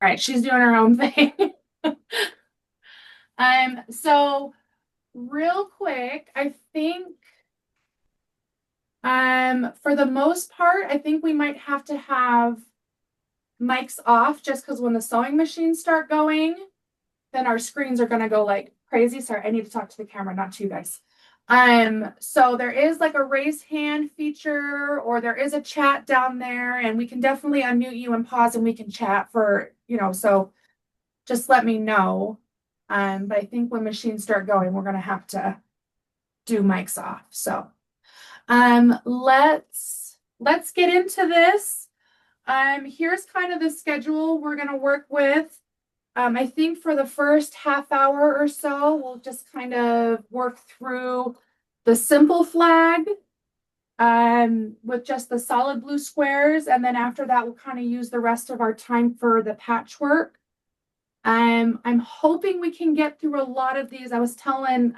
right, she's doing her own thing. So real quick, I think for the most part, I think we might have to have mics off just because when the sewing machines start going, then our screens are gonna go like crazy. Sorry, I need to talk to the camera, not to you guys. So there is like a raise hand feature, or there is a chat down there, and we can definitely unmute you and pause and we can chat for, so just let me know. But I think when machines start going, we're gonna have to do mics off. So let's get into this. Here's kind of the schedule we're gonna work with. I think for the first half hour or so, we'll just kind of work through the simple flag with just the solid blue squares. And then after that, we'll kind of use the rest of our time for the patchwork. I'm hoping we can get through a lot of these. I was telling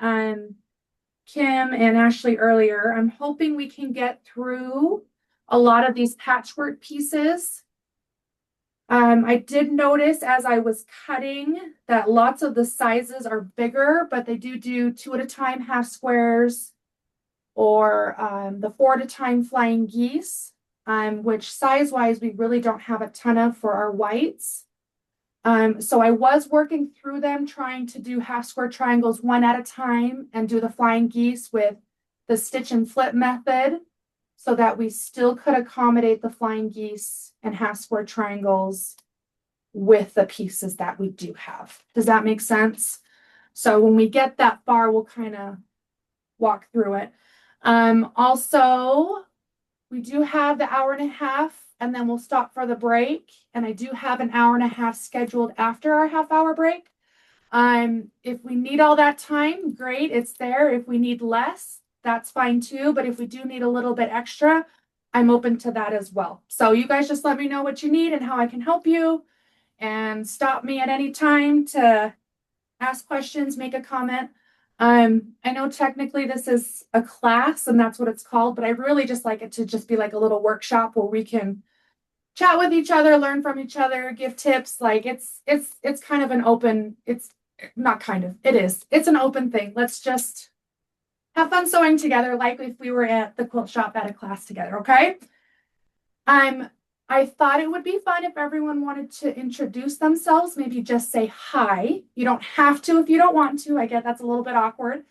Kim and Ashley earlier, I'm hoping we can get through a lot of these patchwork pieces. I did notice as I was cutting that lots of the sizes are bigger, but they do 2 at a time half squares, or the 4 at a time flying geese, which size wise we really don't have a ton of for our whites. So I was working through them, trying to do half square triangles 1 at a time and do the flying geese with the stitch and flip method, so that we still could accommodate the flying geese and half square triangles with the pieces that we do have. Does that make sense? So when we get that far, we'll kind of walk through it. Also, we do have the hour and a half, and then we'll stop for the break. And I do have an hour and a half scheduled after our half-hour break. If we need all that time, great, it's there. If we need less, that's fine too. But if we do need a little bit extra, I'm open to that as well. So you guys just let me know what you need and how I can help you, and stop me at any time to ask questions, make a comment. I know technically this is a class and that's what it's called, but I really just like it to just be like a little workshop where we can chat with each other, learn from each other, give tips. Like it's kind of an open, it's not kind of, it is. It's an open thing. Let's just have fun sewing together like if we were at the quilt shop at a class together, okay? Um, I thought it would be fun if everyone wanted to introduce themselves, maybe just say hi. You don't have to if you don't want to. I get that's a little bit awkward.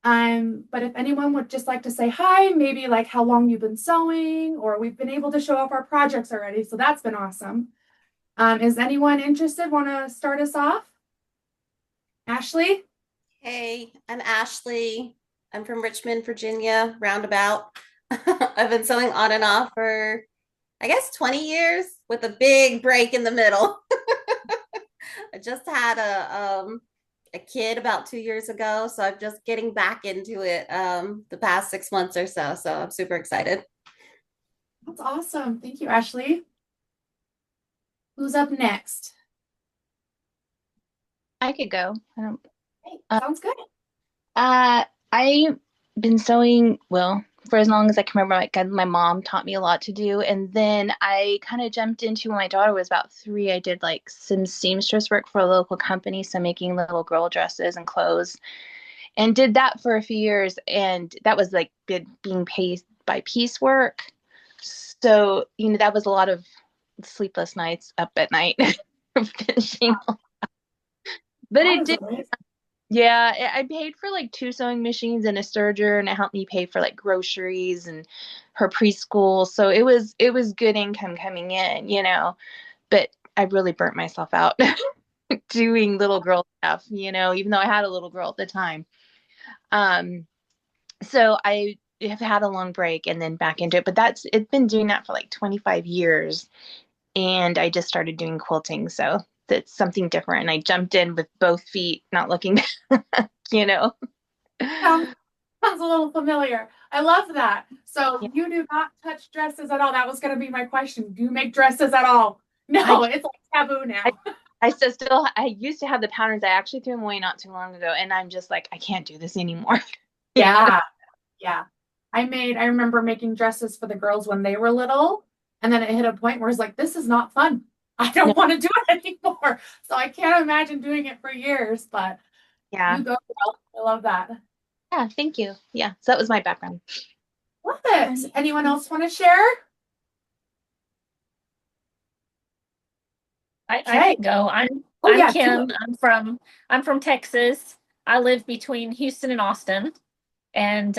But if anyone would just like to say hi, maybe like how long you've been sewing, or we've been able to show off our projects already, so that's been awesome. Is anyone interested? Want to start us off? Ashley? Hey, I'm Ashley. I'm from Richmond, Virginia, roundabout. I've been sewing on and off for, I guess, 20 years with a big break in the middle. I just had a kid about 2 years ago, so I'm just getting back into it the past 6 months or so. So I'm super excited. That's awesome. Thank you, Ashley. Who's up next? I could go. I don't. Hey, Uh, sounds good. I've been sewing, well, for as long as I can remember. Like my mom taught me a lot to do, and then I kind of jumped into when my daughter was about 3. I did like some seamstress work for a local company, so making little girl dresses and clothes, and did that for a few years. And that was like being paid by piecework. So that was a lot of sleepless nights up at night finishing. But That it is did. amazing. Yeah, I paid for like 2 sewing machines and a serger, and it helped me pay for like groceries and her preschool. So it was good income coming in. But I really burnt myself out doing little girl stuff, even though I had a little girl at the time. Um, so I have had a long break and then back into it. But it's been doing that for like 25 years. And I just started doing quilting, so that's something different. And I jumped in with both feet, not looking back, you know. Sounds, sounds a little familiar. I love that. So Yeah, you do not touch dresses at all. That was going to be my question. Do you make dresses at all? I, No, it's like taboo I, now. I still, I used to have the patterns. I actually threw them away not too long ago, and I'm just like, I can't do this anymore. Yeah. Yeah, yeah. I remember making dresses for the girls when they were little, and then it hit a point where it's like, this is not fun. I don't want to do it anymore. So I can't imagine doing it for years, but Yeah. you go, girl. I love that. Yeah, thank you. Yeah, so that was my background. Love it. Anyone else want to share? I Okay. can go. I'm Oh I'm yeah, do Kim. it. I'm from Texas. I live between Houston and Austin. And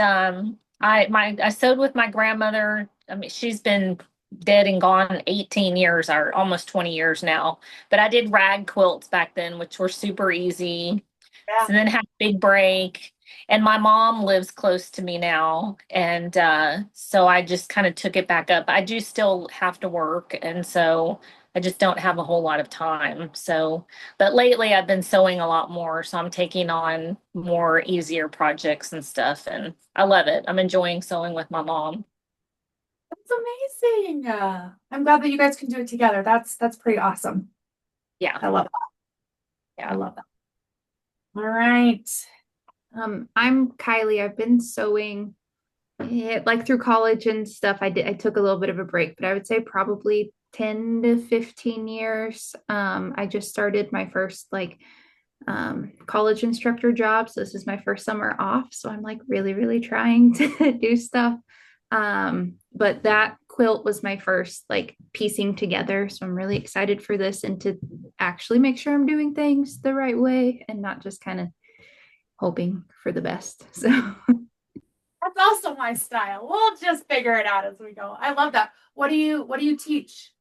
I sewed with my grandmother. I mean, she's been dead and gone 18 years or almost 20 years now. But I did rag quilts back then, which were super easy. Yeah. So then had a big break. And my mom lives close to me now. And so I just kind of took it back up. I do still have to work. And so I just don't have a whole lot of time. So, but lately I've been sewing a lot more. So I'm taking on more easier projects and stuff. And I love it. I'm enjoying sewing with my mom. That's amazing. I'm glad that you guys can do it together. That's pretty awesome. Yeah. I love that. I Yeah. love that. All right. I'm Kylie. I've been sewing like through college and stuff. I took a little bit of a break, but I would say probably 10 to 15 years. I just started my first like college instructor job. So this is my first summer off. So I'm like really, really trying to do stuff. But that quilt was my first like piecing together. So I'm really excited for this and to actually make sure I'm doing things the right way and not just kind of hoping for the best. So That's also my style. We'll just figure it out as we go. I love that. What do you teach?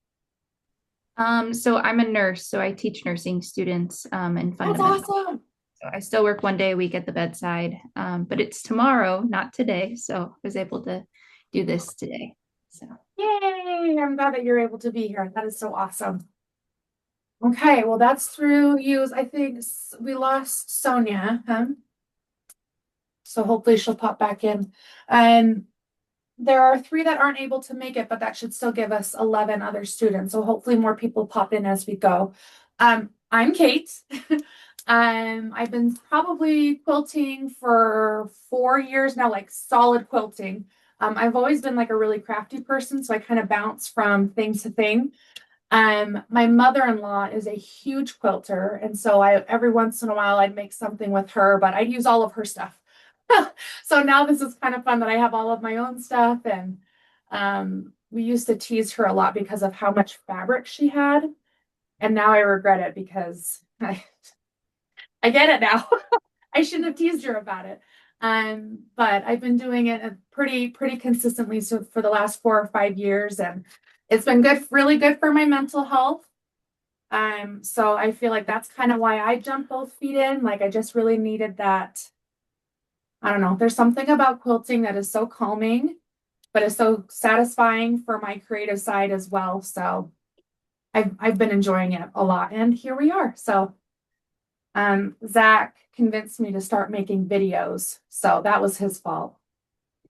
so I'm a nurse, so I teach nursing students in That's fundamental. awesome. So I still work one day a week at the bedside, but it's tomorrow, not today. So I was able to do this today. So Yay! I'm glad that you're able to be here. That is so awesome. Okay, well, that's through you. I think we lost Sonia, huh? So hopefully she'll pop back in. There are 3 that aren't able to make it, but that should still give us 11 other students. So hopefully more people pop in as we go. I'm Kate. I've been probably quilting for 4 years now, like solid quilting. I've always been like a really crafty person, so I kind of bounce from thing to thing. My mother-in-law is a huge quilter, and so I every once in a while I'd make something with her, but I'd use all of her stuff. So now this is kind of fun that I have all of my own stuff, and we used to tease her a lot because of how much fabric she had, and now I regret it because I get it now. I shouldn't have teased her about it. But I've been doing it pretty consistently so for the last 4 or 5 years, and it's been good, really good for my mental health. So I feel like that's kind of why I jumped both feet in. Like I just really needed that. I don't know. There's something about quilting that is so calming, but is so satisfying for my creative side as well. So I've been enjoying it a lot, and here we are. So Zach convinced me to start making videos, so that was his fault.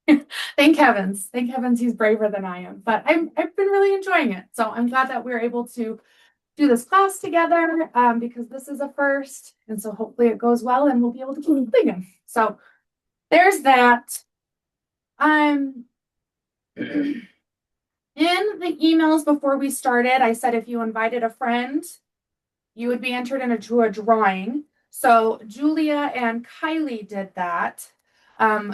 Thank heavens. Thank heavens he's braver than I am. But I've been really enjoying it. So I'm glad that we're able to do this class together because this is a first. And so hopefully it goes well and we'll be able to keep thinking. So there's that. Um in the emails before we started, I said if you invited a friend, you would be entered into a drawing. So Julia and Kylie did that.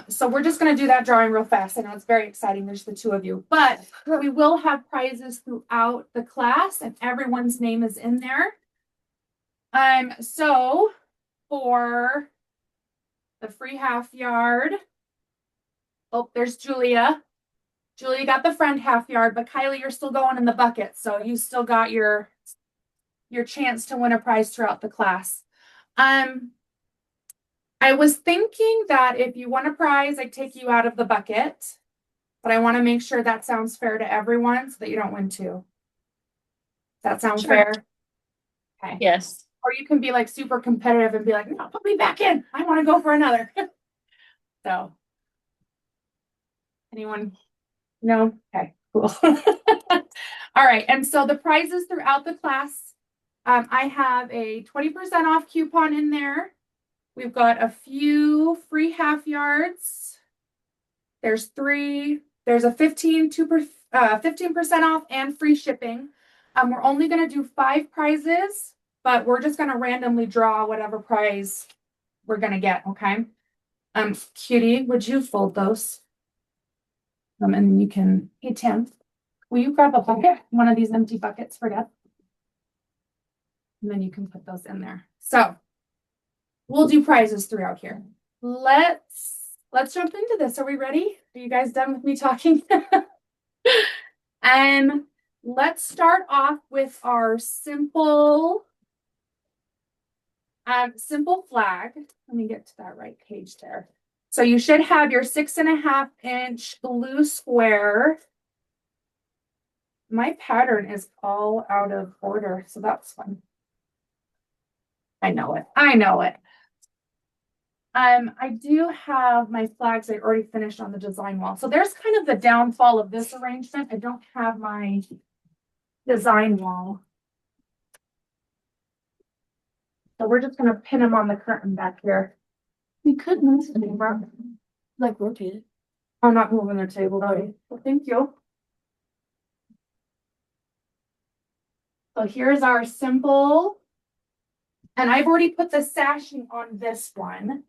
So we're just going to do that drawing real fast. I know it's very exciting. There's the 2 of you, but we will have prizes throughout the class and everyone's name is in there. So for the free half yard, oh, there's Julia. Julia got the friend half yard, but Kylie, you're still going in the bucket. So you still got your chance to win a prize throughout the class. I was thinking that if you won a prize, I'd take you out of the bucket, but I want to make sure that sounds fair to everyone so that you don't win 2. Does that sound Sure. fair? Okay. Yes. Or you can be like super competitive and be like, no, put me back in. I want to go for another. So, anyone? No? Okay, cool. All right. And so the prizes throughout the class, I have a 20% off coupon in there. We've got a few free half yards. There's 3. There's a 15% off and free shipping. We're only gonna do 5 prizes, but we're just gonna randomly draw whatever prize we're gonna get, okay? Cutie, would you fold those? And then you can, hey Tim, will you grab a bucket, one of these empty buckets for Deb? And then you can put those in there. So we'll do prizes throughout here. Let's jump into this. Are we ready? Are you guys done with me talking? Let's start off with our simple flag. Let me get to that right page there. So you should have your 6.5-inch blue square. My pattern is all out of order, so that's fun. I know it. I know it. I do have my flags I already finished on the design wall. So there's kind of the downfall of this arrangement. I don't have my design wall. So we're just gonna pin them on the curtain back here. We could move them, like rotate it. I'm not moving the table, though. Well, thank you. So here's our symbol. And I've already put the sashing on this one.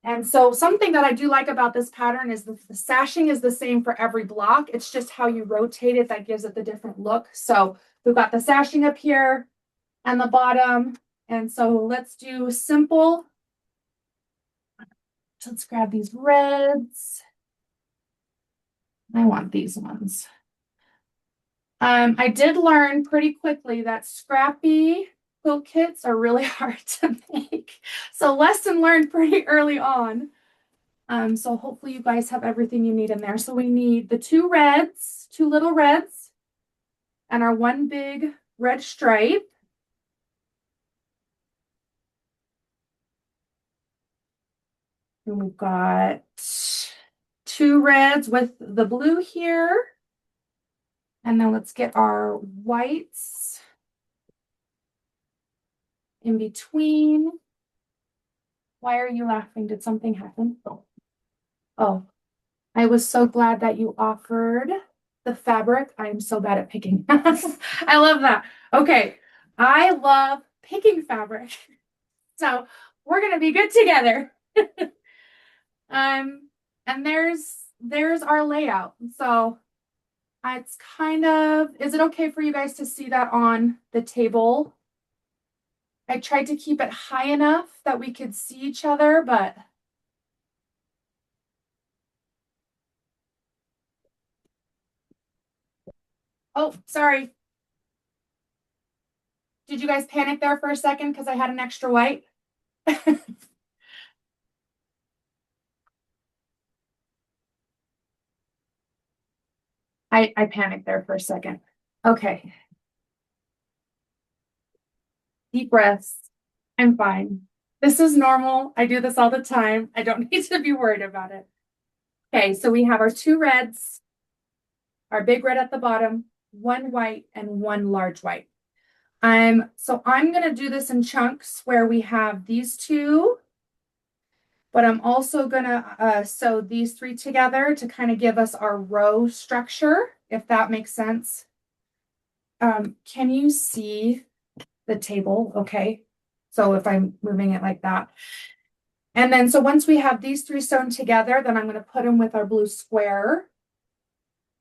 And so something that I do like about this pattern is the sashing is the same for every block. It's just how you rotate it that gives it the different look. So we've got the sashing up here and the bottom. And so let's do simple. Let's grab these reds. I want these ones. I did learn pretty quickly that scrappy quilt kits are really hard to make. So lesson learned pretty early on. So hopefully you guys have everything you need in there. So we need the 2 reds, 2 little reds, and our 1 big red stripe. And we've got 2 reds with the blue here. And then let's get our whites in between. Why are you laughing? Did something happen? Oh, I was so glad that you offered the fabric. I am so bad at picking. I love that. Okay. I love picking fabric. So we're going to be good together. And there's our layout. So it's kind of, is it okay for you guys to see that on the table? I tried to keep it high enough that we could see each other, but oh, sorry. Did you guys panic there for a second because I had an extra white? I panicked there for a second. Okay. Deep breaths. I'm fine. This is normal. I do this all the time. I don't need to be worried about it. Okay, so we have our 2 reds, our big red at the bottom, 1 white, and 1 large white. So I'm gonna do this in chunks where we have these 2, but I'm also gonna sew these 3 together to kind of give us our row structure, if that makes sense. Can you see the table? Okay. So if I'm moving it like that. And then, so once we have these 3 sewn together, then I'm going to put them with our blue square.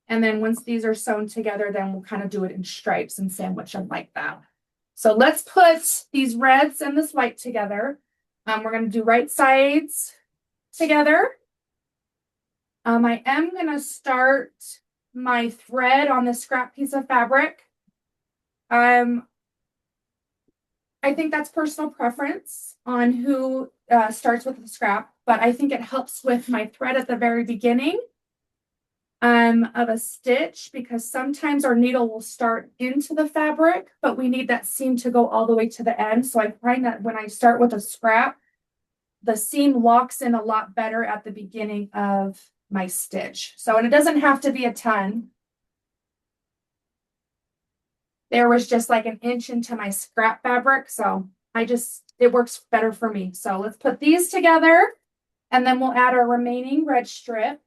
And then once these are sewn together, then we'll kind of do it in stripes and sandwich them like that. So let's put these reds and this white together. We're going to do right sides together. I am going to start my thread on this scrap piece of fabric. I think that's personal preference on who starts with the scrap, but I think it helps with my thread at the very beginning of a stitch, because sometimes our needle will start into the fabric, but we need that seam to go all the way to the end. So I find that when I start with a scrap, the seam locks in a lot better at the beginning of my stitch. So, and it doesn't have to be a ton. There was just like an inch into my scrap fabric. So it works better for me. So let's put these together and then we'll add our remaining red strip.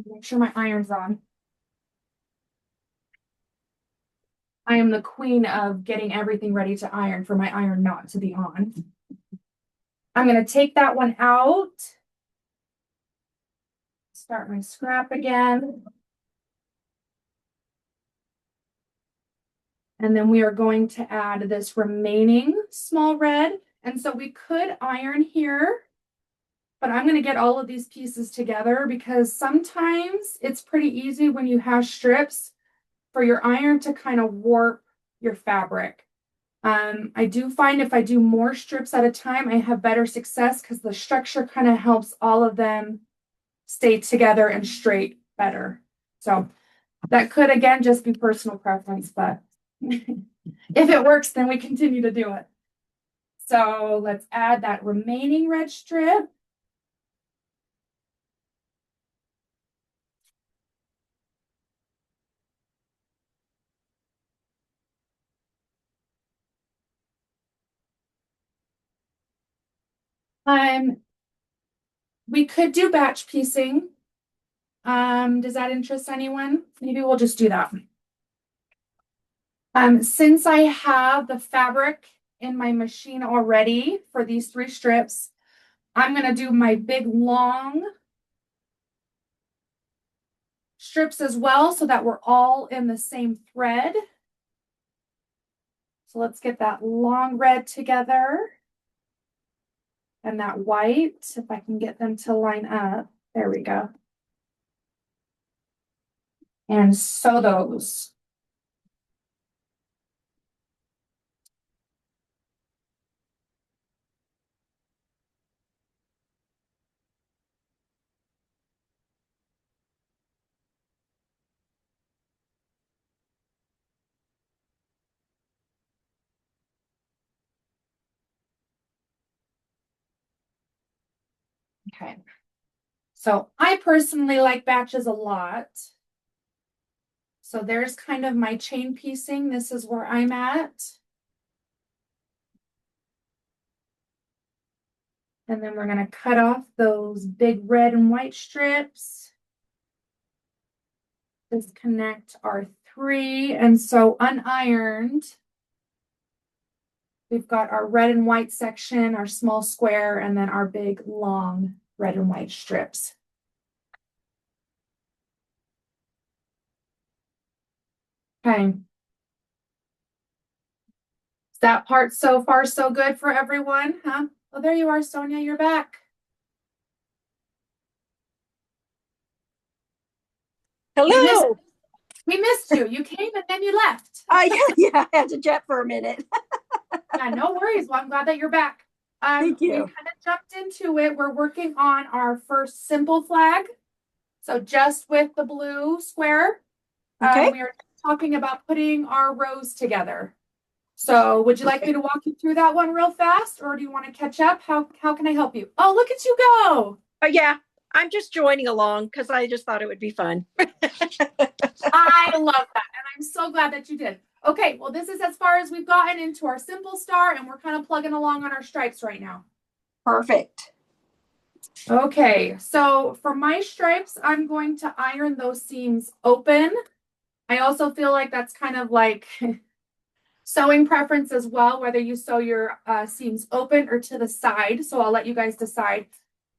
Make sure my iron's on. I am the queen of getting everything ready to iron for my iron not to be on. I'm going to take that one out. Start my scrap again. And then we are going to add this remaining small red. And so we could iron here, but I'm going to get all of these pieces together because sometimes it's pretty easy when you have strips for your iron to kind of warp your fabric. I do find if I do more strips at a time, I have better success because the structure kind of helps all of them stay together and straight better. So that could, again, just be personal preference, but if it works, then we continue to do it. So let's add that remaining red strip. We could do batch piecing. Does that interest anyone? Maybe we'll just do that. Since I have the fabric in my machine already for these 3 strips, I'm going to do my big long strips as well so that we're all in the same thread. So let's get that long red together and that white, if I can get them to line up. There we go. And sew those. Okay. So I personally like batches a lot. So there's kind of my chain piecing. This is where I'm at. And then we're going to cut off those big red and white strips. Disconnect our 3. And so unironed, we've got our red and white section, our small square, and then our big long red and white strips. Okay. Is that part so far so good for everyone? Huh? Oh, there you are, Sonia. You're back. Hello. We missed you. You came and then you left. Yeah, I had to jet for a minute. Yeah, no worries. Well, I'm glad that you're back. Thank you. We kind of jumped into it. We're working on our first simple flag. So just with the blue square. Okay. We are talking about putting our rows together. So would you like me to walk you through that one real fast, or do you want to catch up? How can I help you? Oh, look at you go. Yeah, I'm just joining along because I just thought it would be fun. I love that. And I'm so glad that you did. Okay, well, this is as far as we've gotten into our simple star, and we're kind of plugging along on our stripes right now. Perfect. Okay, so for my stripes, I'm going to iron those seams open. I also feel like that's kind of like sewing preference as well, whether you sew your seams open or to the side. So I'll let you guys decide.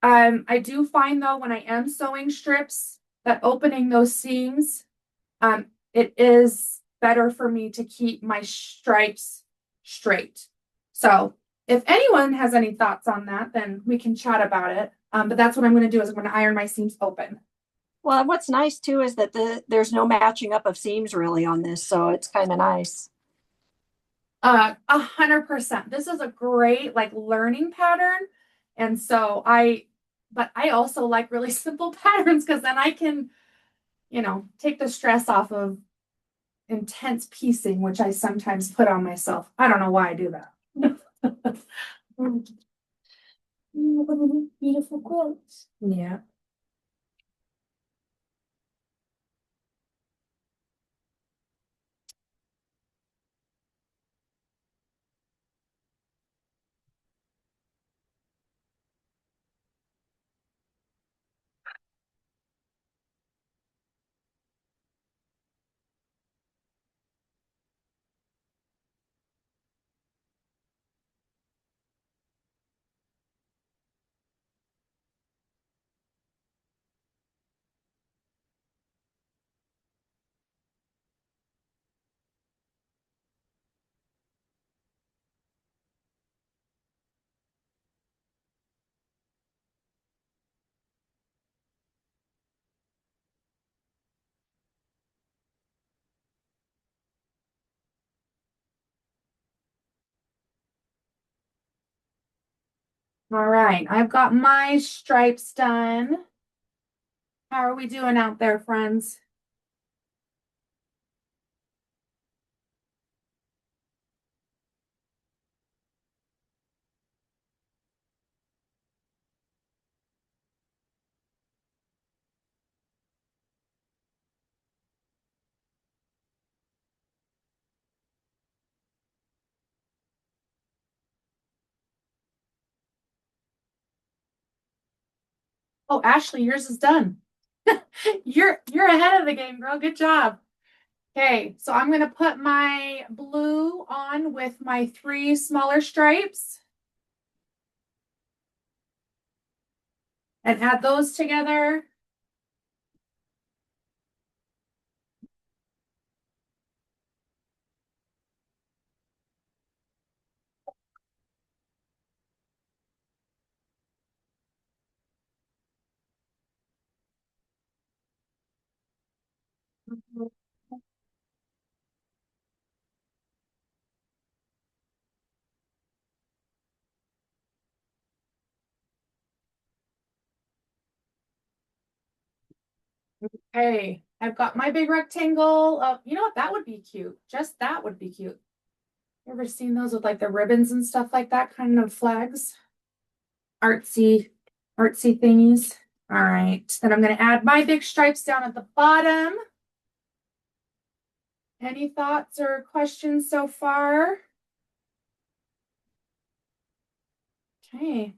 I do find though, when I am sewing strips, that opening those seams, it is better for me to keep my stripes straight. So if anyone has any thoughts on that, then we can chat about it. But that's what I'm going to do is I'm going to iron my seams open. Well, what's nice too is that there's no matching up of seams really on this, so it's kind of nice. 100%. This is a great like learning pattern. And so but I also like really simple patterns because then I can, take the stress off of intense piecing, which I sometimes put on myself. I don't know why I do that. Beautiful quilts. Yeah. All right, I've got my stripes done. How are we doing out there, friends? Oh, Ashley, yours is done. You're ahead of the game, girl. Good job. Okay, so I'm gonna put my blue on with my three smaller stripes and add those together. Okay, I've got my big rectangle of, you know what, that would be cute. Just that would be cute. You ever seen those with like the ribbons and stuff like that, kind of flags? Artsy, artsy thingies. All right, then I'm gonna add my big stripes down at the bottom. Any thoughts or questions so far? Okay.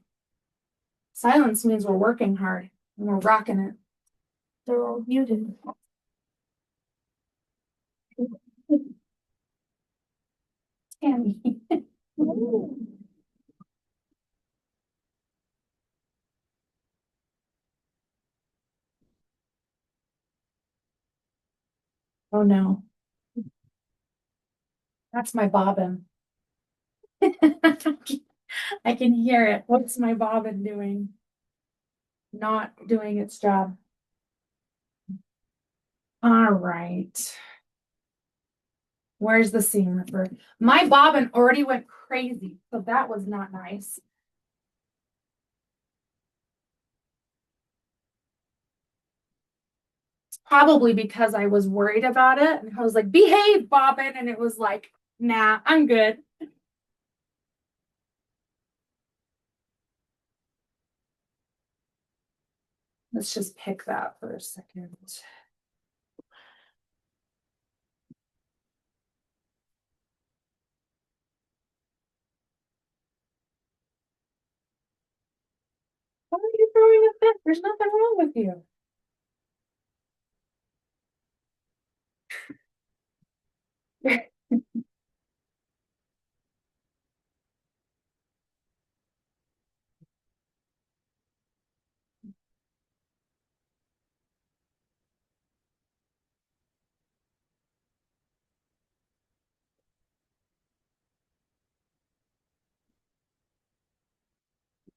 Silence means we're working hard and we're rocking it. They're all muted. Tammy. Oh no, that's my bobbin. I can hear it. What's my bobbin doing? Not doing its job. All right. Where's the seam ripper? My bobbin already went crazy, so that was not nice. It's probably because I was worried about it and I was like, behave, bobbin. And it was like, nah, I'm good. Let's just pick that for a second. Why are you throwing a fit? There's nothing wrong with you.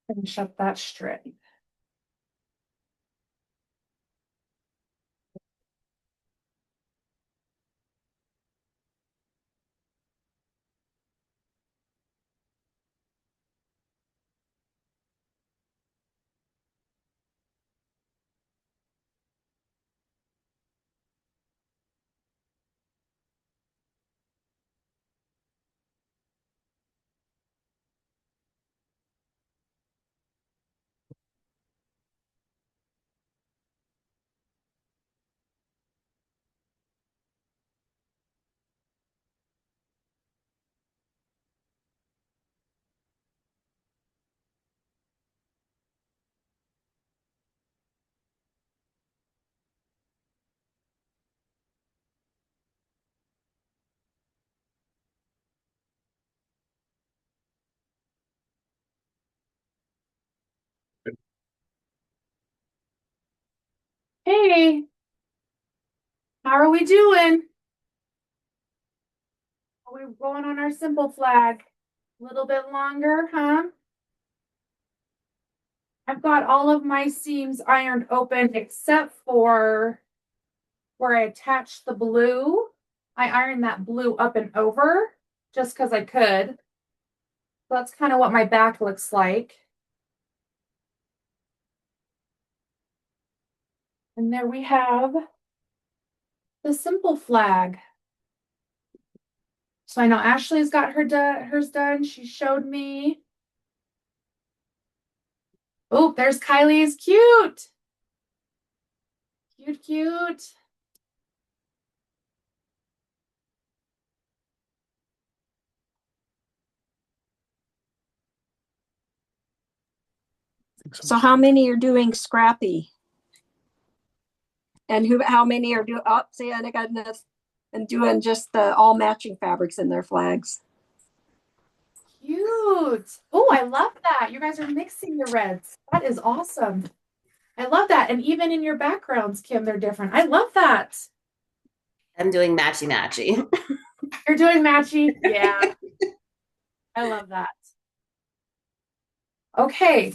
Finish up that strip. Hey, how are we doing? Are we going on our simple flag? A little bit longer, huh? I've got all of my seams ironed open except for where I attached the blue. I ironed that blue up and over just because I could. So that's kind of what my back looks like. And there we have the simple flag. So I know Ashley's got hers done. She showed me. Oh, there's Kylie's. Cute. Cute, cute. So how many are doing Scrappy? And how many are doing, oh, see, and I got this, and doing just the all matching fabrics in their flags? Cute. Oh, I love that. You guys are mixing your reds. That is awesome. I love that. And even in your backgrounds, Kim, they're different. I love that. I'm doing matchy matchy. You're doing matchy. Yeah. I love that. Okay.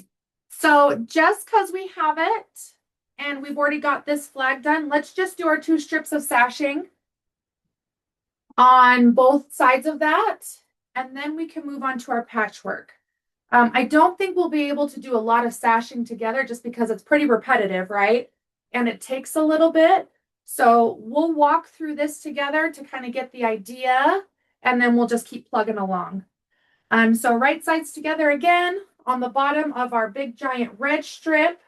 So just because we have it and we've already got this flag done, let's just do our 2 strips of sashing on both sides of that. And then we can move on to our patchwork. I don't think we'll be able to do a lot of sashing together just because it's pretty repetitive, right? And it takes a little bit. So we'll walk through this together to kind of get the idea, and then we'll just keep plugging along. So right sides together again on the bottom of our big giant red strip.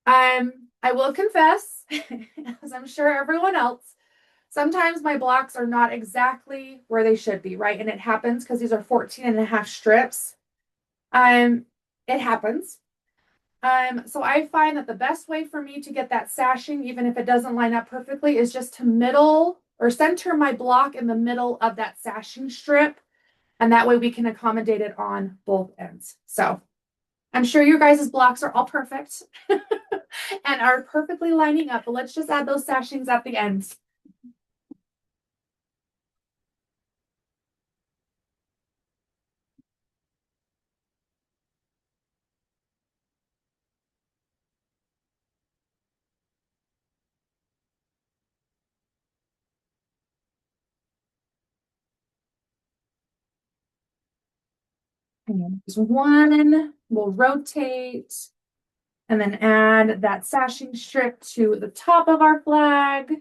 I will confess, as I'm sure everyone else, sometimes my blocks are not exactly where they should be, right? And it happens because these are 14 and a half strips. It happens. So I find that the best way for me to get that sashing, even if it doesn't line up perfectly, is just to middle or center my block in the middle of that sashing strip. And that way we can accommodate it on both ends. So I'm sure your guys' blocks are all perfect and are perfectly lining up, but let's just add those sashings at the ends. And there's one, we'll rotate and then add that sashing strip to the top of our flag.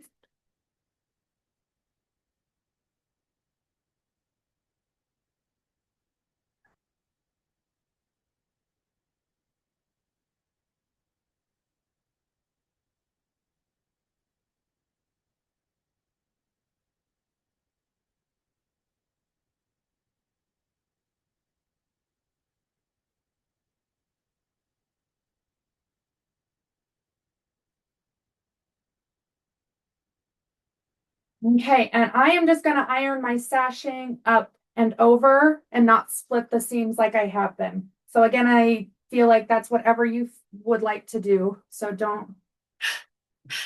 Okay, and I am just going to iron my sashing up and over and not split the seams like I have been. So again, I feel like that's whatever you would like to do. So don't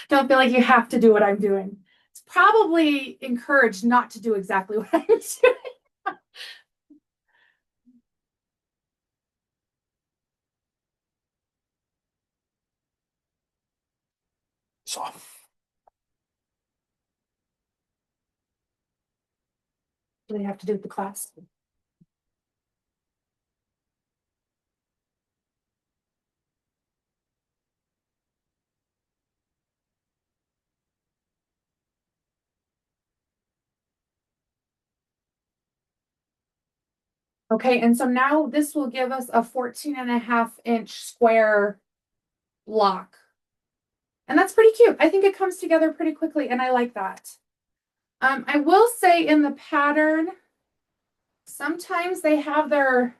feel like you have to do what I'm doing. It's probably encouraged not to do exactly what I'm doing. Soft. Do they have to do with the class? Okay, and so now this will give us a 14 and a half inch square block. And that's pretty cute. I think it comes together pretty quickly, and I like that. I will say in the pattern, sometimes they have their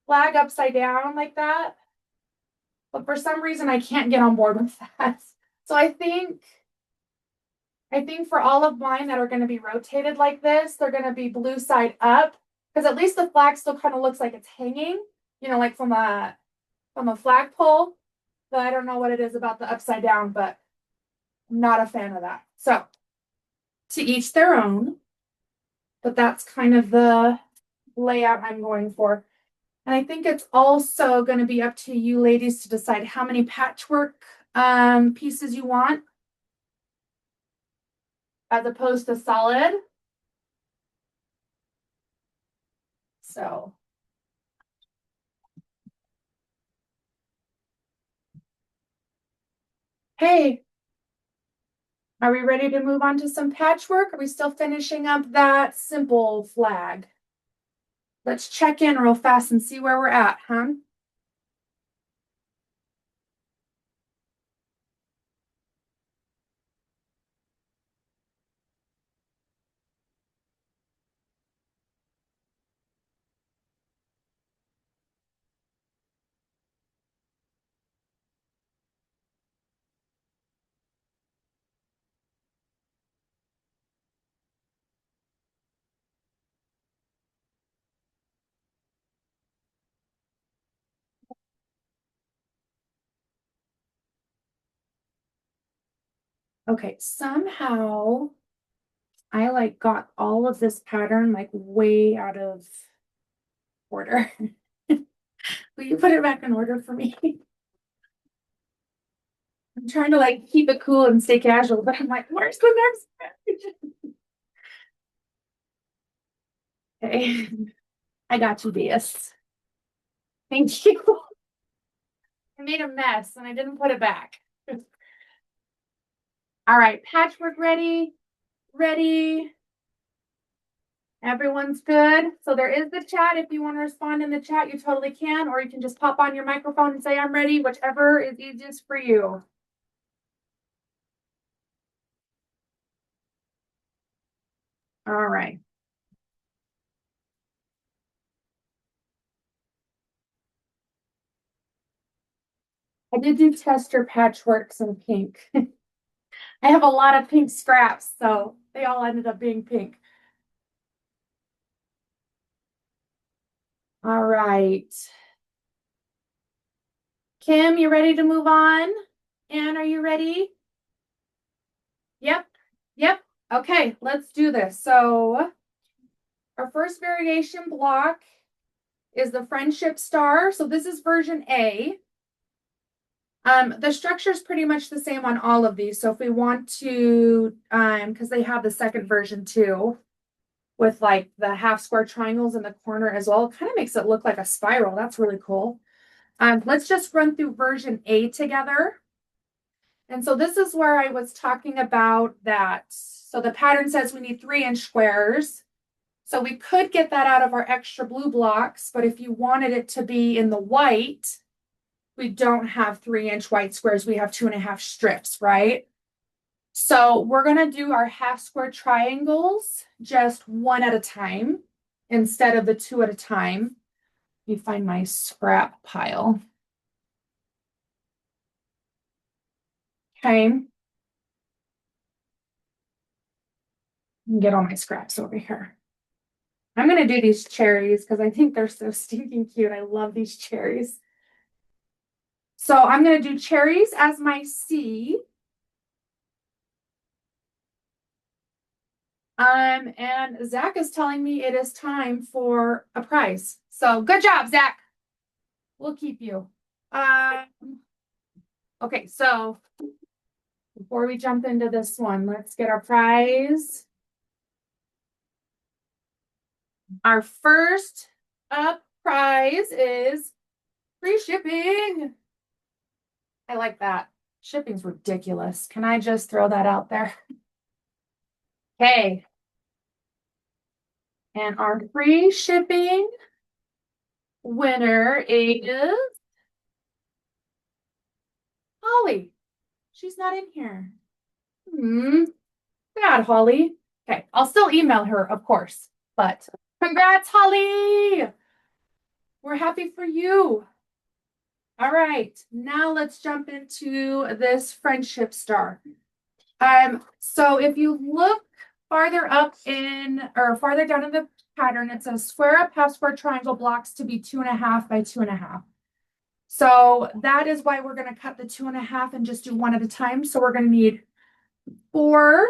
flag upside down like that, but for some reason I can't get on board with that. So I think for all of mine that are going to be rotated like this, they're going to be blue side up, because at least the flag still kind of looks like it's hanging, you know, like from a flagpole. But I don't know what it is about the upside down, but I'm not a fan of that. So to each their own, but that's kind of the layout I'm going for. And I think it's also going to be up to you ladies to decide how many patchwork pieces you want as opposed to solid. So Hey, are we ready to move on to some patchwork? Are we still finishing up that simple flag? Let's check in real fast and see where we're at, huh? Okay, somehow I like got all of this pattern like way out of order. Will you put it back in order for me? I'm trying to like keep it cool and stay casual, but I'm like, where's the next page? Okay, I got you, DS. Thank you. I made a mess and I didn't put it back. All right, patchwork ready? Ready? Everyone's good. So there is the chat. If you want to respond in the chat, you totally can, or you can just pop on your microphone and say, I'm ready, whichever is easiest for you. All right. I did do tester patchworks in pink. I have a lot of pink scraps, so they all ended up being pink. All right. Kim, you ready to move on? Anne, are you ready? Yep. Yep. Okay, let's do this. So our first variation block is the friendship star. So this is version A. The structure is pretty much the same on all of these. So if we want to, because they have the second version too, with like the half square triangles in the corner as well, it kind of makes it look like a spiral. That's really cool. Let's just run through version A together. And so this is where I was talking about that. So the pattern says we need 3-inch squares. So we could get that out of our extra blue blocks, but if you wanted it to be in the white, we don't have 3-inch white squares. We have 2.5 strips, right? So we're going to do our half square triangles just one at a time instead of the 2 at a time. Let me find my scrap pile. Okay. Get all my scraps over here. I'm going to do these cherries because I think they're so stinking cute. I love these cherries. So I'm going to do cherries as my C. And Zach is telling me it is time for a prize. So good job, Zach. We'll keep you. Okay, so before we jump into this one, let's get our prize. Our first up prize is free shipping. I like that. Shipping's ridiculous. Can I just throw that out there? Okay. And our free shipping winner is Holly. She's not in here. Bad, Holly. Okay, I'll still email her, of course, but congrats, Holly. We're happy for you. All right, now let's jump into this friendship star. So if you look farther up in or farther down in the pattern, it says square up half square triangle blocks to be 2.5 by 2.5. So that is why we're going to cut the 2.5 and just do one at a time. So we're going to need 4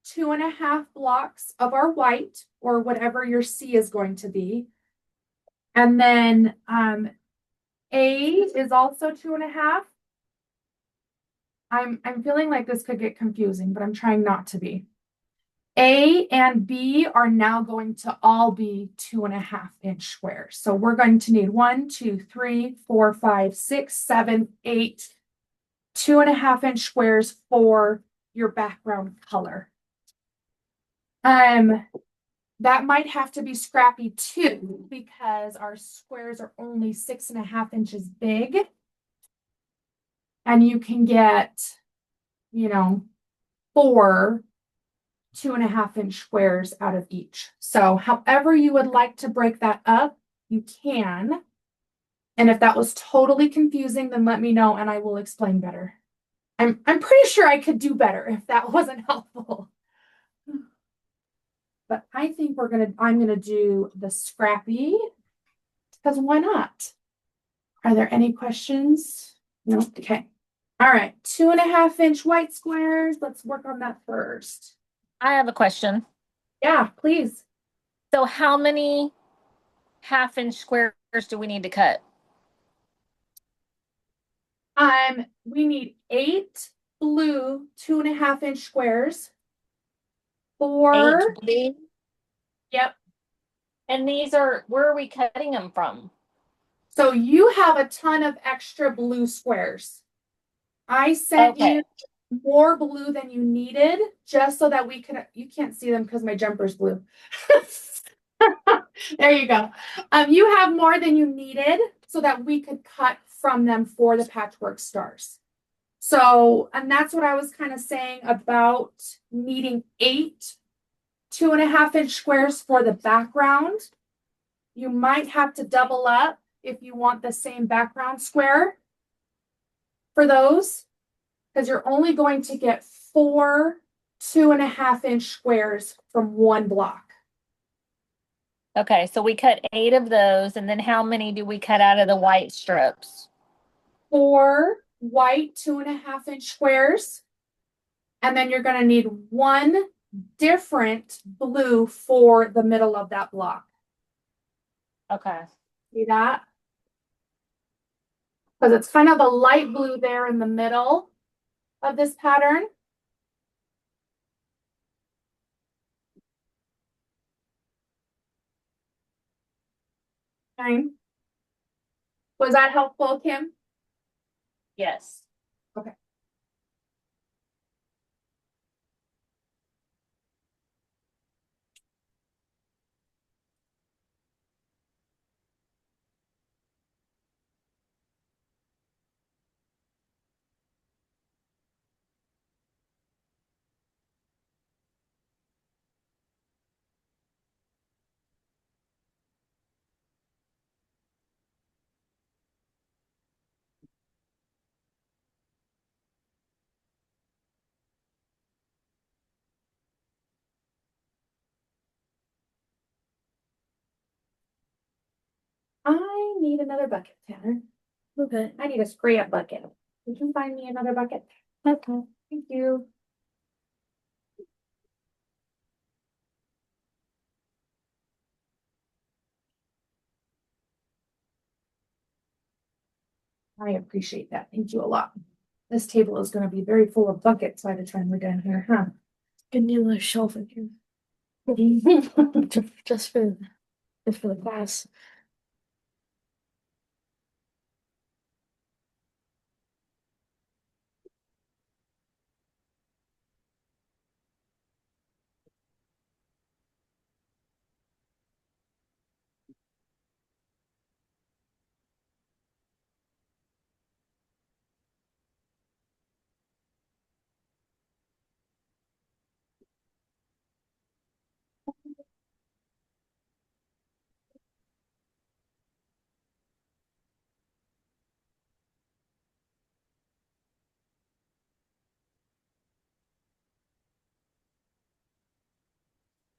2.5 blocks of our white or whatever your C is going to be. And then A is also 2.5. I'm feeling like this could get confusing, but I'm trying not to be. A and B are now going to all be 2.5-inch squares. So we're going to need 1, 2, 3, 4, 5, 6, 7, 8, 2.5 inch squares for your background color. That might have to be scrappy too, because our squares are only 6.5 inches big. And you can get, 4 2.5 inch squares out of each. So however you would like to break that up, you can. And if that was totally confusing, then let me know and I will explain better. I'm pretty sure I could do better if that wasn't helpful. But I think I'm gonna do the scrappy, because why not? Are there any questions? No, okay. All right, 2.5 inch white squares. Let's work on that first. I have a question. Yeah, please. So how many half-inch squares do we need to cut? We need 8 blue 2.5 inch squares. 4. 8 blue? Yep. And these are, where are we cutting them from? So you have a ton of extra blue squares. I sent you more blue than you needed, just so that we could, you can't see them because my jumper's blue. There you go. You have more than you needed so that we could cut from them for the patchwork stars. So, and that's what I was kind of saying about needing 8 2.5 inch squares for the background. You might have to double up if you want the same background square for those, because you're only going to get 4 2.5 inch squares from one block. Okay, so we cut 8 of those, and then how many do we cut out of the white strips? 4 white 2.5 inch squares. And then you're going to need 1 different blue for the middle of that block. Okay. See that? Because it's kind of a light blue there in the middle of this pattern. Okay. Was that helpful, Kim? Yes. Okay. I need another bucket, Tanner. Okay. I need a spray up bucket. You can find me another bucket. Okay. Thank you. I appreciate that. Thank you a lot. This table is going to be very full of buckets by the time we're done here, huh? Could need a shelf in here. Just for the class.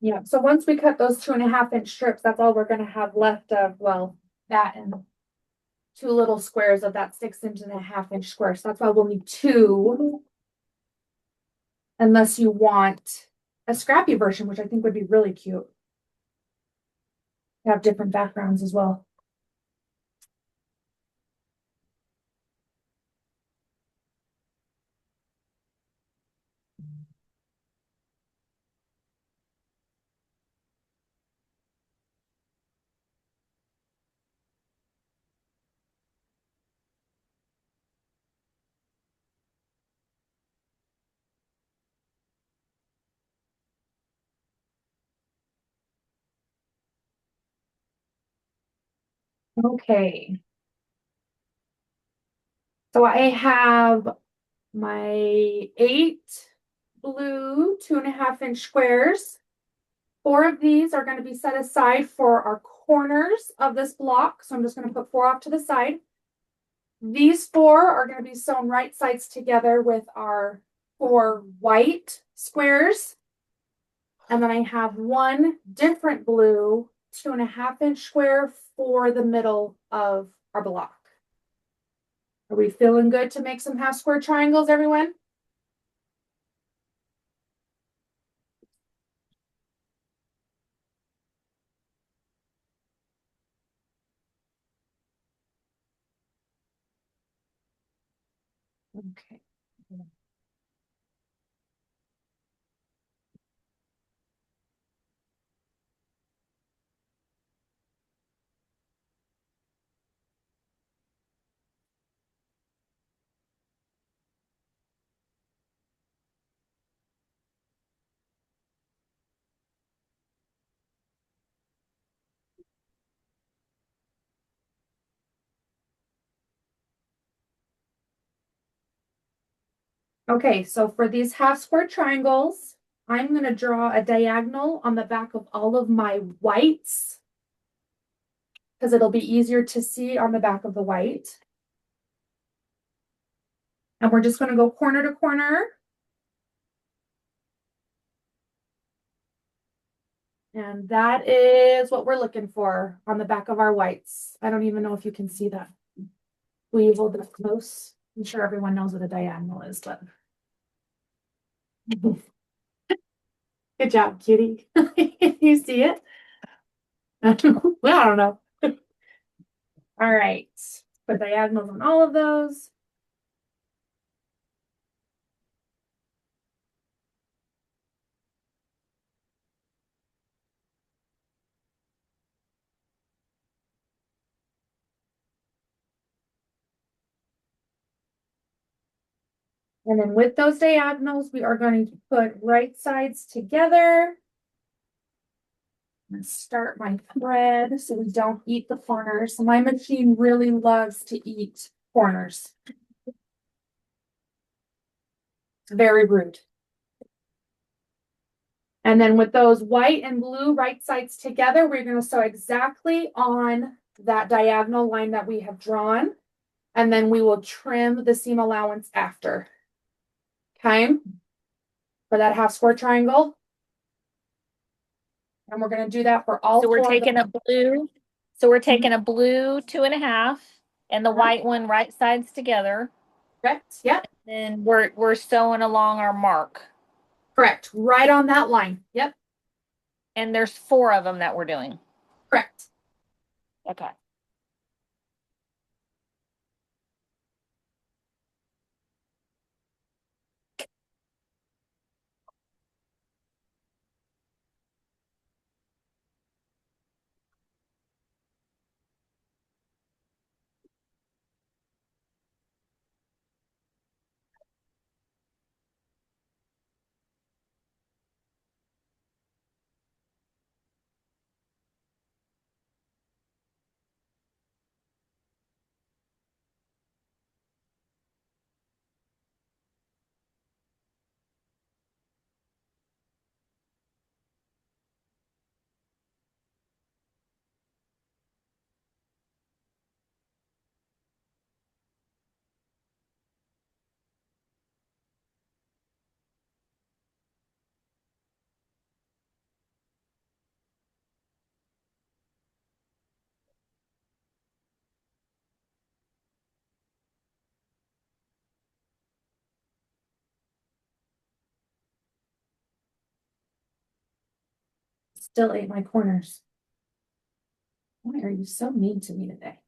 Yeah, so once we cut those 2.5 inch strips, that's all we're gonna have left of, well, that and 2 little squares of that 6.5 inch square. So that's why we'll need 2. Unless you want a scrappy version, which I think would be really cute. Have different backgrounds as well. Okay. So I have my 8 blue 2.5-inch squares. 4 of these are going to be set aside for our corners of this block. So I'm just going to put 4 off to the side. These 4 are going to be sewn right sides together with our 4 white squares. And then I have 1 different blue 2.5-inch square for the middle of our block. Are we feeling good to make some half square triangles, everyone? Okay. Okay, so for these half square triangles, I'm going to draw a diagonal on the back of all of my whites because it'll be easier to see on the back of the white. And we're just going to go corner to corner. And that is what we're looking for on the back of our whites. I don't even know if you can see that. Will you hold it close? I'm sure everyone knows what a diagonal is, but. Good job, cutie. You see it? Well, I don't know. All right. Put diagonals on all of those. And then with those diagonals, we are going to put right sides together. And start my thread so we don't eat the corners. My machine really loves to eat corners. It's very rude. And then with those white and blue right sides together, we're going to sew exactly on that diagonal line that we have drawn. And then we will trim the seam allowance after. Okay. For that half square triangle. And we're going to do that for all So we're 4 of taking a blue. So we're taking a blue 2.5 and the white one right sides together. Correct. Yep. And we're sewing along our mark. Correct. Right on that line. Yep. And there's 4 of them that we're doing. Correct. Okay. Still ate my corners. Why are you so mean to me today?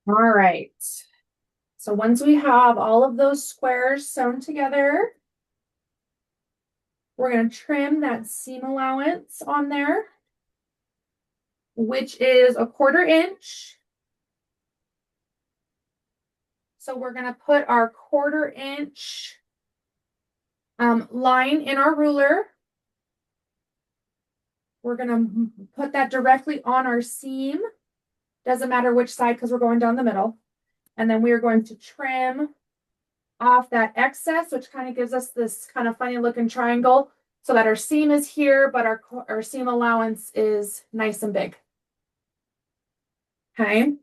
All right. So once we have all of those squares sewn together, We're going to trim that seam allowance on there, which is a 1/4 inch. So we're going to put our 1/4 inch line in our ruler. We're going to put that directly on our seam. Doesn't matter which side because we're going down the middle. And then we are going to trim off that excess, which kind of gives us this kind of funny looking triangle so that our seam is here, but our seam allowance is nice and big. Okay.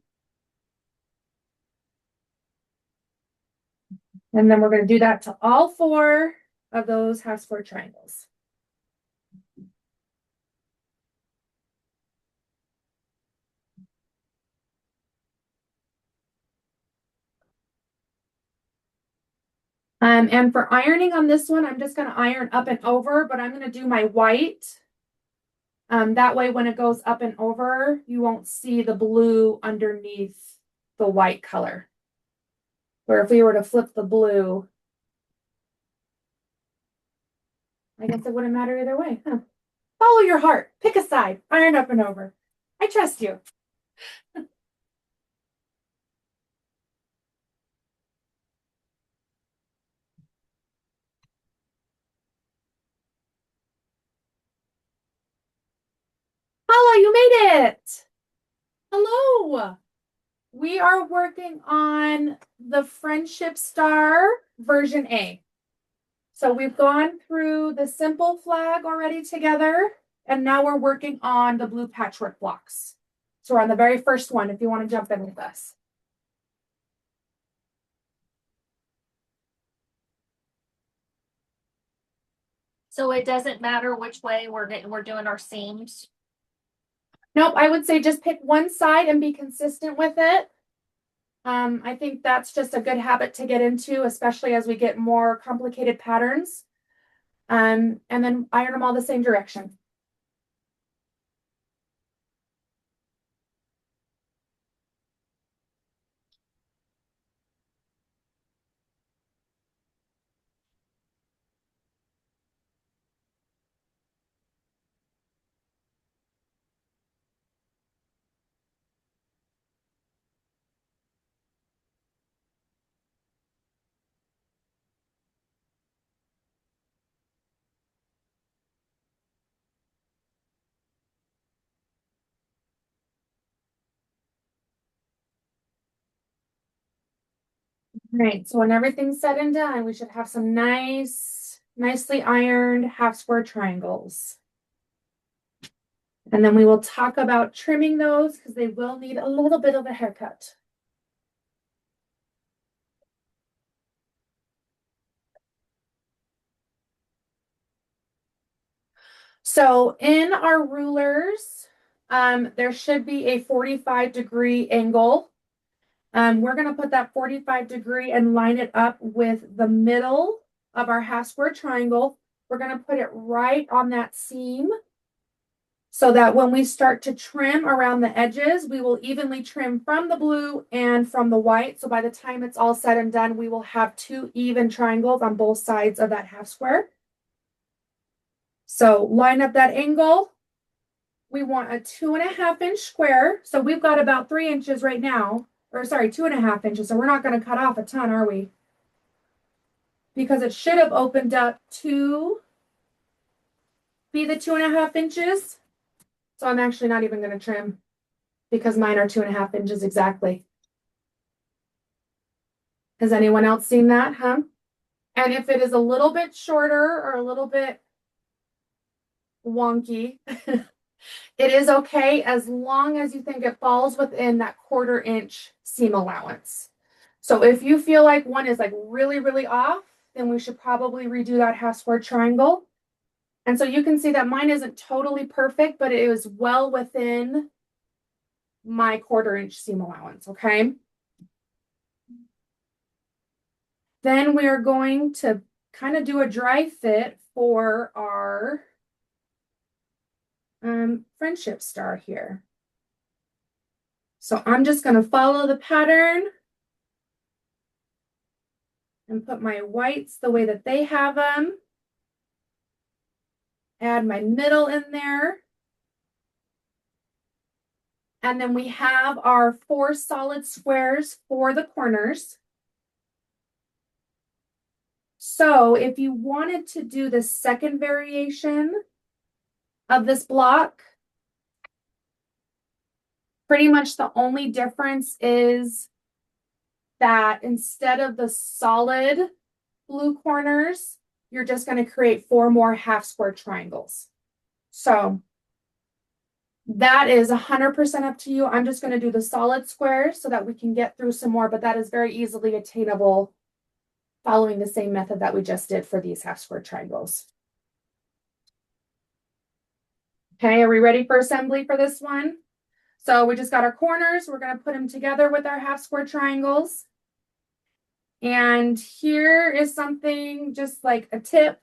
And then we're going to do that to all 4 of those half square triangles. And for ironing on this one, I'm just going to iron up and over, but I'm going to do my white. That way, when it goes up and over, you won't see the blue underneath the white color. Where if we were to flip the blue, I guess it wouldn't matter either way, huh? Follow your heart. Pick a side. Iron up and over. I trust you. Paula, you made it. Hello. We are working on the Friendship Star version A. So we've gone through the simple flag already together, and now we're working on the blue patchwork blocks. So we're on the very first one if you want to jump in with us. So it doesn't matter which way we're doing our seams. Nope, I would say just pick one side and be consistent with it. I think that's just a good habit to get into, especially as we get more complicated patterns. And then iron them all the same direction. All right, so when everything's said and done, we should have some nicely ironed half square triangles. And then we will talk about trimming those because they will need a little bit of a haircut. So in our rulers, there should be a 45-degree angle. We're going to put that 45-degree and line it up with the middle of our half square triangle. We're going to put it right on that seam so that when we start to trim around the edges, we will evenly trim from the blue and from the white. So by the time it's all said and done, we will have 2 even triangles on both sides of that half square. So line up that angle. We want a 2.5 inch square. So we've got about 3 inches right now, or sorry, 2.5 inches. So we're not going to cut off a ton, are we? Because it should have opened up to be the 2.5 inches. So I'm actually not even going to trim because mine are 2.5 inches exactly. Has anyone else seen that, huh? And if it is a little bit shorter or a little bit wonky, it is okay as long as you think it falls within that 1/4 inch seam allowance. So if you feel like one is like really off, then we should probably redo that half square triangle. And so you can see that mine isn't totally perfect, but it is well within my 1/4 inch seam allowance, okay? Then we are going to kind of do a dry fit for our friendship star here. So I'm just going to follow the pattern and put my whites the way that they have them. Add my middle in there. And then we have our 4 solid squares for the corners. So if you wanted to do the second variation of this block, pretty much the only difference is that instead of the solid blue corners, you're just going to create 4 more half square triangles. So that is 100% up to you. I'm just going to do the solid squares so that we can get through some more, but that is very easily attainable following the same method that we just did for these half square triangles. Okay, are we ready for assembly for this one? So we just got our corners. We're going to put them together with our half square triangles. And here is something just like a tip.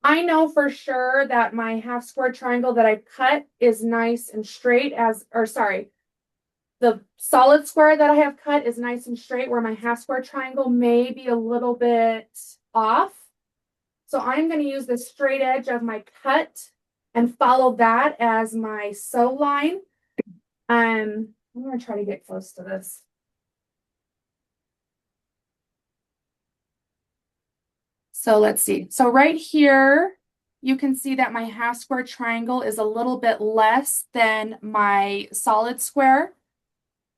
I know for sure that my half square triangle that I cut is nice and straight the solid square that I have cut is nice and straight, where my half square triangle may be a little bit off. So I'm going to use the straight edge of my cut and follow that as my sew line. I'm going to try to get close to this. So let's see. So right here, you can see that my half square triangle is a little bit less than my solid square.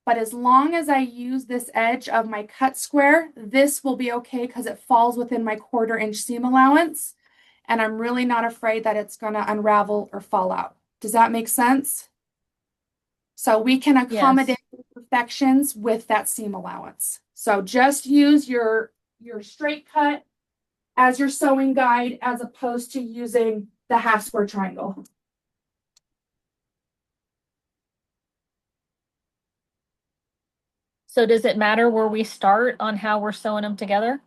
But as long as I use this edge of my cut square, this will be okay because it falls within my 1/4 inch seam allowance. And I'm really not afraid that it's going to unravel or fall out. Does that make sense? So we can accommodate imperfections with that seam allowance. So just use your straight cut as your sewing guide as opposed to using the half square triangle. So does it matter where we start on how we're sewing them together?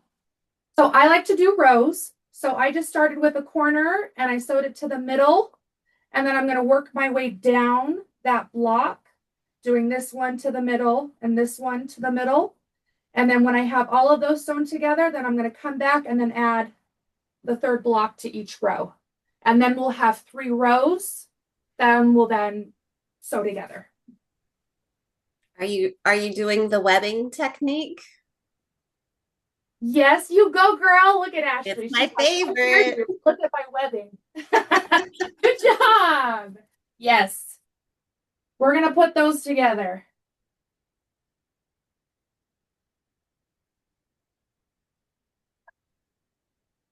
So I like to do rows. So I just started with a corner and I sewed it to the middle. And then I'm going to work my way down that block, doing this one to the middle and this one to the middle. And then when I have all of those sewn together, then I'm going to come back and then add the 3rd block to each row. And then we'll have 3 rows. Then we'll sew together. Are you doing the webbing technique? Yes, you go, girl. Look at Ashley. It's my favorite. Look at my webbing. Good job. Yes. We're going to put those together.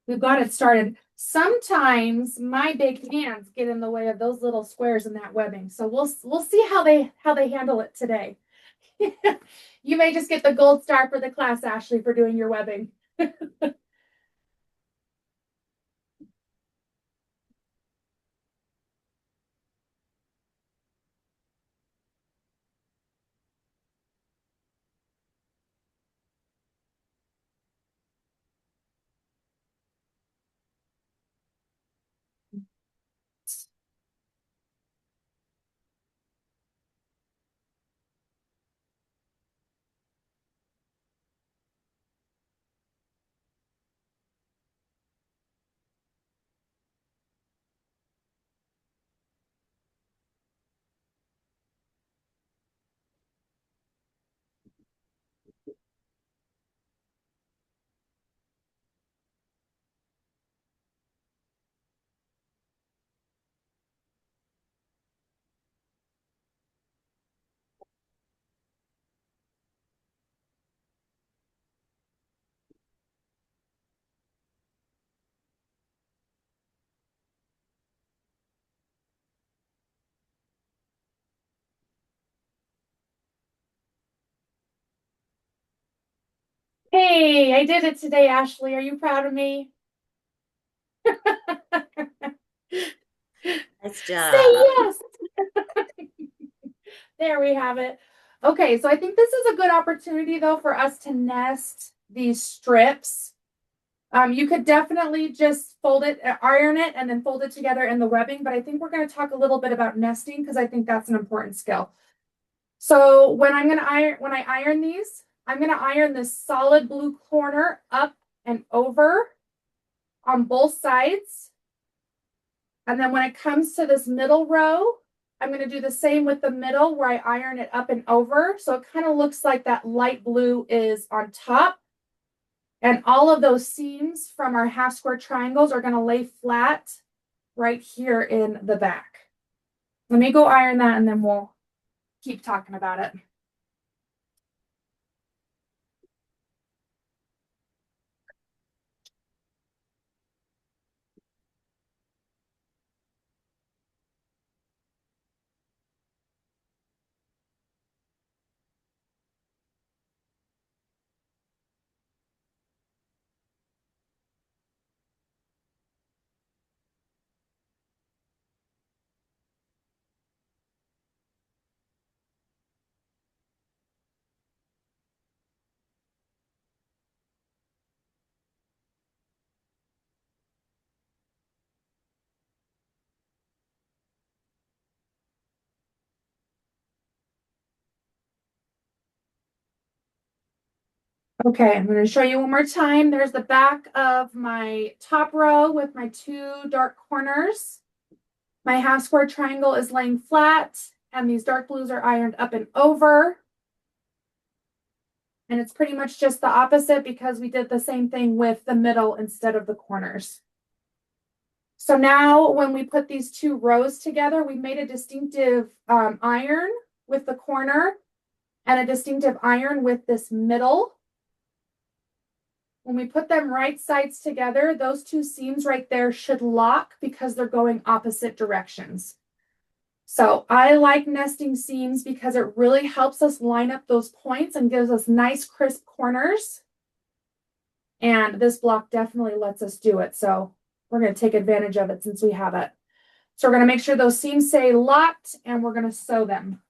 We've got it started. Sometimes my big hands get in the way of those little squares in that webbing. So we'll see how they handle it today. You may just get the gold star for the class, Ashley, for doing your webbing. Hey, I did it today, Ashley. Are you proud of me? Nice job. Say yes. There we have it. Okay, so I think this is a good opportunity though for us to nest these strips. You could definitely just fold it, iron it, and then fold it together in the webbing, but I think we're going to talk a little bit about nesting because I think that's an important skill. So when I iron these, I'm going to iron this solid blue corner up and over on both sides. And then when it comes to this middle row, I'm going to do the same with the middle where I iron it up and over. So it kind of looks like that light blue is on top. And all of those seams from our half square triangles are going to lay flat right here in the back. Let me go iron that and then we'll keep talking about it. Okay, I'm going to show you one more time. There's the back of my top row with my two dark corners. My half square triangle is laying flat and these dark blues are ironed up and over. And it's pretty much just the opposite because we did the same thing with the middle instead of the corners. So now when we put these two rows together, we've made a distinctive iron with the corner and a distinctive iron with this middle. When we put them right sides together, those two seams right there should lock because they're going opposite directions. So I like nesting seams because it really helps us line up those points and gives us nice crisp corners. And this block definitely lets us do it. So we're going to take advantage of it since we have it. So we're going to make sure those seams stay locked and we're going to sew them.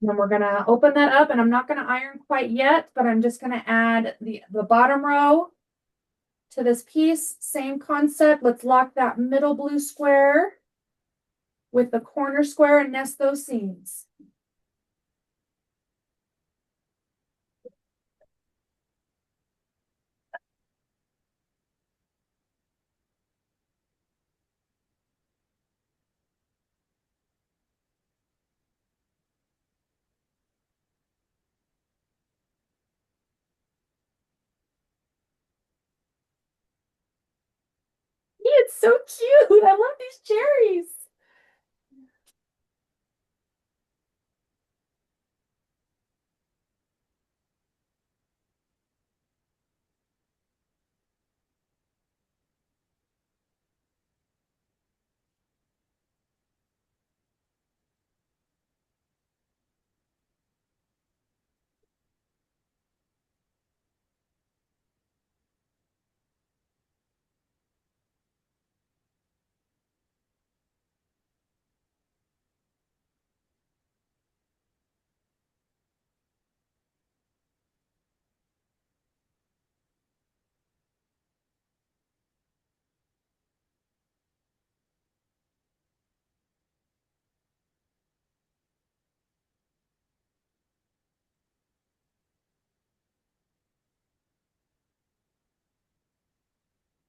And then we're going to open that up and I'm not going to iron quite yet, but I'm just going to add the bottom row to this piece. Same concept. Let's lock that middle blue square with the corner square and nest those seams. It's so cute. I love these cherries.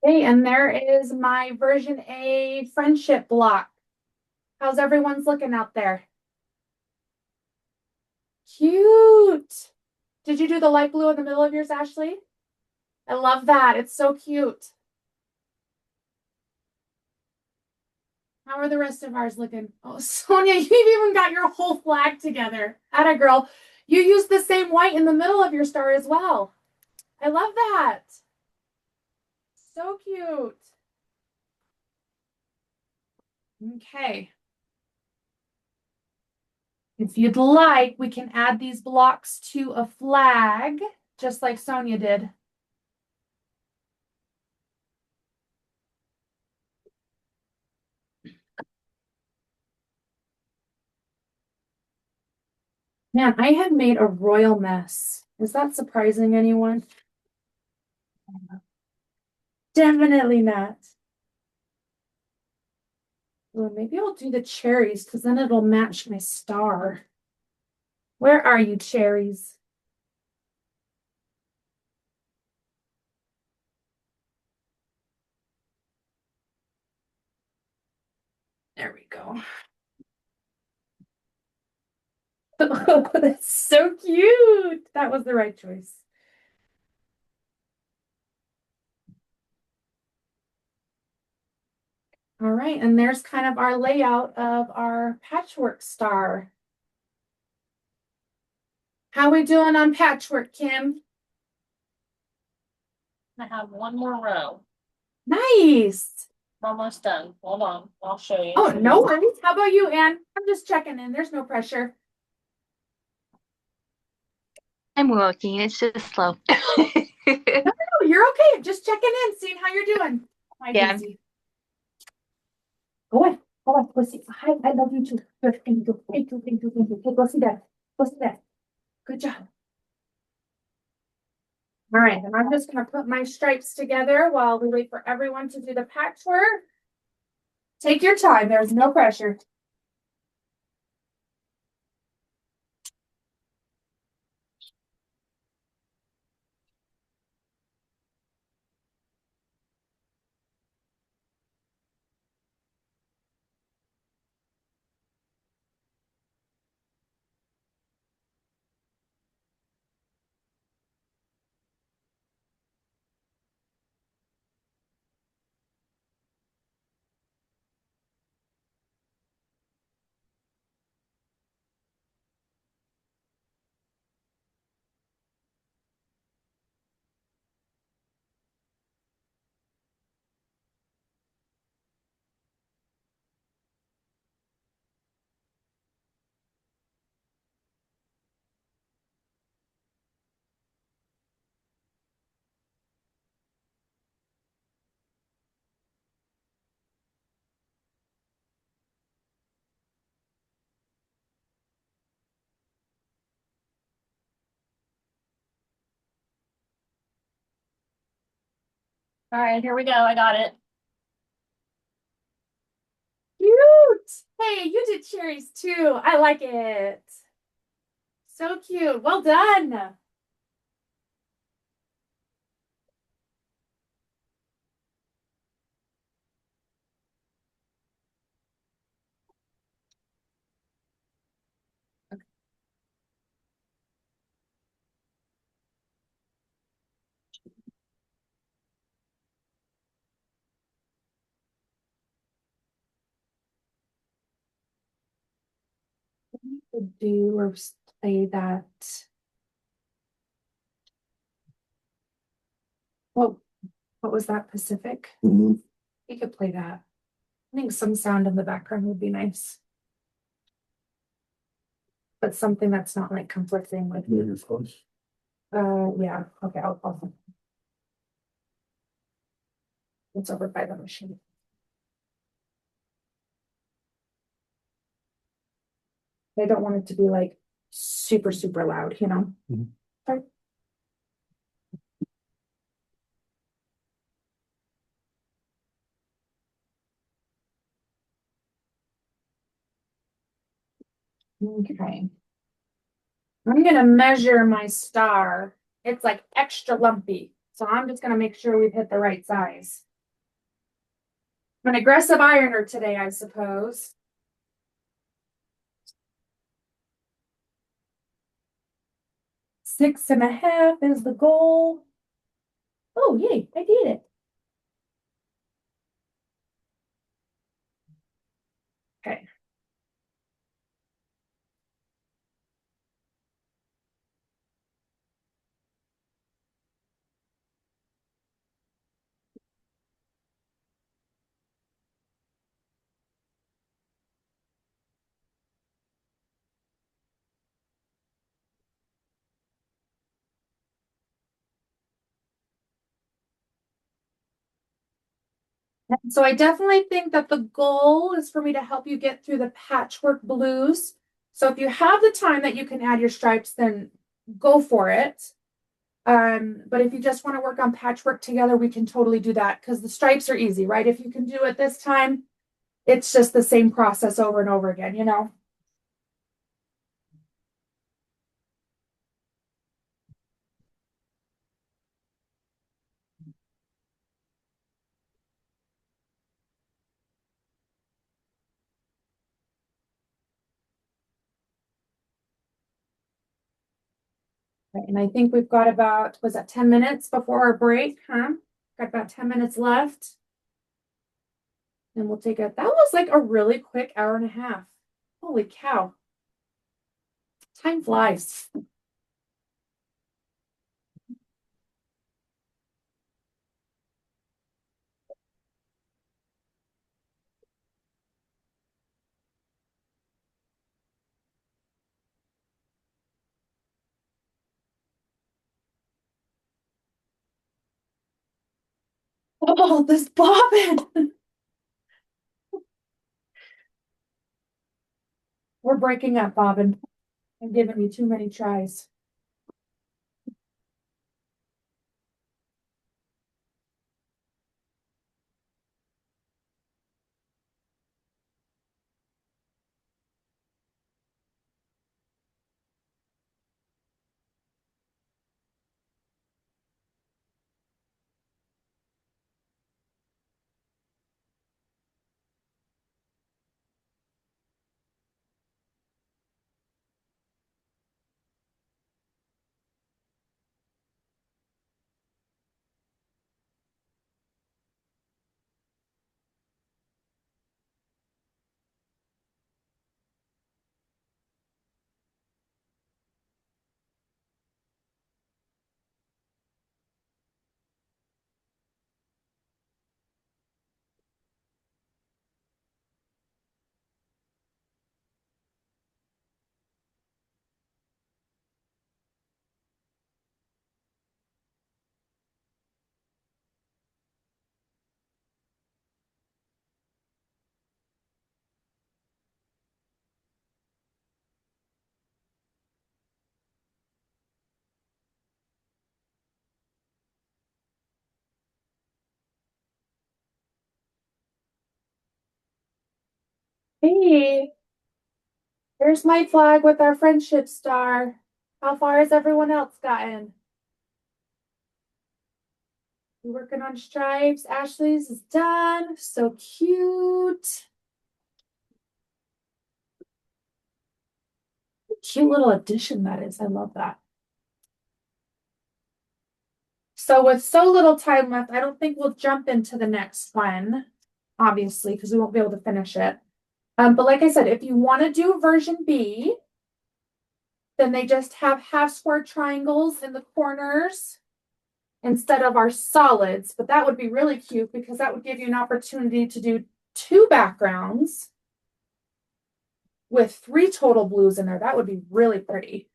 Okay, and there is my version A friendship block. How's everyone's looking out there? Cute. Did you do the light blue in the middle of yours, Ashley? I love that. It's so cute. How are the rest of ours looking? Oh, Sonia, you've even got your whole flag together. Atta girl. You used the same white in the middle of your star as well. I love that. So cute. Okay. If you'd like, we can add these blocks to a flag, just like Sonia did. Man, I have made a royal mess. Is that surprising anyone? Definitely not. Well, maybe I'll do the cherries because then it'll match my star. Where are you, cherries? There we go. Oh, that's so cute. That was the right choice. All right, and there's kind of our layout of our patchwork star. How we doing on patchwork, Kim? I have one more row. Nice. Almost done. Hold on. I'll show you. Oh, no worries. How about you, Anne? I'm just checking in. There's no pressure. I'm working. It's just slow. No, you're okay. Just checking in, seeing how you're doing. Hi, Yeah. Daisy. Go ahead. Go ahead. Go see. Hi, I love you too. Good. Thank you. Thank you. Thank you. Thank you. Hey, go see that. Go see that. Good job. All right, and I'm just gonna put my stripes together while we wait for everyone to do the patchwork. Take your time. There's no pressure. All right, here we go. I got it. Cute. Hey, you did cherries too. I like it. So cute. Well done. Could do or say that. What what was that, Pacific? Mhm. You could play that. I think some sound in the background would be nice. But something that's not like conflicting with Near your close. yeah, okay, I'll it's over by the machine. I don't want it to be like super, super loud, you know? Mhm. Okay. Okay. I'm gonna measure my star. It's like extra lumpy. So I'm just gonna make sure we've hit the right size. I'm an aggressive ironer today, I suppose. Six and a half is the goal. Oh, yay, I did it. Okay. So I definitely think that the goal is for me to help you get through the patchwork blues. So if you have the time that you can add your stripes, then go for it. But if you just want to work on patchwork together, we can totally do that because the stripes are easy, right? If you can do it this time, it's just the same process over and over again, you know? Right, and I think we've got about, was that 10 minutes before our break, huh? Got about 10 minutes left. And we'll take that was like a really quick hour and a half. Holy cow. Time flies. Oh, this bobbin. We're breaking up, bobbin. And giving me too many tries. Hey, here's my flag with our friendship star. How far has everyone else gotten? You working on stripes? Ashley's is done. So cute. Cute little addition that is. I love that. So with so little time left, I don't think we'll jump into the next one, obviously, because we won't be able to finish it. But like I said, if you want to do version B, then they just have half square triangles in the corners instead of our solids. But that would be really cute because that would give you an opportunity to do two backgrounds with three total blues in there. That would be really pretty.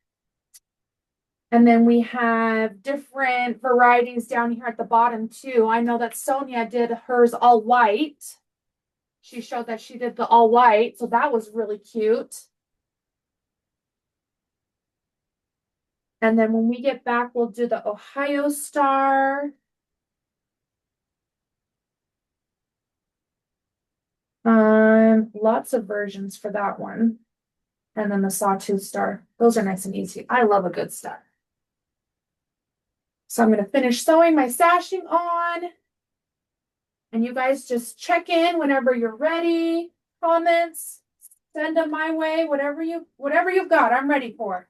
And then we have different varieties down here at the bottom too. I know that Sonia did hers all white. She showed that she did the all white, so that was really cute. And then when we get back, we'll do the Ohio Star. Lots of versions for that one. And then the Sawtooth Star. Those are nice and easy. I love a good star. So I'm going to finish sewing my sashing on. And you guys just check in whenever you're ready. Comments, send them my way. Whatever you've got, I'm ready for.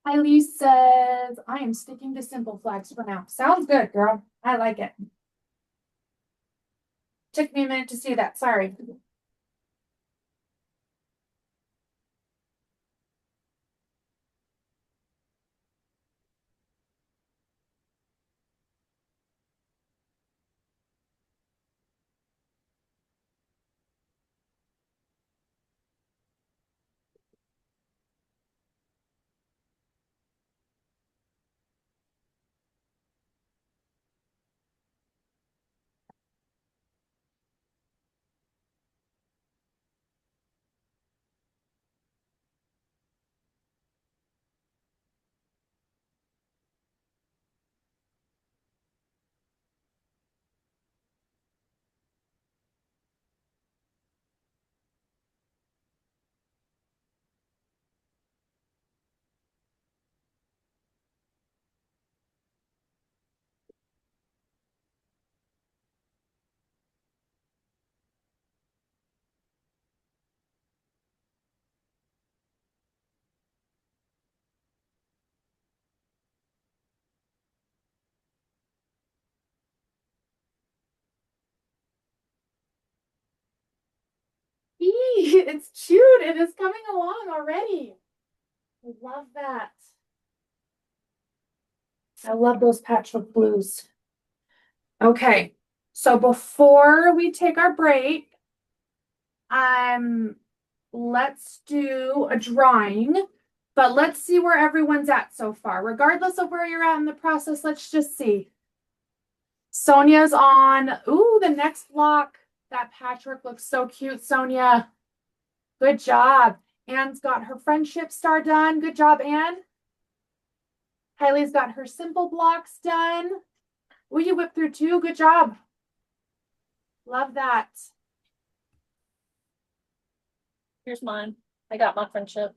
Kylie says, I am sticking to simple flags for now. Sounds good, girl. I like it. Took me a minute to see that. Sorry. It's cute. It is coming along already. I love that. I love those patchwork blues. Okay, so before we take our break, let's do a drawing, but let's see where everyone's at so far. Regardless of where you're at in the process, let's just see. Sonia's on. Ooh, the next block. That patchwork looks so cute, Sonia. Good job. Anne's got her friendship star done. Good job, Anne. Kylie's got her simple blocks done. Ooh, you whipped through two. Good job. Love that. Here's mine. I got my friendship.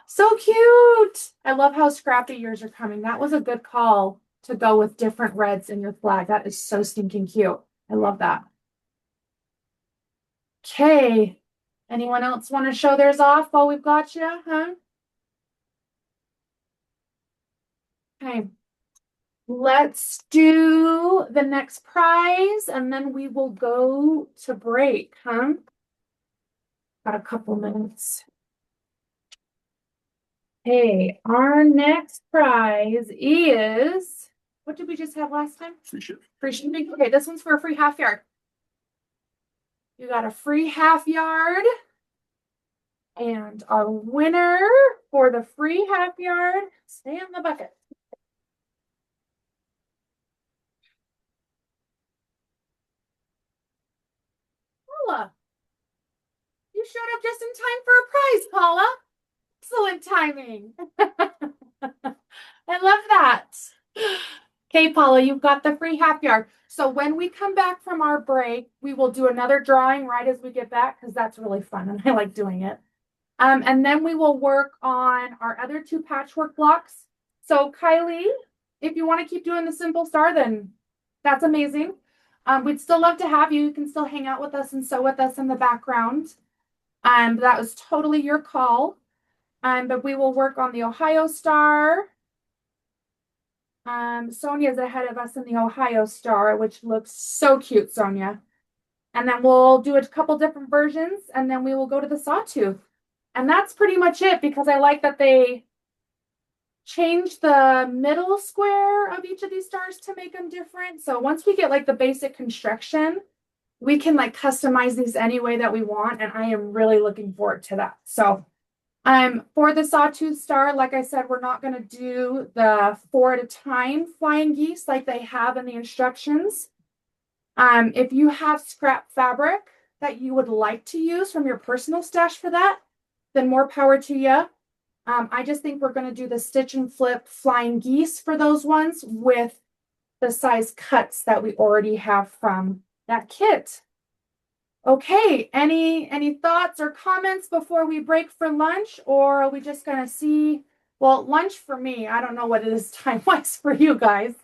So cute. I love how scrappy yours are coming. That was a good call to go with different reds in your flag. That is so stinking cute. I love that. Okay. Anyone else want to show theirs off while we've got you? Huh? Okay. Let's do the next prize and then we will go to break, huh? Got a couple minutes. Hey, our next prize is, what did we just have last time? Free shift. Free shipping. Okay, this one's for a free half yard. You got a free half yard. And our winner for the free half yard, stay in the bucket. Paula, you showed up just in time for a prize, Paula. Excellent timing. I love that. Okay, Paula, you've got the free half yard. So when we come back from our break, we will do another drawing right as we get back because that's really fun and I like doing it. And then we will work on our other two patchwork blocks. So Kylie, if you want to keep doing the simple star, then that's amazing. We'd still love to have you. You can still hang out with us and sew with us in the background. That was totally your call. But we will work on the Ohio star. Sonia's ahead of us in the Ohio star, which looks so cute, Sonia. And then we'll do a couple different versions, and then we will go to the sawtooth. And that's pretty much it because I like that they changed the middle square of each of these stars to make them different. So once we get like the basic construction, we can like customize these any way that we want. And I am really looking forward to that. So for the sawtooth star, like I said, we're not going to do the 4 at a time flying geese like they have in the instructions. If you have scrap fabric that you would like to use from your personal stash for that, then more power to you. I just think we're going to do the stitch and flip flying geese for those ones with the size cuts that we already have from that kit. Okay, any thoughts or comments before we break for lunch, or are we just going to see, well, lunch for me, I don't know what it is time-wise for you guys.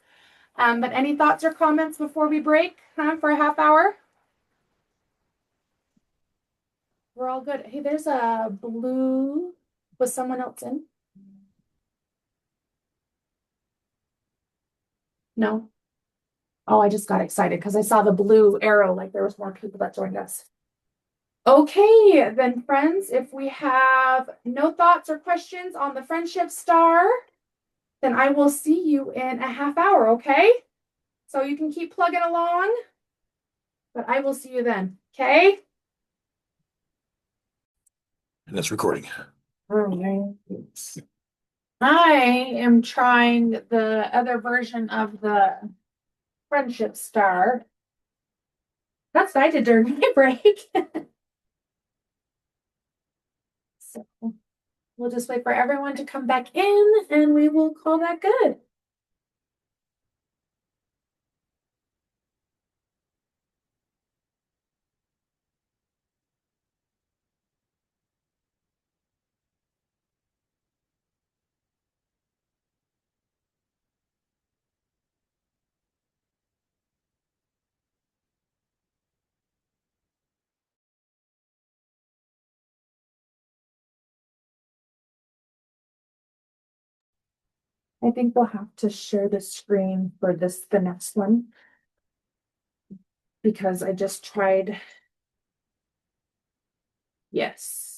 But any thoughts or comments before we break for a half hour? We're all good. Hey, there's a blue. Was someone else in? No? Oh, I just got excited because I saw the blue arrow, like there was more people that joined us. Okay, then friends, if we have no thoughts or questions on the friendship star, then I will see you in a half hour, okay? So you can keep plugging along, but I will see you then, okay? And it's recording. All right. I am trying the other version of the friendship star. That's what I did during my break. So we'll just wait for everyone to come back in and we will call that good. I think we'll have to share the screen for the next one. Because I just tried. Yes.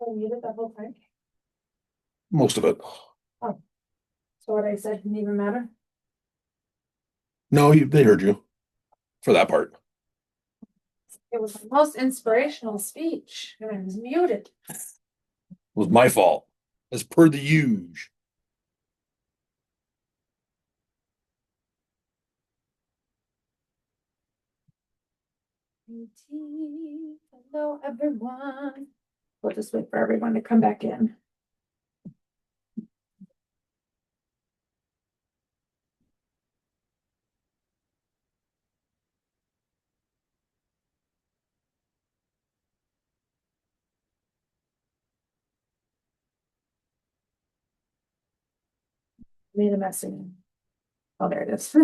I muted that whole time. Most of it. Oh, so what I said didn't even matter. No, they heard you for that part. It was the most inspirational speech, and I was muted. It was my fault, as per the usual. Hello, everyone. We'll just wait for everyone to come back in. Made a mess again. Oh, there it is.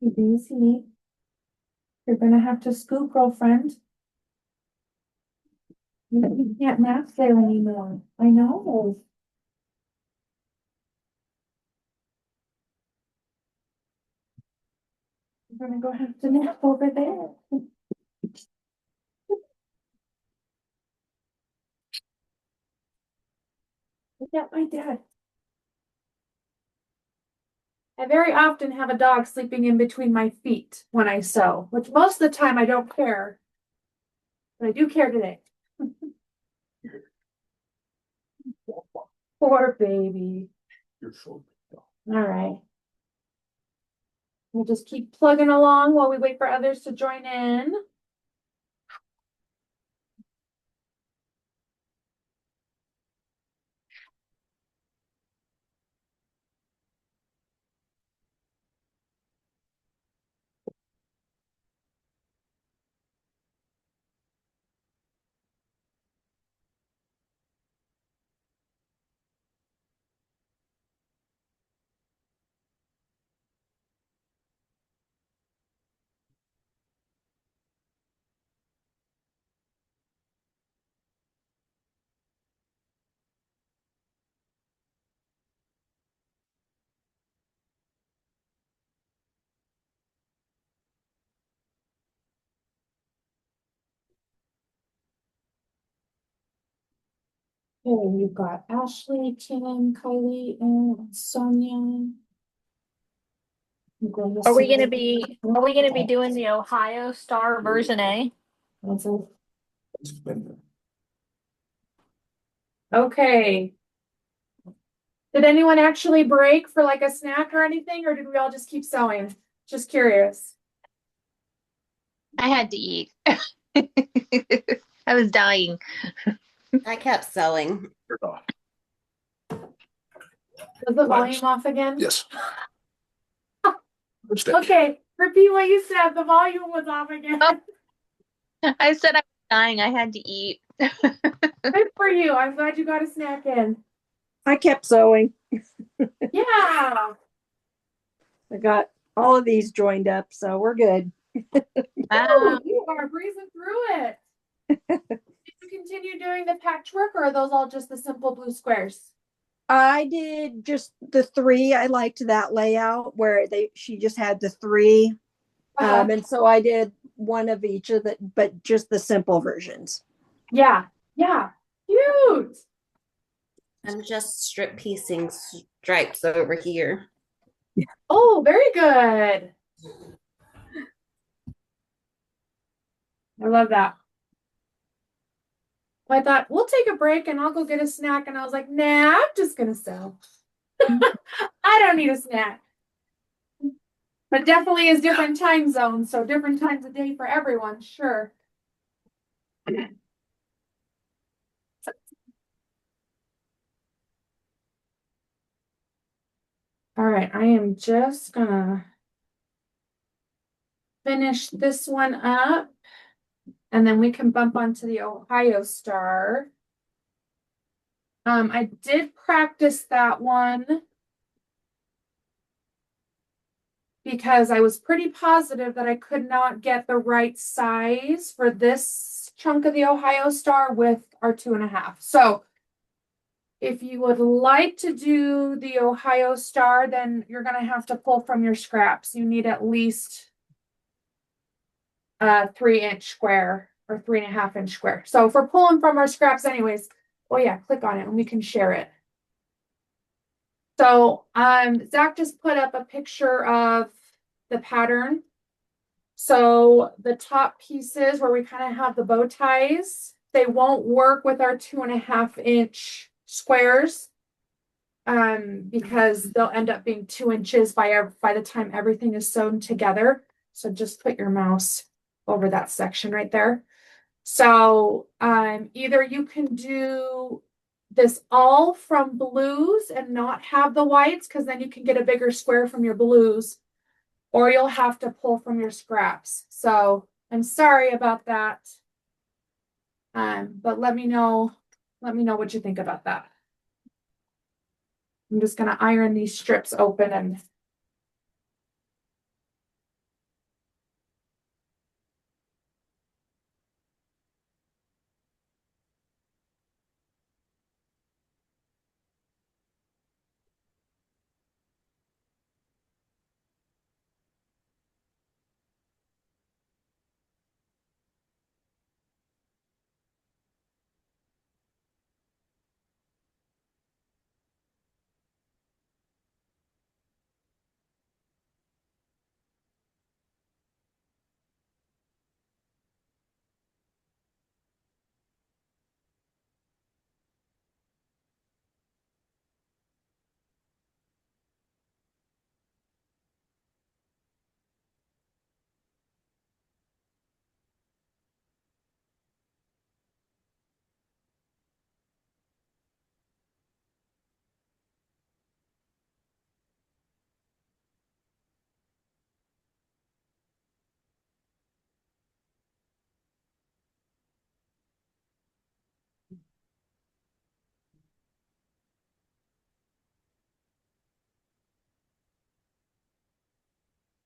Easy. You're gonna have to scoop, girlfriend. You can't nap there anymore. I know. You're gonna go have to nap over there. Look at my dad. I very often have a dog sleeping in between my feet when I sew, which most of the time I don't care. But I do care today. Poor baby. You're so All right. We'll just keep plugging along while we wait for others to join in. Okay, you've got Ashley, Kim, Kylie, and Sonia. Are we gonna be doing the Ohio Star version A? Okay. Did anyone actually break for like a snack or anything, or did we all just keep sewing? Just curious. I had to eat. I was dying. I kept sewing. Turn it off. Was the volume off again? Yes. Okay, repeat what you said. The volume was off again. Oh. I said I was dying. I had to eat. Good for you. I'm glad you got a snack in. I kept sewing. Yeah. I got all of these joined up, so we're good. Oh, you are breezing through it. Did you continue doing the patchwork, or are those all just the simple blue squares? I did just the three. I liked that layout where she just had the three. And so I did one of each of the, but just the simple versions. Yeah. Cute. I'm just strip piecing stripes over here. Oh, very good. I love that. I thought we'll take a break and I'll go get a snack. And I was like, nah, I'm just gonna sew. I don't need a snack. But definitely is different time zones, so different times of day for everyone, sure. All right, I am just gonna finish this one up, and then we can bump onto the Ohio Star. I did practice that one because I was pretty positive that I could not get the right size for this chunk of the Ohio Star with our 2.5. So if you would like to do the Ohio Star, then you're going to have to pull from your scraps. You need at least a 3-inch square or 3.5-inch square. So if we're pulling from our scraps anyways, oh yeah, click on it and we can share it. So Zach just put up a picture of the pattern. So the top pieces where we kind of have the bow ties, they won't work with our 2.5-inch squares because they'll end up being 2 inches by the time everything is sewn together. So just put your mouse over that section right there. So either you can do this all from blues and not have the whites, because then you can get a bigger square from your blues, or you'll have to pull from your scraps. So I'm sorry about that. But let me know what you think about that. I'm just gonna iron these strips open and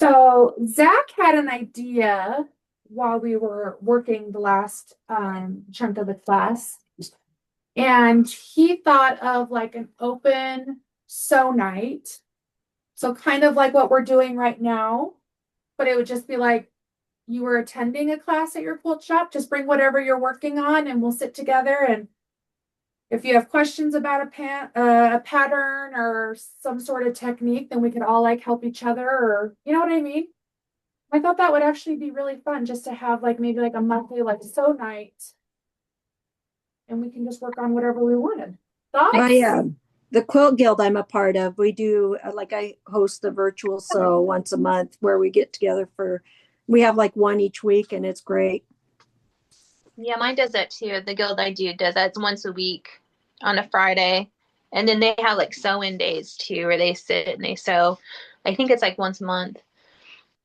so Zach had an idea while we were working the last chunk of the class. And he thought of like an open sew night. So kind of like what we're doing right now, but it would just be like you were attending a class at your quilt shop. Just bring whatever you're working on and we'll sit together and If you have questions about a pattern or some sort of technique, then we could all like help each other, or you know what I mean? I thought that would actually be really fun just to have like maybe like a monthly like sew night, and we can just work on whatever we wanted. Thoughts? The quilt guild I'm a part of, we do like I host a virtual sew once a month where we get together we have like one each week and it's great. Yeah, mine does that too. The guild I do does that. It's once a week on a Friday. And then they have like sew-in days too, where they sit and they sew. I think it's like once a month.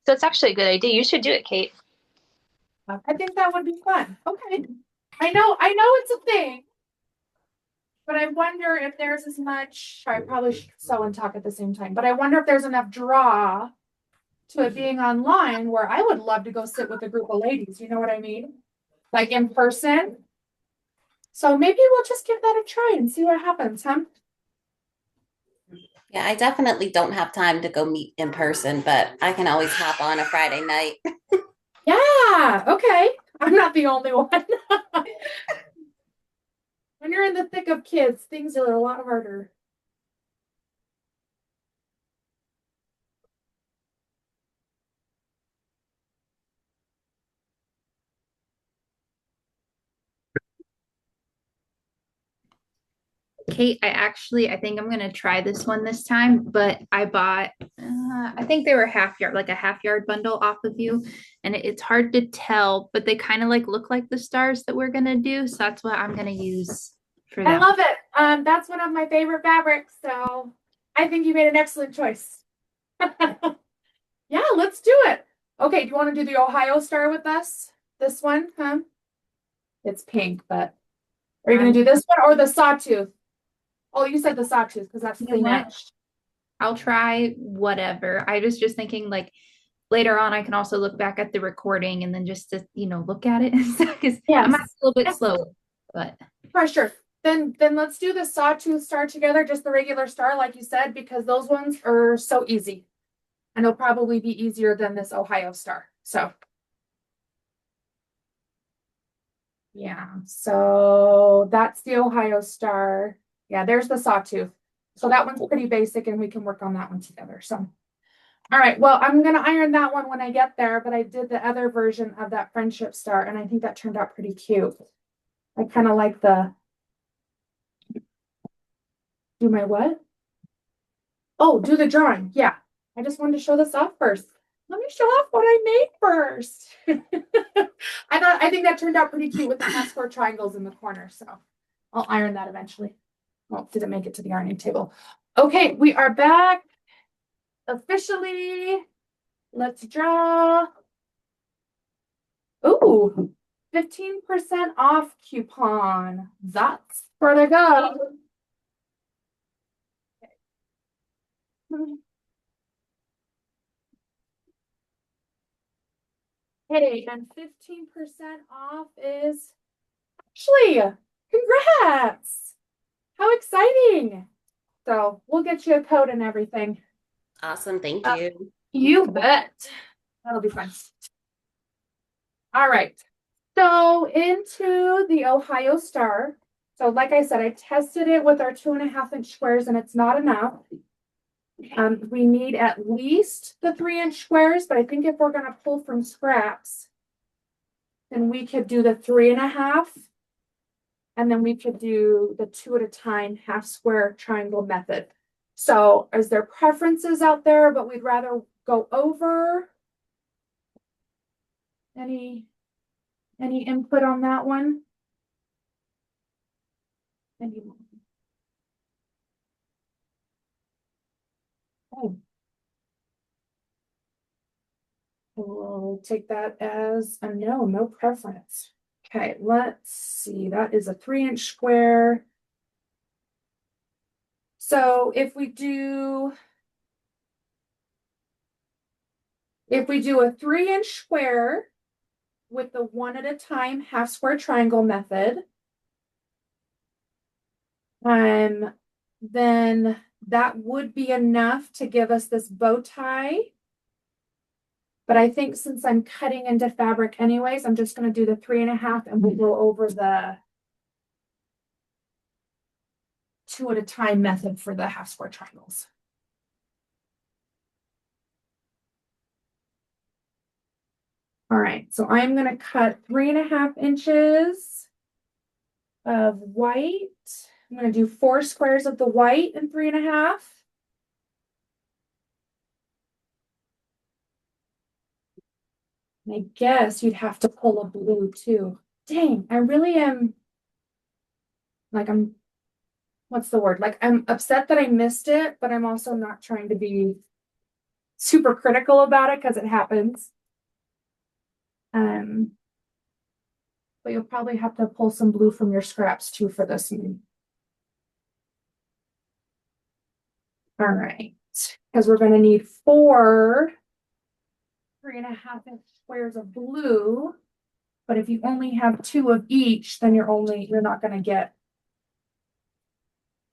So it's actually a good idea. You should do it, Kate. I think that would be fun. Okay. I know it's a thing, but I wonder if there's as much, I probably should sew and talk at the same time, but I wonder if there's enough draw to it being online where I would love to go sit with a group of ladies. You know what I mean? Like in person. So maybe we'll just give that a try and see what happens, huh? Yeah, I definitely don't have time to go meet in person, but I can always hop on a Friday night. Yeah, okay. I'm not the only one. When you're in the thick of kids, things are a lot harder. Kate, I think I'm gonna try this one this time, but I bought, I think they were half yard, like a half yard bundle off of you, and it's hard to tell, but they kind of like look like the stars that we're gonna do, so that's what I'm gonna use for I that. love it. That's one of my favorite fabrics, so I think you made an excellent choice. Yeah, let's do it. Okay, do you want to do the Ohio Star with us? This one, huh? It's pink, but are you going to do this one or the sawtooth? Oh, you said the sawtooth because that's You the know thing what? matched. I'll try whatever. I was just thinking like later on I can also look back at the recording and then just to, look at it because I'm a little bit slow, but For sure. Then let's do the sawtooth star together, just the regular star, like you said, because those ones are so easy. And it'll probably be easier than this Ohio Star. So yeah, so that's the Ohio Star. Yeah, there's the sawtooth. So that one's pretty basic and we can work on that one together. So all right, well, I'm gonna iron that one when I get there, but I did the other version of that friendship star and I think that turned out pretty cute. I kind of like the do my what? Oh, do the drawing. Yeah. I just wanted to show this off first. Let me show off what I made first. I think that turned out pretty cute with the half square triangles in the corner. So I'll iron that eventually. Oh, didn't make it to the ironing table. Okay, we are back officially. Let's draw. Ooh, 15% off coupon. That's where to go. Hey, and 15% off is Ashley. Congrats! How exciting! So we'll get you a code and everything. Awesome. Thank you. You bet. That'll be fun. All right. So into the Ohio Star. So like I said, I tested it with our 2.5-inch squares and it's not enough. We need at least the 3-inch squares, but I think if we're going to pull from scraps, then we could do the 3.5. And then we could do the 2 at a time half square triangle method. So is there preferences out there, but we'd rather go over? Any input on that one? Any? Oh. We'll take that as a no preference. Okay, let's see. That is a 3-inch square. So if we do a 3-inch square with the 1 at a time half square triangle method, then that would be enough to give us this bow tie. But I think since I'm cutting into fabric anyways, I'm just going to do the 3.5 and we'll go over the two at a time method for the half square triangles. All right, so I'm gonna cut 3.5 inches of white. I'm gonna do 4 squares of the white and 3.5. I guess you'd have to pull a blue too. Dang, I really am like what's the word? Like I'm upset that I missed it, but I'm also not trying to be super critical about it because it happens. But you'll probably have to pull some blue from your scraps too for this one. All right, because we're gonna need 4 3.5 inch squares of blue. But if you only have 2 of each, then you're not gonna get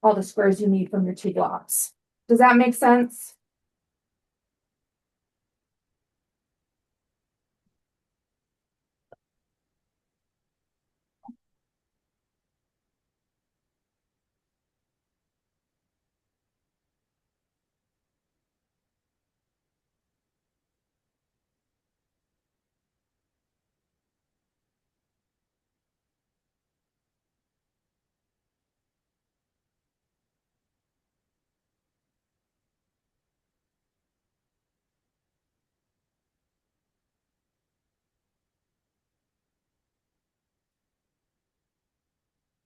all the squares you need from your 2 blocks. Does that make sense?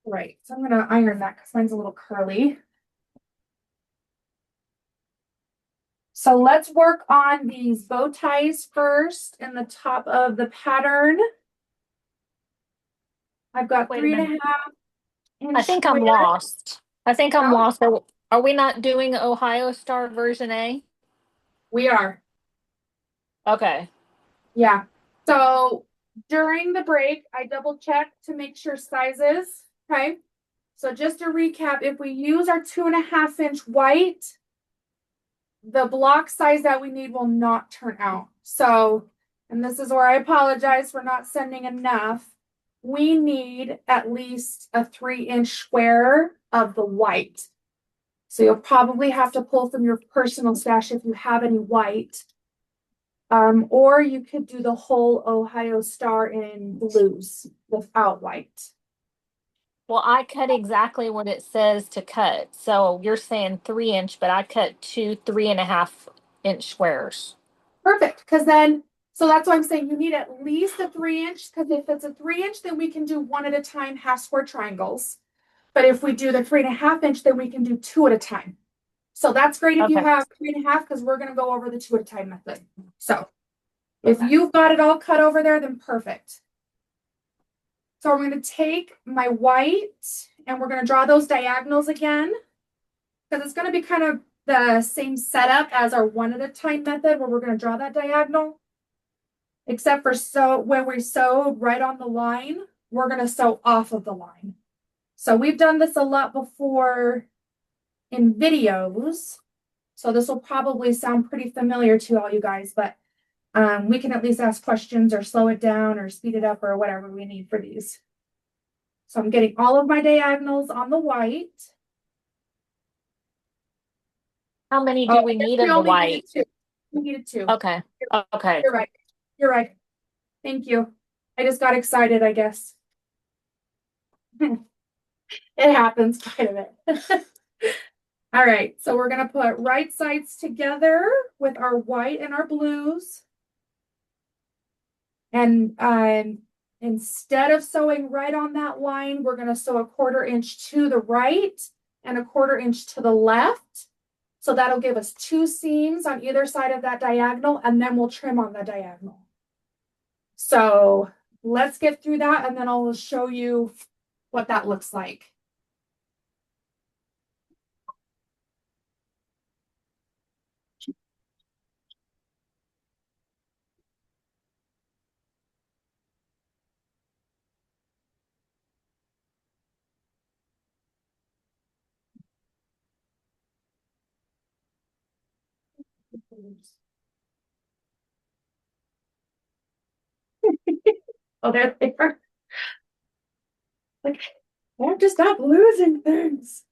Right, so I'm gonna iron that because mine's a little curly. So let's work on these bow ties first in the top of the pattern. I've got Wait a 3.5 minute. inch I think I'm square. lost. I think I'm Oh. lost. Are we not doing Ohio Star version A? We are. Okay. Yeah. So during the break, I double checked to make sure sizes. Okay. So just to recap, if we use our 2.5 inch white, the block size that we need will not turn out. So, and this is where I apologize for not sending enough. We need at least a 3-inch square of the white. So you'll probably have to pull from your personal stash if you have any white. Or you could do the whole Ohio Star in blues without white. Well, I cut exactly what it says to cut. So you're saying 3 inch, but I cut 2 3.5 inch squares. Perfect, because then, so that's why I'm saying you need at least a 3-inch, because if it's a 3-inch, then we can do 1 at a time half square triangles. But if we do the 3.5 inch, then we can do 2 at a time. So that's great if you Okay. have 3.5, because we're going to go over the 2 at a time method. So if you've got it all cut over there, then perfect. So I'm going to take my white and we're going to draw those diagonals again, because it's going to be kind of the same setup as our 1 at a time method where we're going to draw that diagonal. Except for when we sewed right on the line, we're going to sew off of the line. So we've done this a lot before in videos. So this will probably sound pretty familiar to all you guys, but we can at least ask questions or slow it down or speed it up or whatever we need for these. So I'm getting all of my diagonals on the white. How many do we need of the only white? needed 2. We needed 2. Okay. Okay. You're right. You're right. Thank you. I just got excited, I guess. It happens quite a bit. All right, so we're gonna put right sides together with our white and our blues. And instead of sewing right on that line, we're gonna sew 1/4 inch to the right and 1/4 inch to the left. So that'll give us 2 seams on either side of that diagonal, and then we'll trim on the diagonal. So let's get through that, and then I'll show you what that looks like. Oh, there they are. Like, I'm just not losing things.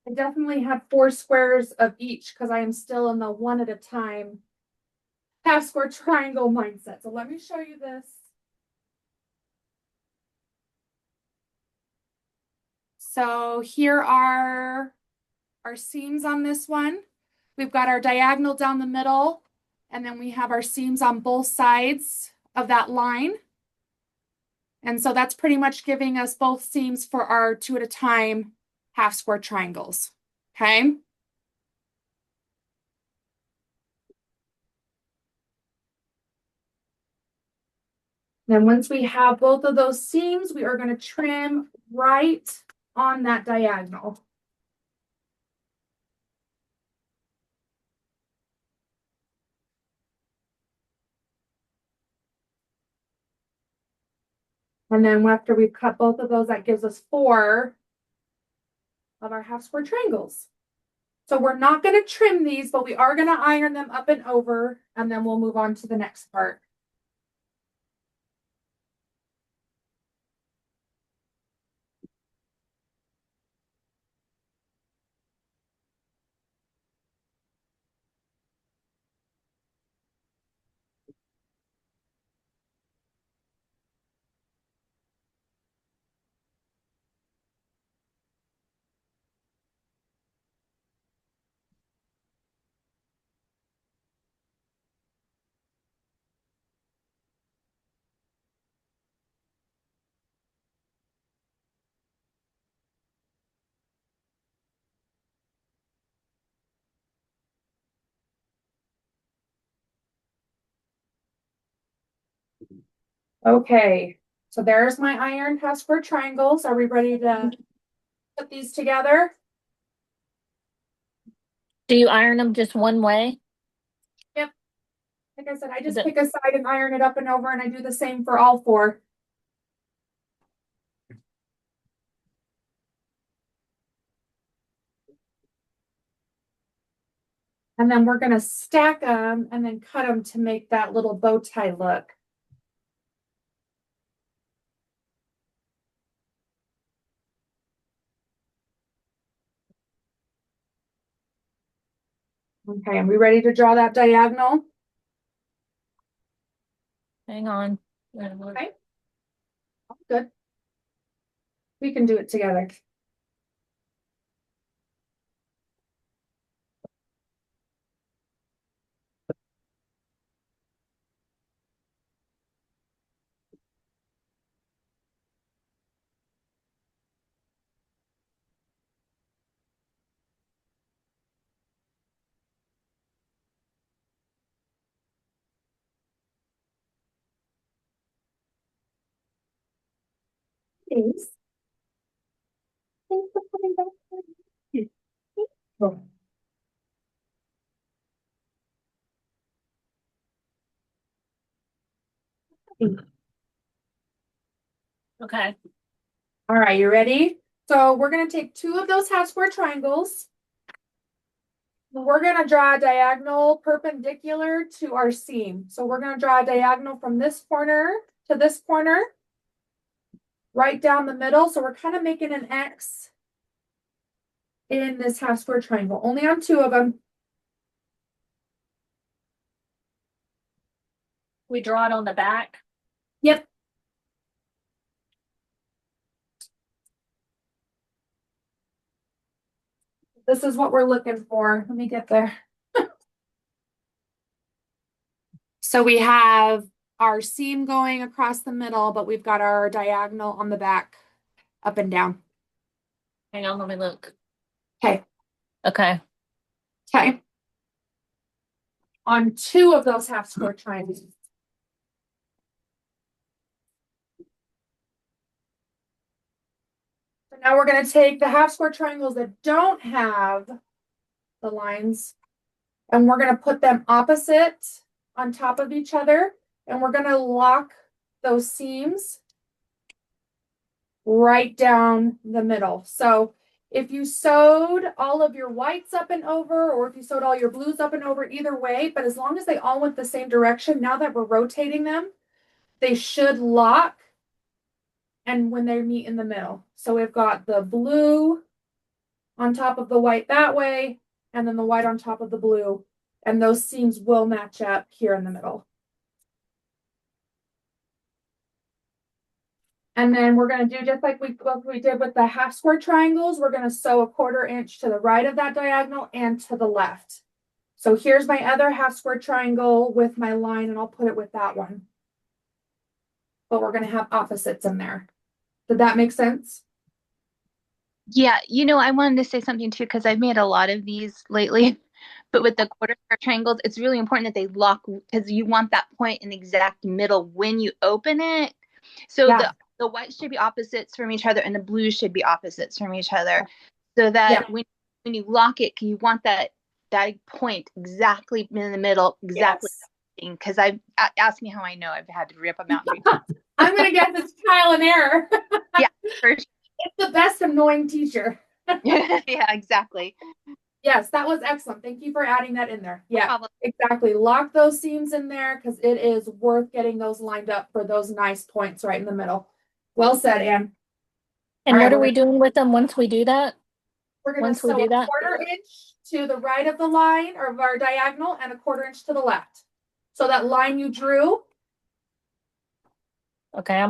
I definitely have 4 squares of each because I am still in the one at a time half square triangle mindset. So let me show you this. So here are our seams on this one. We've got our diagonal down the middle, and then we have our seams on both sides of that line. And so that's pretty much giving us both seams for our 2 at a time half square triangles. Okay. Then once we have both of those seams, we are going to trim right on that diagonal. And then after we've cut both of those, that gives us 4 of our half square triangles. So we're not going to trim these, but we are going to iron them up and over, and then we'll move on to the next part. Okay, so there's my iron half square triangles. Are we ready to put these together? Do you iron them just one way? Yep. Like I said, I just Is it- pick a side and iron it up and over, and I do the same for all 4. And then we're going to stack them and then cut them to make that little bow tie look. Okay, are we ready to draw that diagonal? Hang on. Okay. Good. We can do it together. Thanks. Thanks for coming back. Oh. Okay. All right, you ready? So we're going to take 2 of those half square triangles. We're going to draw a diagonal perpendicular to our seam. So we're going to draw a diagonal from this corner to this corner, right down the middle. So we're kind of making an X in this half square triangle, only on 2 of them. We draw it on the back. Yep. This is what we're looking for. Let me get there. So we have our seam going across the middle, but we've got our diagonal on the back, up and down. Hang on, let me look. Okay. Okay. Okay. On 2 of those half square triangles. So now we're going to take the half square triangles that don't have the lines, and we're going to put them opposite on top of each other, and we're going to lock those seams right down the middle. So if you sewed all of your whites up and over, or if you sewed all your blues up and over, either way, but as long as they all went the same direction, now that we're rotating them, they should lock and when they meet in the middle. So we've got the blue on top of the white that way, and then the white on top of the blue. And those seams will match up here in the middle. And then we're going to do just like we did with the half square triangles. We're going to sew a 1/4 inch to the right of that diagonal and to the left. So here's my other half square triangle with my line, and I'll put it with that one. But we're going to have opposites in there. Did that make sense? Yeah, I wanted to say something too because I've made a lot of these lately. But with the 1/4 square triangles, it's really important that they lock because you want that point in the exact middle when you open it. So Yeah. the white should be opposites from each other and the blue should be opposites from each other. So that when you lock it, you want that point exactly in the middle, exactly. Because asked me how I know. I've had to rip them out 3 times. I'm gonna guess it's trial and error. Yeah, for sure. It's the best annoying teacher. Yeah, exactly. Yes, that was excellent. Thank you for adding that in there. Yeah, Problem. exactly. Lock those seams in there because it is worth getting those lined up for those nice points right in the middle. Well said, Anne. And All right, what are we doing with them once we do that? We're going to once we sew do a that? 1/4 inch to the right of the line or of our diagonal and a 1/4 inch to the left. So that line you drew. Okay,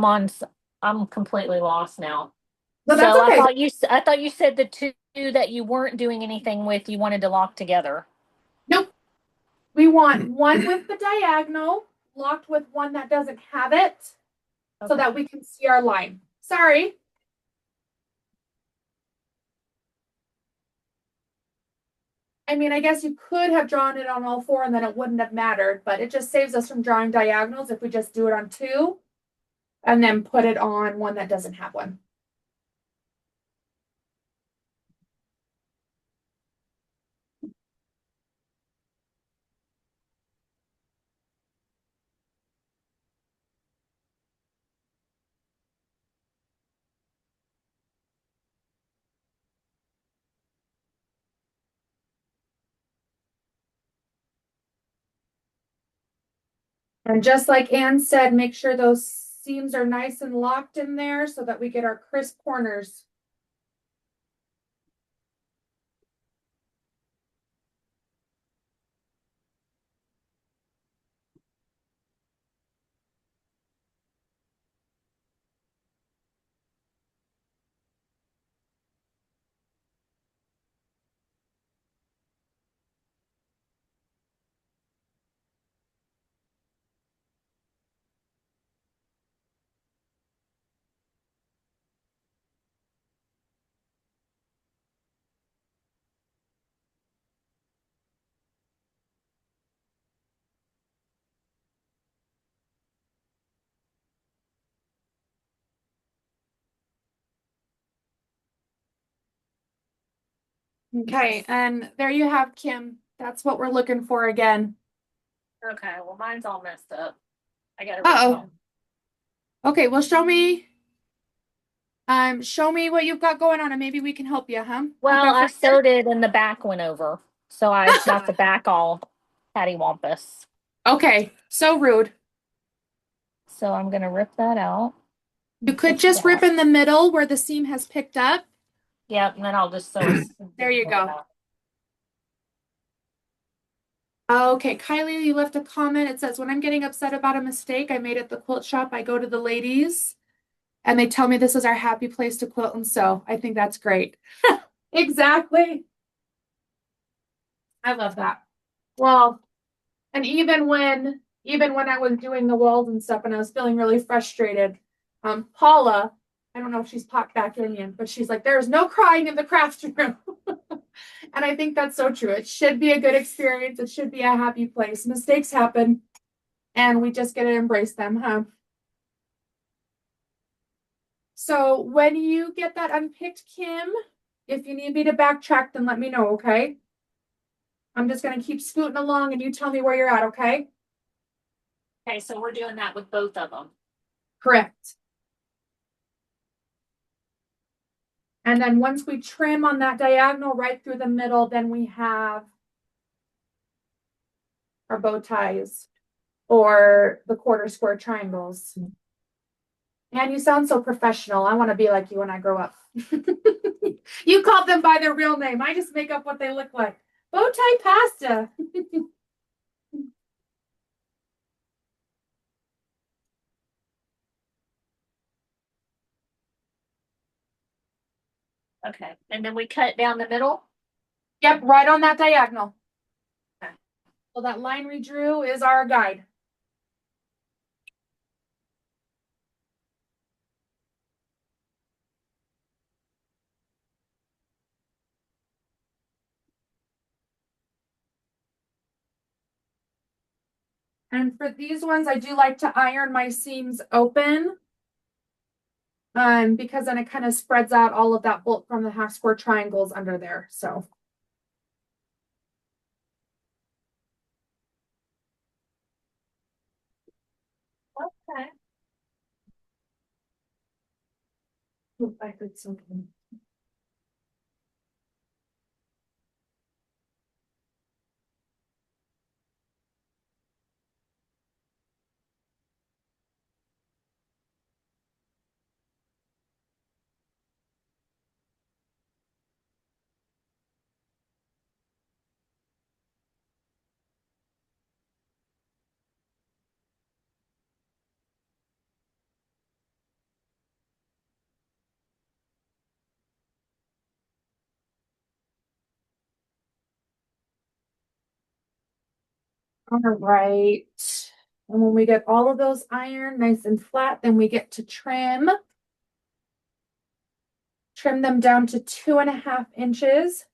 I'm completely lost now. No, that's So okay. I thought you said the two that you weren't doing anything with, you wanted to lock together. Nope. We want one with the diagonal locked with one that doesn't have it so that we can see our line. Sorry. I mean, I guess you could have drawn it on all 4 and then it wouldn't have mattered, but it just saves us from drawing diagonals if we just do it on 2 and then put it on one that doesn't have one. And just like Anne said, make sure those seams are nice and locked in there so that we get our crisp corners. Okay, and there you have Kim. That's what we're looking for again. Okay, well mine's all messed up. I gotta Uh-oh. Okay, well show me what you've got going on and maybe we can help you, huh? Well, I sewed it and the back went over. So I got the back all cattywampus. Okay, so rude. So I'm gonna rip that out. You could just rip in the middle where the seam has picked up. Yep, and then I'll just sew. There you go. Okay, Kylie, you left a comment. It says, when I'm getting upset about a mistake I made at the quilt shop, I go to the ladies and they tell me this is our happy place to quilt and sew. I think that's great. Exactly. I love that. Well, and even when I was doing the walls and stuff and I was feeling really frustrated, Paula, I don't know if she's popped back in yet, but she's like, there's no crying in the craft room. And I think that's so true. It should be a good experience. It should be a happy place. Mistakes happen and we just get to embrace them, huh? So when you get that unpicked, Kim, if you need me to backtrack, then let me know, okay? I'm just going to keep scooting along and you tell me where you're at, okay? Okay, so we're doing that with both of them. Correct. And then once we trim on that diagonal right through the middle, then we have our bow ties or the 1/4 square triangles. Man, you sound so professional. I want to be like you when I grow up. You called them by their real name. I just make up what they look like. Bow tie pasta. Okay. And then we cut down the middle. Yep, right on that diagonal. Okay. So that line we drew is our guide. And for these ones, I do like to iron my seams open. Because then it kind of spreads out all of that bulk from the half square triangles under there. So Okay. oop, I did something. All right. And when we get all of those iron nice and flat, then we get to trim. Trim them down to 2.5 inches.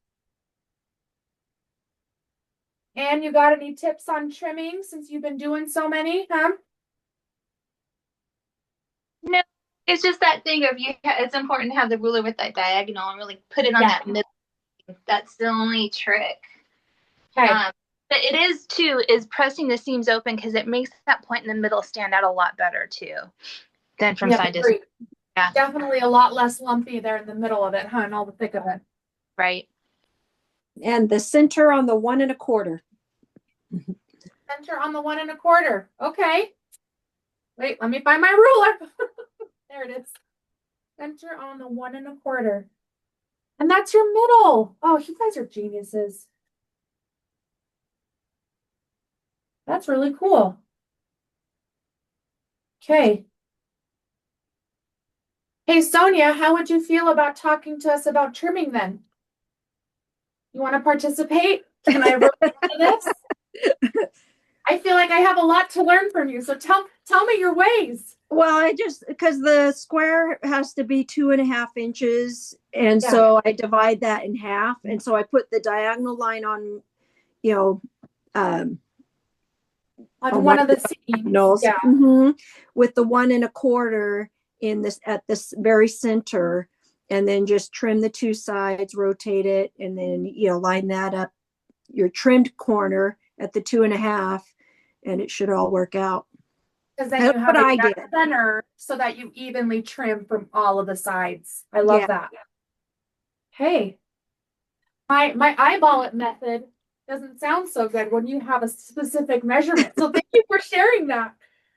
And you got any tips on trimming since you've been doing so many, huh? No, it's just that thing of it's important to have the ruler with that diagonal and really put it on that middle. That's the only trick. Okay. But it is too, is pressing the seams open because it makes that point in the middle stand out a lot better too than from side to side. Yeah. Definitely a lot less lumpy there in the middle of it, huh? And all the thick of it. Right. And the center on the 1 1/4. Center on the 1 1/4. Okay. Wait, let me find my ruler. There it is. Center on the 1 1/4. And that's your middle. Oh, you guys are geniuses. That's really cool. Okay. Hey, Sonia, how would you feel about talking to us about trimming then? You want to participate? Can I roll into this? I feel like I have a lot to learn from you. So tell me your ways. Well, I just because the square has to be 2.5 inches, and Yeah. so I divide that in half, and so I put the diagonal line on, you know, On one of the seams. Yeah. With the 1 1/4 in this at this very center, and then just trim the two sides, rotate it, and then line that up your trimmed corner at the 2.5, and it should all work out. Because then you have a center so that you evenly trim from all of the sides. I love that. Hey, my eyeball it method doesn't sound so good when you have a specific measurement. So thank you for sharing that.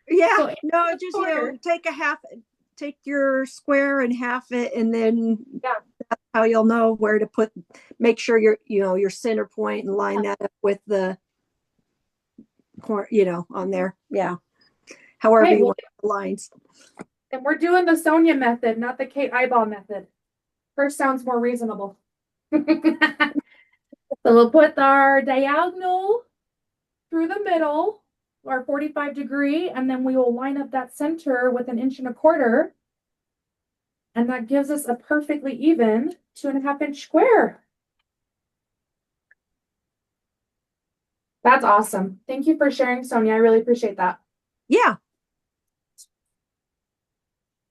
Yeah, so no, just take your square and half it, and then that's how you'll know where to make sure your center point and line that up with the corner, on there. Yeah. However you want the lines. And we're doing the Sonia method, not the Kate eyeball method. First sounds more reasonable. So we'll put our diagonal through the middle, our 45-degree, and then we will line up that center with 1.25 inches. And that gives us a perfectly even 2.5-inch square. That's awesome. Thank you for sharing, Sonia. I really appreciate that. Yeah.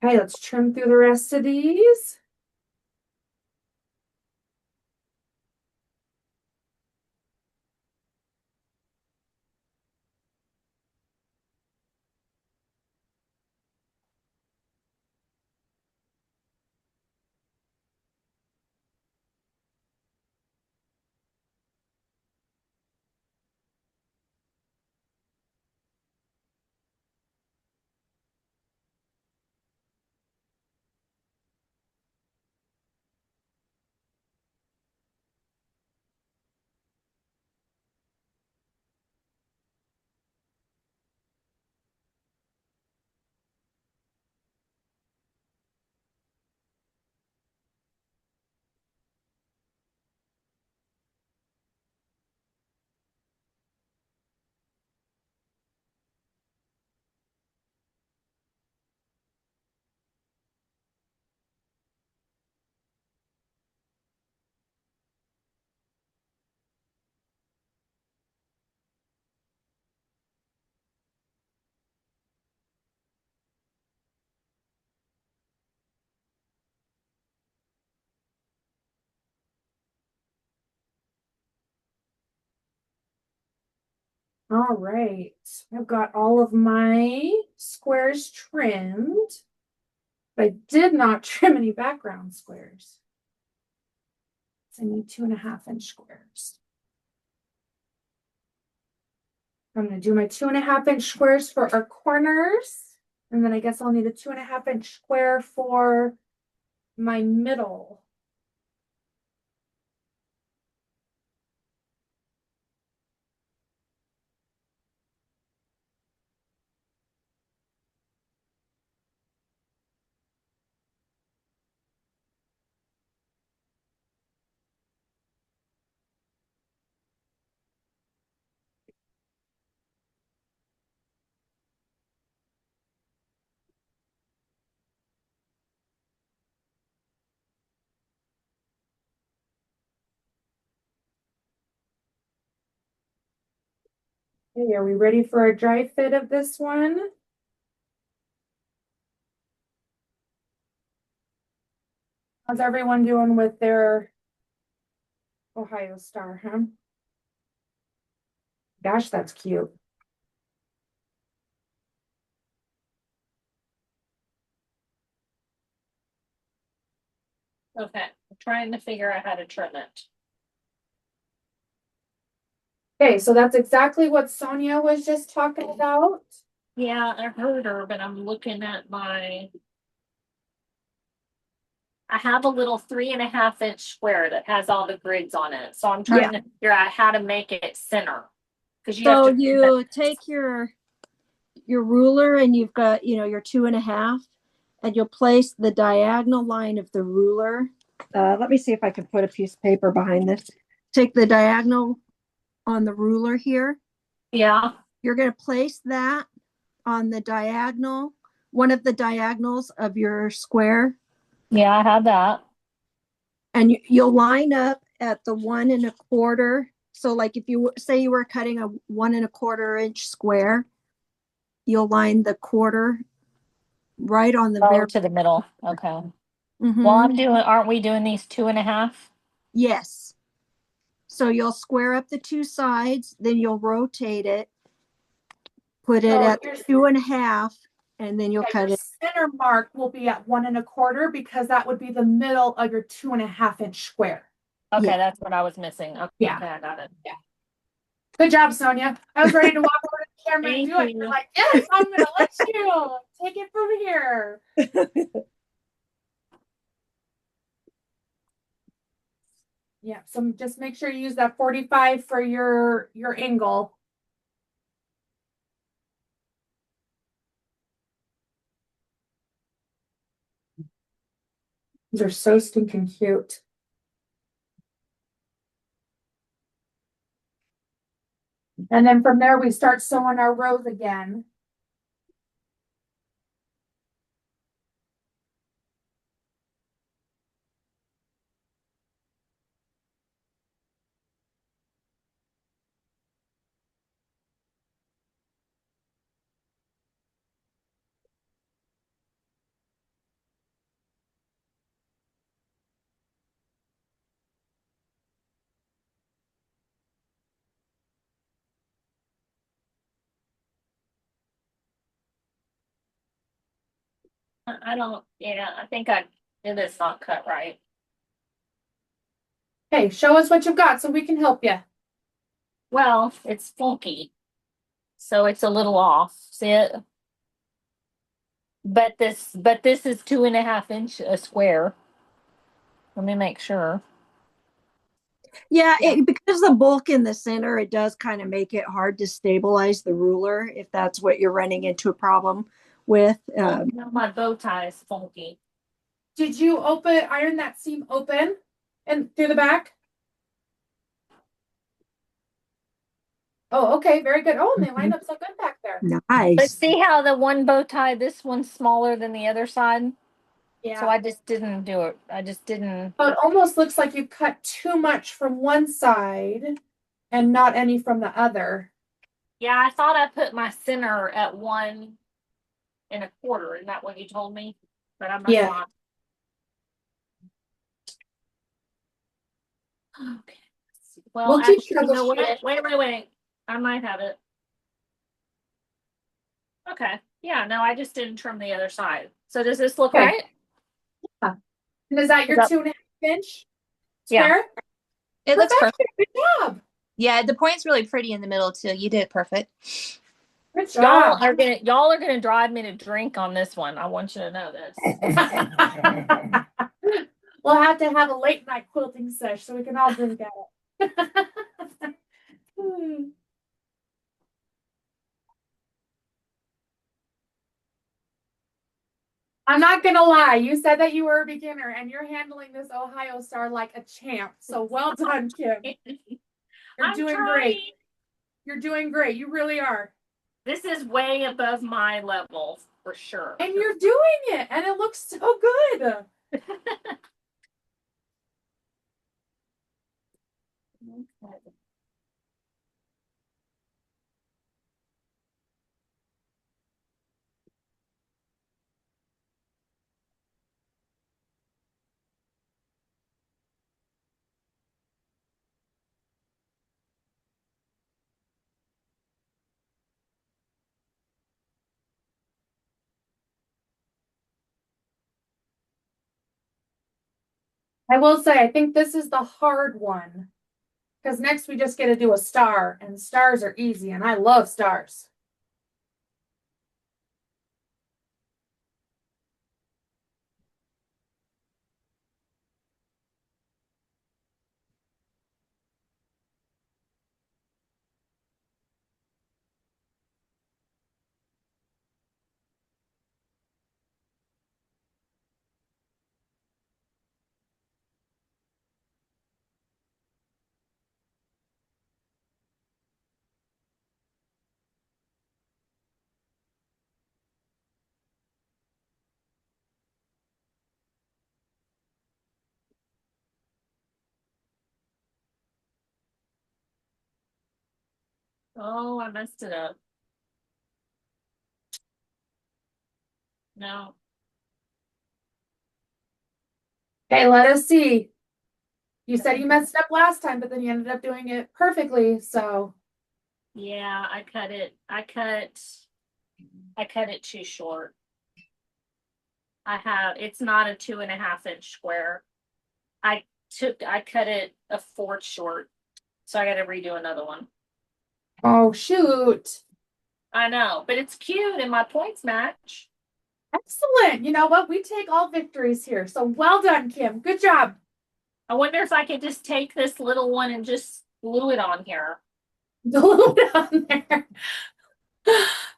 Okay, let's trim through the rest of these. All right, I've got all of my squares trimmed, but I did not trim any background squares. So I need 2.5-inch squares. I'm gonna do my 2.5-inch squares for our corners, and then I guess I'll need a 2.5-inch square for my middle. Okay, are we ready for a dry fit of this one? How's everyone doing with their Ohio Star, huh? Gosh, that's cute. Okay, I'm trying to figure out how to trim it. Okay, so that's exactly what Sonia was just talking about. Yeah, I heard her, but I'm looking at I have a little 3.5-inch square that has all the grids on it. So I'm trying to figure out how to make it center. Because you So have to you take your ruler and you've got, your 2.5, and you'll place the diagonal line of the ruler. Let me see if I can put a piece of paper behind this. Take the diagonal on the ruler here. Yeah. You're going to place that on the diagonal, one of the diagonals of your square. Yeah, I have that. And you'll line up at the 1.25. So like if you say you were cutting a 1.25-inch square, you'll line the quarter right on the very To the middle. Okay. Mhm. Well, aren't we doing these 2.5? Yes. So you'll square up the two sides, then you'll rotate it, put it at 2.5, and then you'll cut Your it. center mark will be at 1.25 because that would be the middle of your 2.5-inch square. Okay, Yeah. that's what I was missing. Okay, Yeah. okay, I got it. Yeah. Good job, Sonia. I was ready to walk over to the camera and Thank do it. you. You're like, yes, I'm gonna let you take it from here. Yeah, so just make sure you use that 45 for your angle. These are so stinking cute. And then from there, we start sewing our rows again. I don't, yeah, I think it is not cut right. Hey, show us what you've got so we can help you. Well, it's funky. So it's a little off. See it? But this is 2.5-inch a square. Let me make sure. Yeah, because the bulk in the center, it does kind of make it hard to stabilize the ruler if that's what you're running into a problem with. No, my bow tie is funky. Did you iron that seam open and through the back? Oh, okay, very good. Oh, and they line up so good back there. But Nice. see how the one bow tie, this one's smaller than the other side? Yeah. So I just didn't do it. I just didn't. So it almost looks like you cut too much from one side and not any from the other. Yeah, I thought I put my center at 1.25. Isn't that what you told me? But I'm not. Okay. Well, We'll keep actually, you know what? troubleshooting. Wait. I might have it. Okay. Yeah, no, I just didn't trim the other side. So does this look Okay. right? And is that your Yep. 2.5 inch Yeah. square? It looks perfect. Good job. Yeah, the point's really pretty in the middle too. You did it perfect. Good Y'all job. are gonna drive me to drink on this one. I want you to know this. We'll have to have a late night quilting sesh so we can all drink at it. I'm not gonna lie, you said that you were a beginner and you're handling this Ohio Star like a champ. So well done, Kim. You're I'm doing trying. great. You're doing great. You really are. This is way above my level for sure. And you're doing it, and it looks so good. I will say, I think this is the hard one. Because next we just get to do a star, and stars are easy, and I love stars. Oh, I messed it up. No. Okay, let us see. You said you messed up last time, but then you ended up doing it perfectly. So Yeah, I cut it too short. It's not a 2.5 inch square. I cut it a fourth short. So I gotta redo another one. oh shoot. I know, but it's cute and my points match. Excellent. You know what? We take all victories here. So well done, Kim. Good job. I wonder if I could just take this little one and just glue it on here. Glue it on there.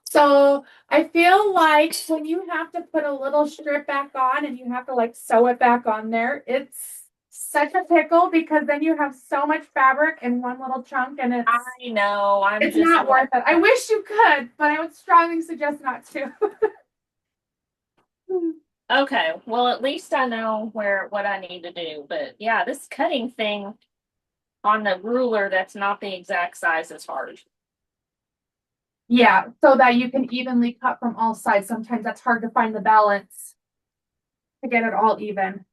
So I feel like when you have to put a little strip back on and you have to like sew it back on there, it's such a pickle because then you have so much fabric in one little chunk and I know. it's not worth it. I wish you could, but I would strongly suggest not to. Okay, well, at least I know what I need to do. But yeah, this cutting thing on the ruler that's not the exact size is hard. Yeah, so that you can evenly cut from all sides. Sometimes that's hard to find the balance to get it all even.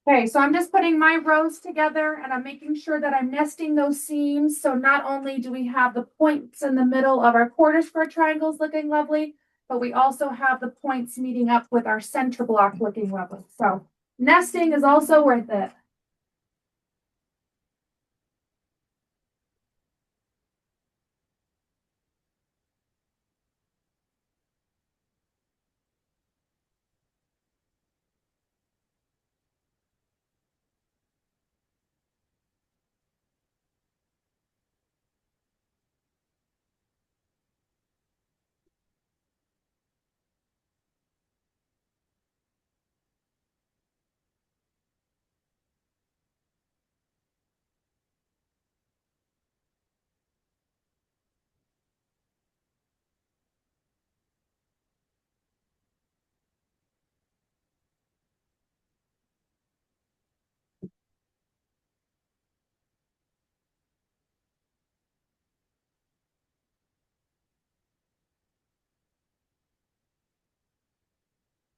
Okay, so I'm just putting my rows together and I'm making sure that I'm nesting those seams. So not only do we have the points in the middle of our quarter square triangles looking lovely, but we also have the points meeting up with our center block looking lovely. So nesting is also worth it.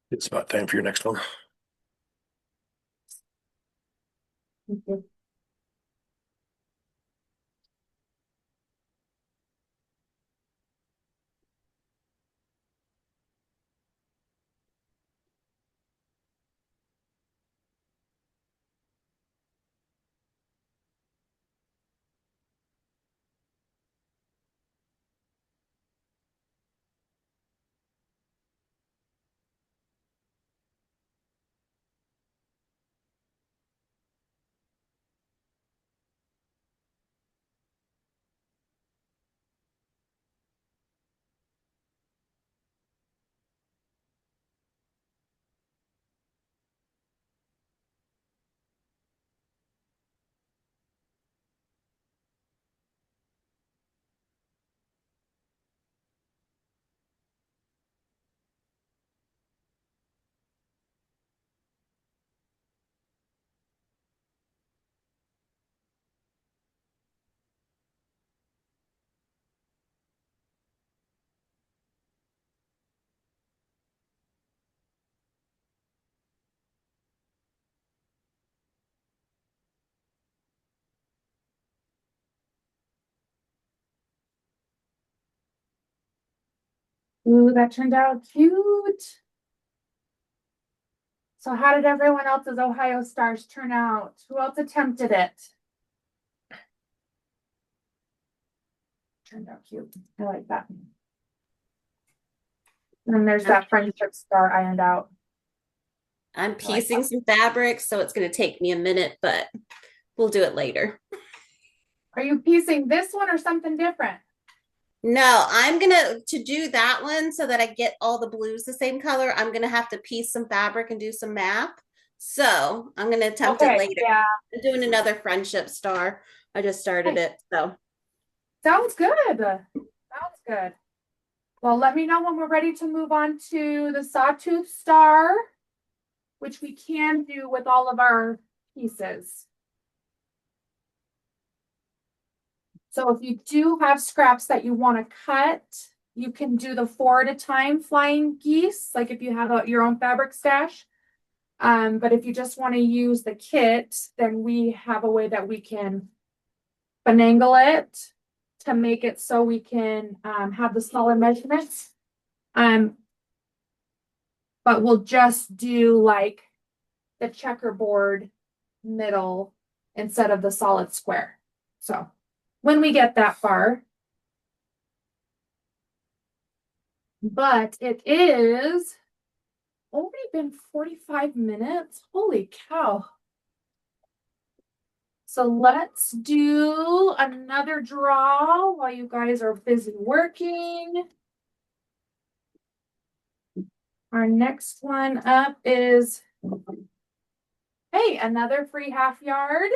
It's about time for your next one. Thank you. Ooh, that turned out cute. So how did everyone else's Ohio Stars turn out? Who else attempted it? Turned out cute. I like that. And there's that friendship star ironed out. I'm piecing some fabric, so it's going to take me a minute, but we'll do it later. Are you piecing this one or something different? No, I'm gonna to do that one so that I get all the blues the same color. I'm gonna have to piece some fabric and do some math. So I'm gonna attempt it later. Yeah. I'm doing another friendship star. I just started it. So Sounds good. Sounds good. Well, let me know when we're ready to move on to the sawtooth star, which we can do with all of our pieces. So if you do have scraps that you want to cut, you can do the 4 at a time flying geese, like if you have your own fabric stash. But if you just want to use the kit, then we have a way that we can finagle it to make it so we can have the smaller measurements. But we'll just do like the checkerboard middle instead of the solid square. So when we get that far. But it is already been 45 minutes. Holy cow. So let's do another draw while you guys are busy working. Our next one up is, hey, another free half yard.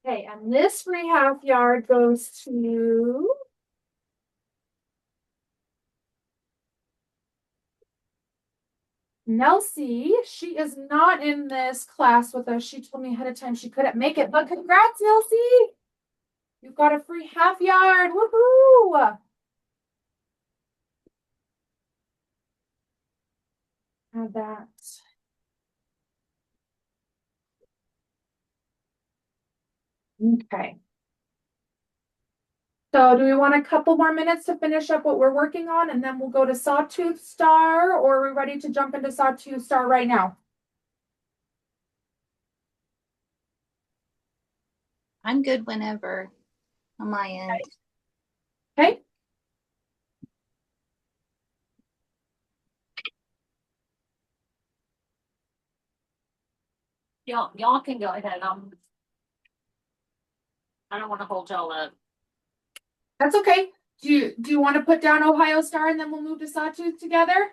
Okay, and this free half yard goes to Nelsie. She is not in this class with us. She told me ahead of time she couldn't make it, but congrats, Nelsie. You've got a free half yard. Woohoo! Have that. Okay. So do we want a couple more minutes to finish up what we're working on and then we'll go to Sawtooth Star, or are we ready to jump into Sawtooth Star right now? I'm good whenever on my end. Okay. Y'all can go ahead. I don't want to hold y'all up. That's okay. Do you want to put down Ohio Star and then we'll move to Sawtooth together?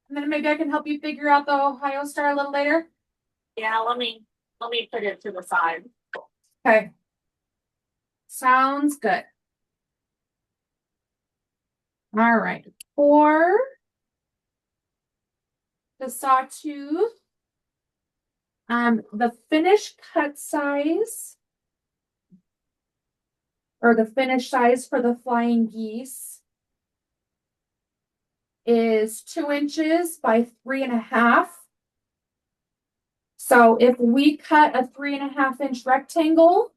And then maybe I can help you figure out the Ohio Star a little later. Yeah, let me put it to the side. Okay. Sounds good. All right. For the Sawtooth, the finished cut size or the finished size for the flying geese is 2 inches by 3.5. So if we cut a 3.5-inch rectangle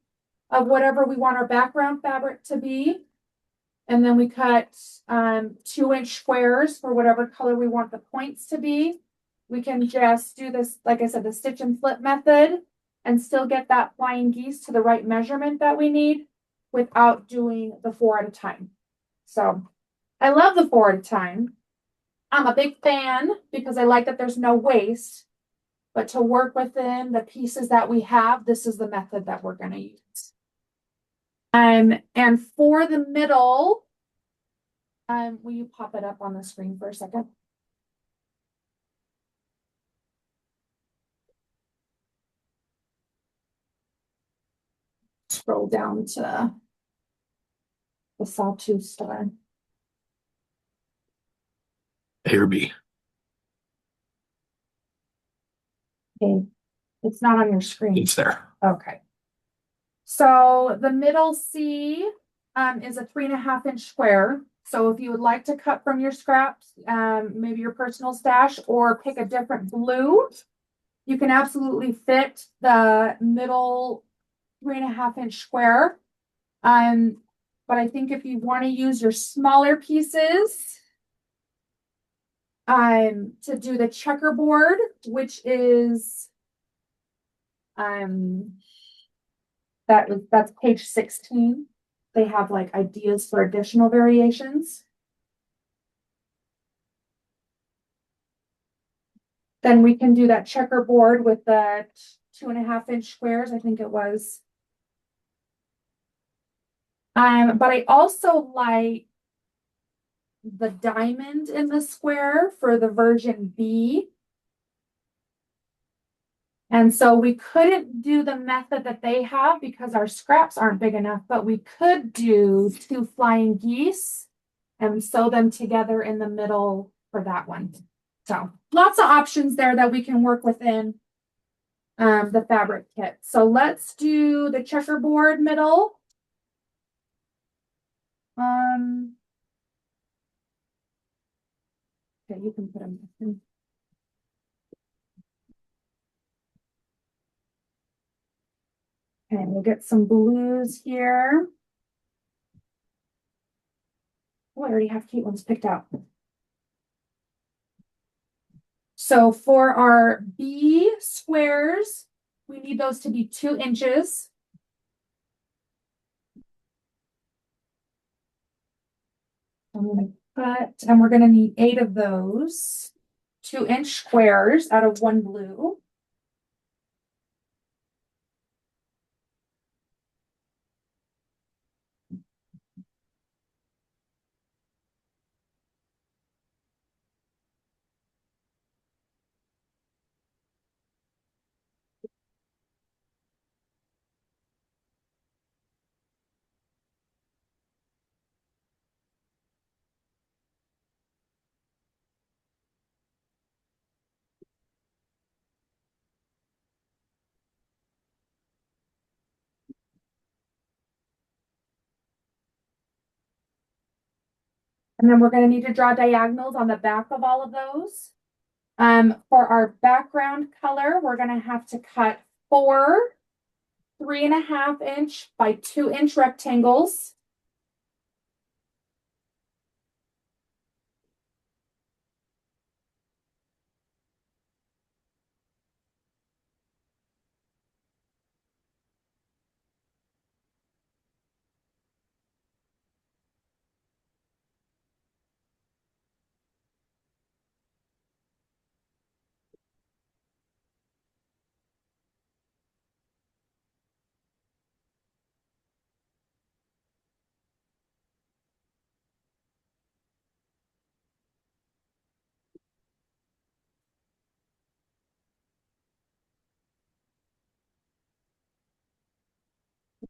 of whatever we want our background fabric to be, and then we cut 2-inch squares for whatever color we want the points to be, we can just do this, like I said, the stitch and flip method and still get that flying geese to the right measurement that we need without doing the 4 at a time. So I love the 4 at a time. I'm a big fan because I like that there's no waste, but to work within the pieces that we have, this is the method that we're going to use. And for the middle, will you pop it up on the screen for a second? Scroll down to the Sawtooth Star. A or B. Okay, it's not on your screen. It's there. Okay. So the middle C is a 3.5-inch square. So if you would like to cut from your scraps, maybe your personal stash, or pick a different blue, you can absolutely fit the middle 3.5-inch square. but I think if you want to use your smaller pieces, to do the checkerboard, which is, that's page 16. They have like ideas for additional variations. Then we can do that checkerboard with the 2.5-inch squares, I think it was. But I also like the diamond in the square for the version B. And so we couldn't do the method that they have because our scraps aren't big enough, but we could do 2 flying geese and sew them together in the middle for that one. So lots of options there that we can work within the fabric kit. So let's do the checkerboard middle. Okay, you can put them in. Okay, we'll get some blues here. Oh, I already have Caitlin's picked out. So for our B squares, we need those to be 2 inches. I'm going to cut, and we're going to need 8 of those 2-inch squares out of 1 blue. And then we're going to need to draw diagonals on the back of all of those. For our background color, we're going to have to cut 4 3.5-inch by 2-inch rectangles.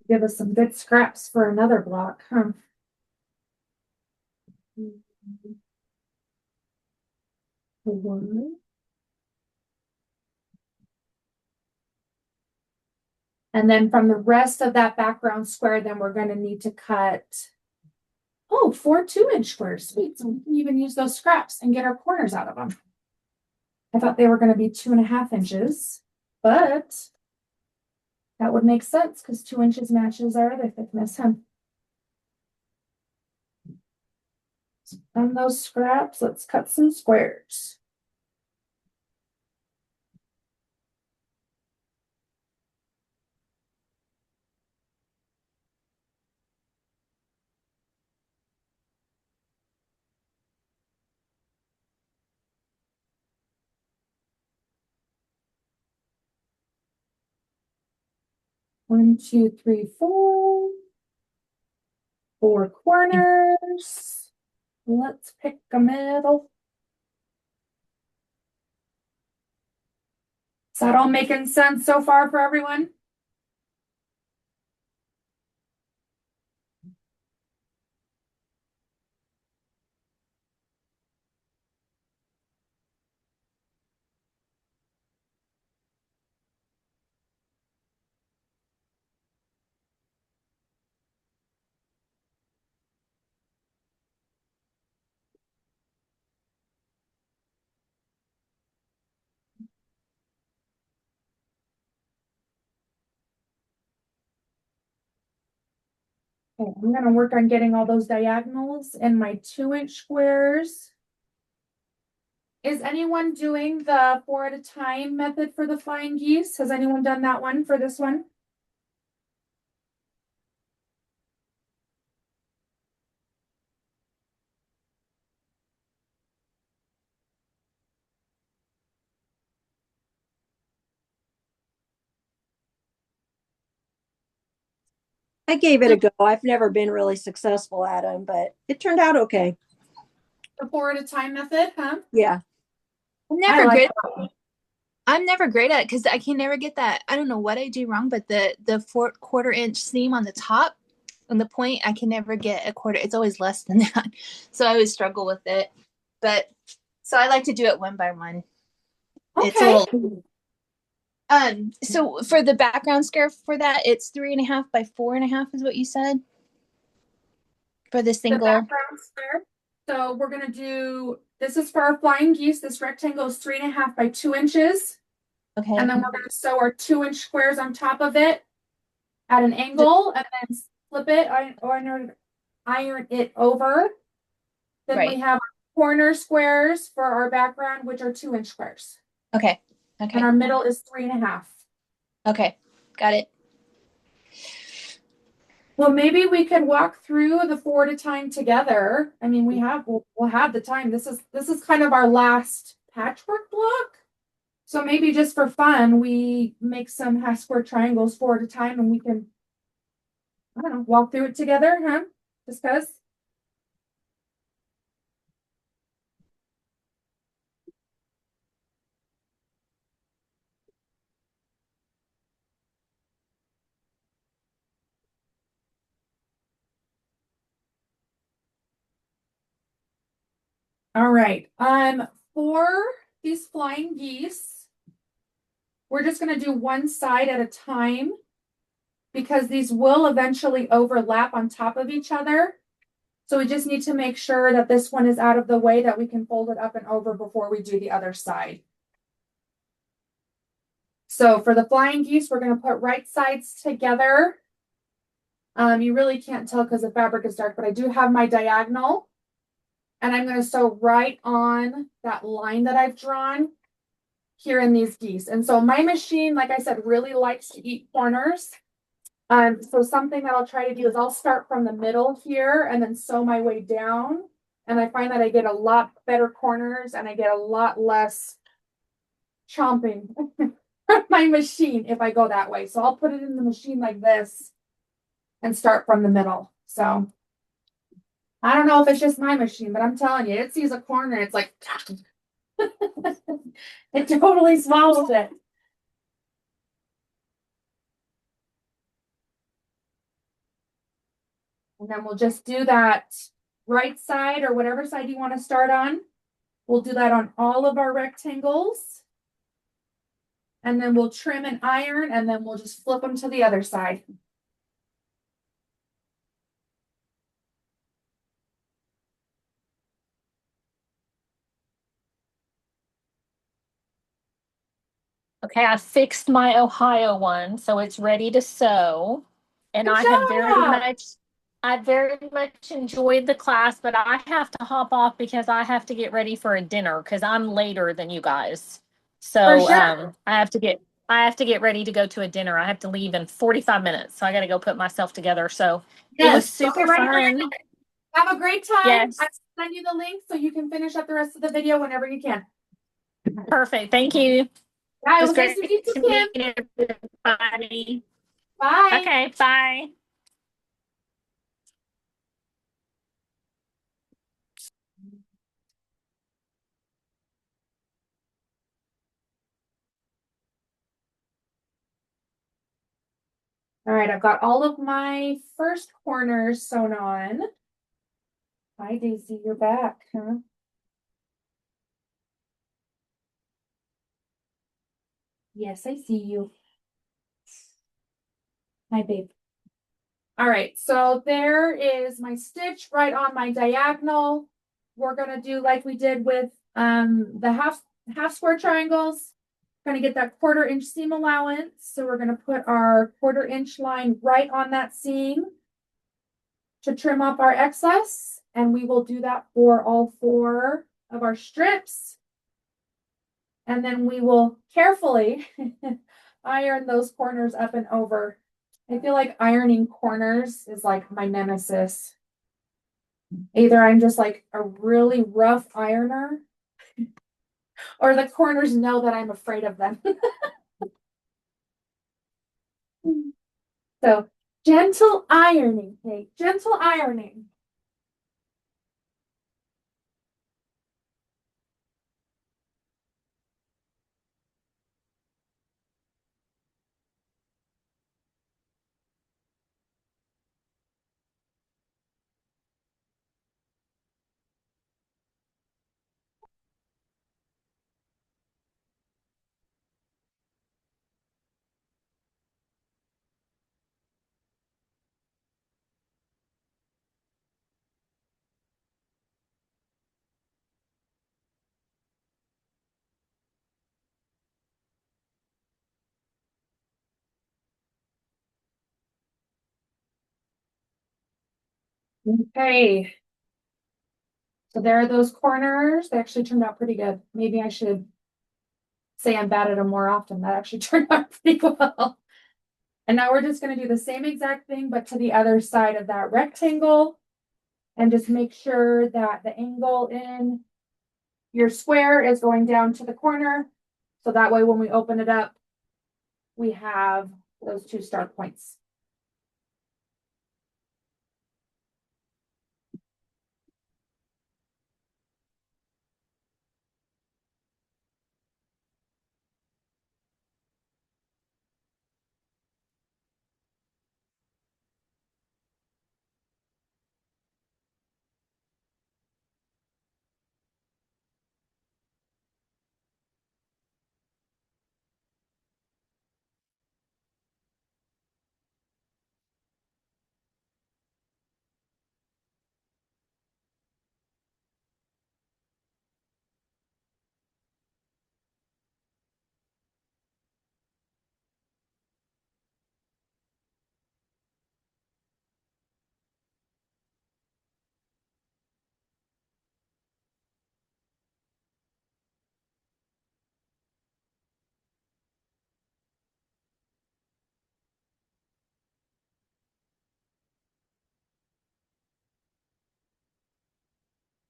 Give us some good scraps for another block, huh? And then from the rest of that background square, then we're going to need to cut, 4 2-inch squares. Sweet. So we can even use those scraps and get our corners out of them. I thought they were going to be 2.5 inches, but that would make sense because 2 inches matches our other thickness, huh? From those scraps, let's cut some squares. One, two, three, 4. 4 corners. Let's pick a middle. Is that all making sense so far for everyone? Okay, I'm gonna work on getting all those diagonals in my 2-inch squares. Is anyone doing the 4 at a time method for the flying geese? Has anyone done that one for this one? I gave it a go. I've never been really successful at them, but it turned out okay. The 4 at a time method, huh? Yeah. I'm I never like great. that. I'm never great at it because I can never get that. I don't know what I do wrong, but the 4/4 inch seam on the top and the point, I can never get a quarter. It's always less than that, so I always struggle with it. But so I like to do it one by one. It's a Okay. little. So for the background scarf for that, it's 3.5 by 4.5 is what you said for the The single. background square. So we're gonna do, this is for our flying geese. This rectangle is 3.5 by 2 inches. Okay. And then we're gonna sew our 2-inch squares on top of it at an angle and then flip it, iron it over. Then we Right. have corner squares for our background, which are 2-inch squares. Okay. And Okay. our middle is 3.5. Okay. Got it. Well, maybe we could walk through the 4 at a time together. I mean, we'll have the time. This is kind of our last patchwork block. So maybe just for fun, we make some half square triangles 4 at a time and we can, I don't know, walk through it together, huh? Discuss. All right. For these flying geese, we're just going to do one side at a time because these will eventually overlap on top of each other. So we just need to make sure that this one is out of the way, that we can fold it up and over before we do the other side. So for the flying geese, we're going to put right sides together. You really can't tell because the fabric is dark, but I do have my diagonal. And I'm going to sew right on that line that I've drawn here in these geese. And so my machine, like I said, really likes to eat corners. So something that I'll try to do is I'll start from the middle here and then sew my way down. And I find that I get a lot better corners and I get a lot less chomping from my machine if I go that way. So I'll put it in the machine like this and start from the middle. So I don't know if it's just my machine, but I'm telling you, it sees a corner, it's like it totally swallows it. And then we'll just do that right side or whatever side you want to start on. We'll do that on all of our rectangles. And then we'll trim and iron, and then we'll just flip them to the other side. Okay, I fixed my Ohio one, so it's ready to sew. And Good I have job. I very much enjoyed the class, but I have to hop off because I have to get ready for a dinner because I'm later than you guys. For So sure. I have to get ready to go to a dinner. I have to leave in 45 minutes. So I got to go put myself together. So it was Yes. Go get super ready for your fun. dinner. Have a great time. Yes. I'll send you the link so you can finish up the rest of the video whenever you can. Perfect. Thank you. Yeah, It it was was nice great to meet you, to Kim. meet everybody. Bye. Okay, bye. All right, I've got all of my first corners sewn on. Hi, Daisy, you're back, huh? Yes, I see you. Hi, babe. All right, so there is my stitch right on my diagonal. We're gonna do like we did with the half square triangles. Gonna get that 1/4 inch seam allowance. So we're gonna put our 1/4 inch line right on that seam. to trim off our excess, and we will do that for all 4 of our strips. And then we will carefully iron those corners up and over. I feel like ironing corners is like my nemesis. Either I'm just like a really rough ironer, or the corners know that I'm afraid of them. So gentle ironing, Kate, gentle ironing. Okay. So there are those corners. They actually turned out pretty good. Maybe I should say I'm bad at them more often. That actually turned out pretty well. And now we're just going to do the same exact thing, but to the other side of that rectangle. And just make sure that the angle in your square is going down to the corner. So that way, when we open it up, we have those 2 start points.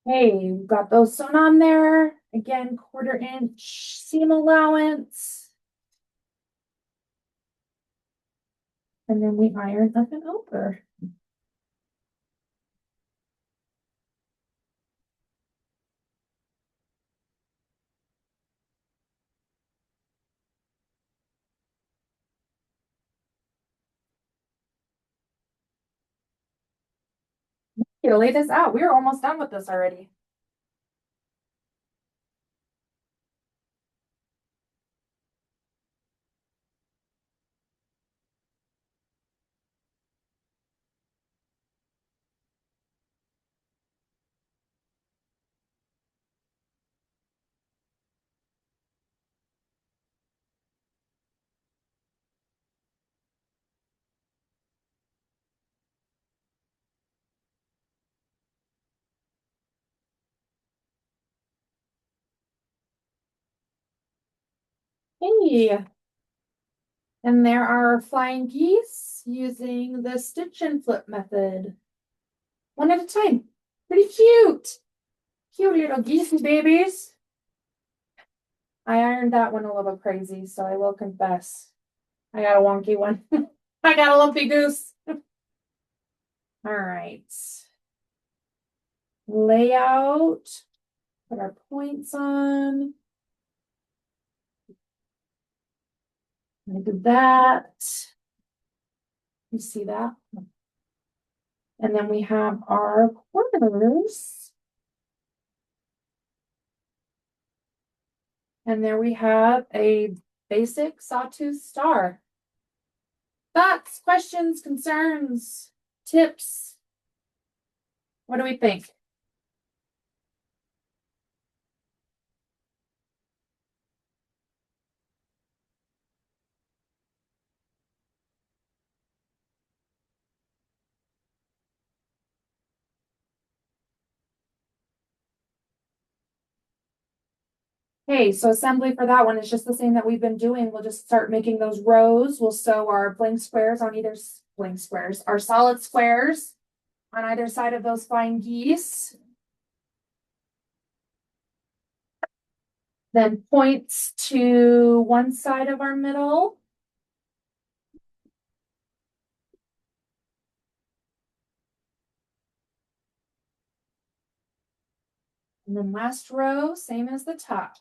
Hey, we've got those sewn on there. Again, 1/4 inch seam allowance. And then we iron up and over. You lay this out. We're almost done with this already. Hey, and there are flying geese using the stitch and flip method. One at a time. Pretty cute. Cute little geese babies. I ironed that one a little crazy, so I will confess. I got a wonky one. I got a lumpy goose. All right. Layout. Put our points on. I did that. You see that? And then we have our corners. And there we have a basic sawtooth star. Thoughts, questions, concerns, tips? What do we think? Okay, so assembly for that one is just the same that we've been doing. We'll just start making those rows. We'll sew our blank squares on either blank squares, our solid squares on either side of those flying geese. Then points to one side of our middle. And then last row, same as the top.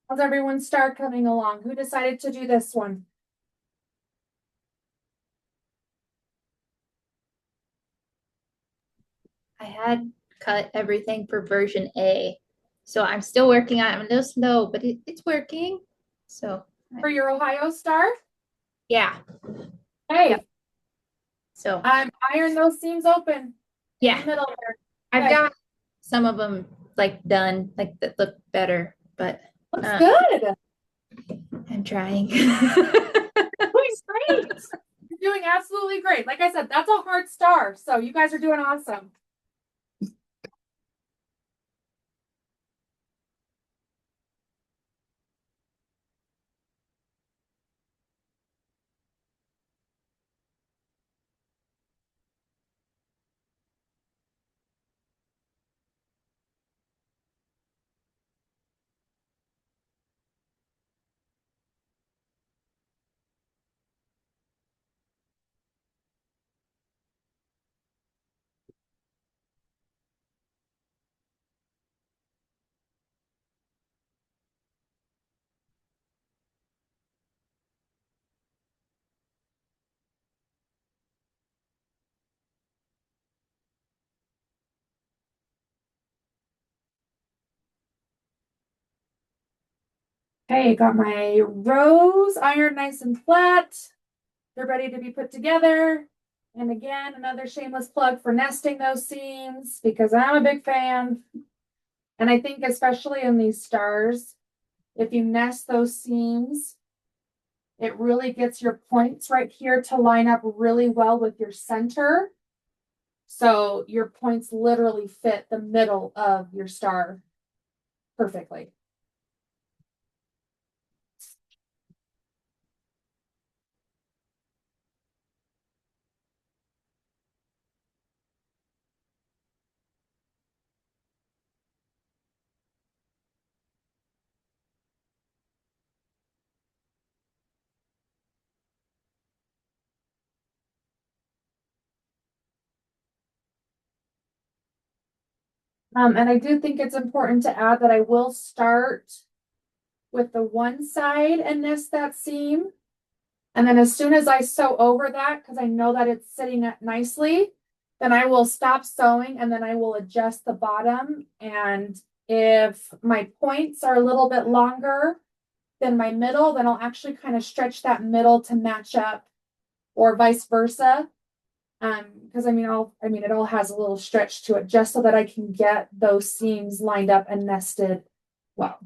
How's everyone's star coming along? Who decided to do this one? I had cut everything for version A. So I'm still working on it. I'm a little slow, but it's working. So For your Ohio star? yeah. Hey, Yep. So iron those seams open in yeah, the middle there. I've Okay. got some of them like done, like that look better, but Looks good. I'm trying. Doing great. You're doing absolutely great. Like I said, that's a hard star. So you guys are doing awesome. Okay, got my rows ironed nice and flat. They're ready to be put together. And again, another shameless plug for nesting those seams because I'm a big fan. And I think especially in these stars, if you nest those seams, it really gets your points right here to line up really well with your center. So your points literally fit the middle of your star perfectly. And I do think it's important to add that I will start with the one side and nest that seam. And then as soon as I sew over that, because I know that it's sitting up nicely, then I will stop sewing and then I will adjust the bottom. And if my points are a little bit longer than my middle, then I'll actually kind of stretch that middle to match up or vice versa. Because it all has a little stretch to it just so that I can get those seams lined up and nested well.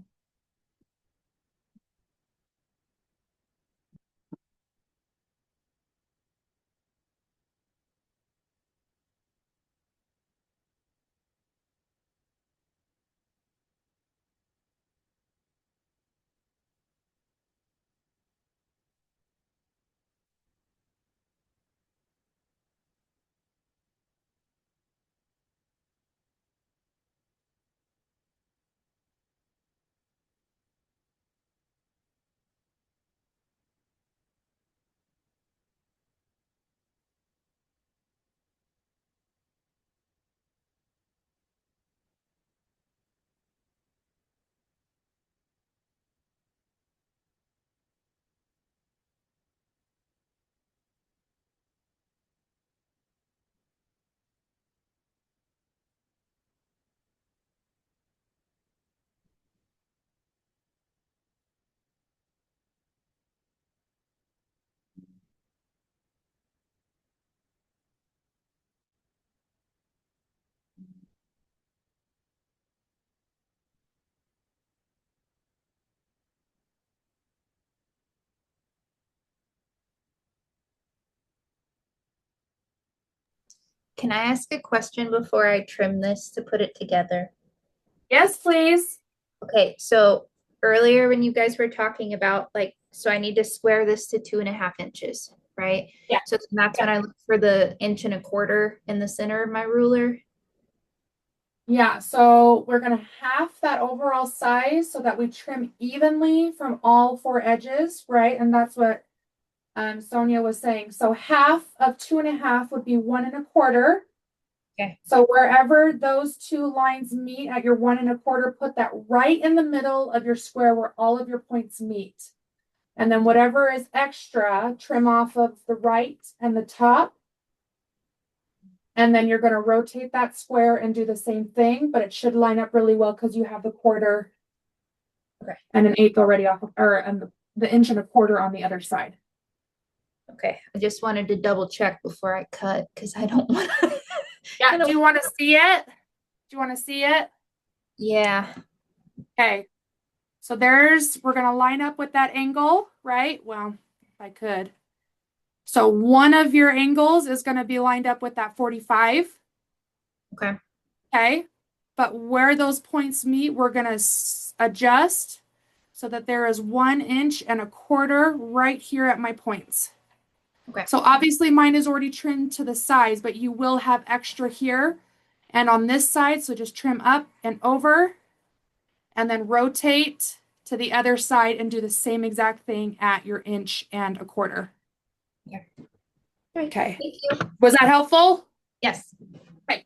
can I ask a question before I trim this to put it together? Yes, please. Okay, so earlier when you guys were talking about like, so I need to square this to 2.5 inches, right? Yeah. So that's when I look for the 1.25 inches in the center of my ruler. Yeah, so we're gonna half that overall size so that we trim evenly from all 4 edges, right? And that's what Sonia was saying. So half of 2.5 would be 1.25. Okay. So wherever those two lines meet at your 1.25, put that right in the middle of your square where all of your points meet. And then whatever is extra, trim off of the right and the top. And then you're going to rotate that square and do the same thing, but it should line up really well because you have the 1/4 and 1/8 already off of, or and the 1.25 on the other side. Okay, I just wanted to double check before I cut because I don't want to. Yeah, do you want to see it? Do you want to see it? Yeah. Okay. So we're going to line up with that angle, right? Well, if I could. So one of your angles is going to be lined up with that 45. Okay. Okay. But where those points meet, we're going to adjust so that there is 1.25 inches right here at my points. Okay. So obviously mine is already trimmed to the size, but you will have extra here and on this side. So just trim up and over and then rotate to the other side and do the same exact thing at your 1.25 inches. Okay. Okay. Thank you. Was that helpful? Yes. Okay.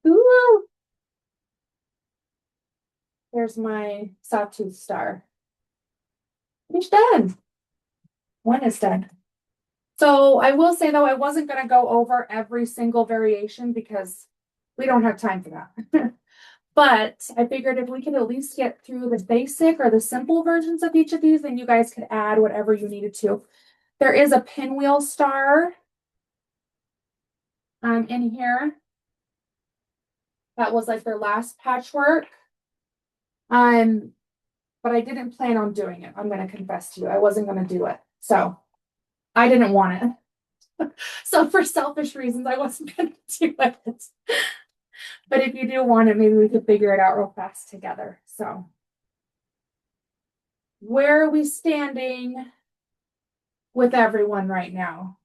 Ooh. There's my sawtooth star. It's done. One is done. So I will say though, I wasn't going to go over every single variation because we don't have time for that. But I figured if we could at least get through the basic or the simple versions of each of these, then you guys could add whatever you needed to. There is a pinwheel star in here. That was like their last patchwork. But I didn't plan on doing it. I'm going to confess to you. I wasn't going to do it. So I didn't want it. So for selfish reasons, I wasn't going to do it. But if you do want it, maybe we could figure it out real fast together. So where are we standing with everyone right now?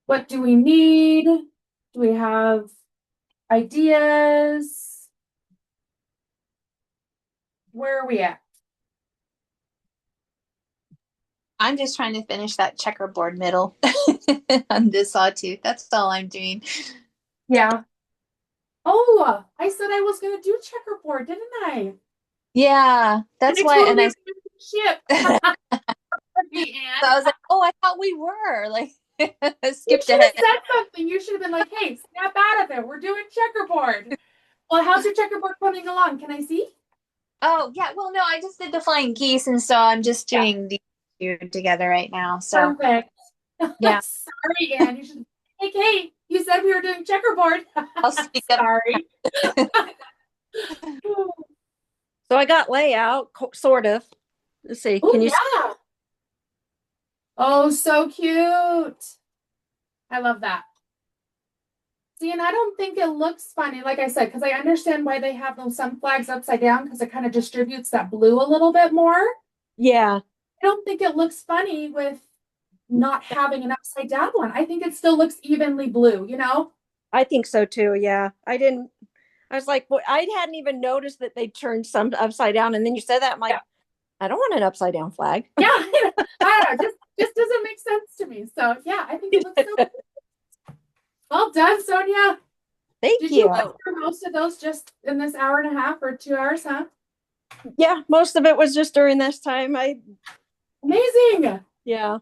What do we need? Do we have ideas? Where are we at? I'm just trying to finish that checkerboard middle on the sawtooth. That's all I'm doing. Yeah. Oh, I said I was going to do checkerboard, didn't I? Yeah, that's why. Totally And I ship. So I was like, oh, I thought we were like You skipped should have ahead. said something. You should have been like, hey, snap out of it. We're doing checkerboard. Well, how's your checkerboard coming along? Can I see? Oh, yeah. Well, no, I just did the flying geese, and so I'm just doing these two together right now. So Perfect. yeah. Sorry, Anne. You should. Hey, Kate, you said we were doing checkerboard. I'll speak up. Sorry. So I got layout, sort of. Let's see. Oh, Can you? yeah. Oh, so cute. I love that. See, and I don't think it looks funny, like I said, because I understand why they have those some flags upside down because it kind of distributes that blue a little bit more. Yeah. I don't think it looks funny with not having an upside down one. I think it still looks evenly blue, you know? I think so too. Yeah. I was like, well, I hadn't even noticed that they turned some upside down. And then you said that. I'm like, Yeah. I don't want an upside down flag. Yeah. I don't know. Just doesn't make sense to me. So yeah, I think it looks so good. Well done, Sonia. Thank Did you. you go through most of those just in this hour and a half or 2 hours, huh? Yeah. Most of it was just during this time. Amazing. Yeah.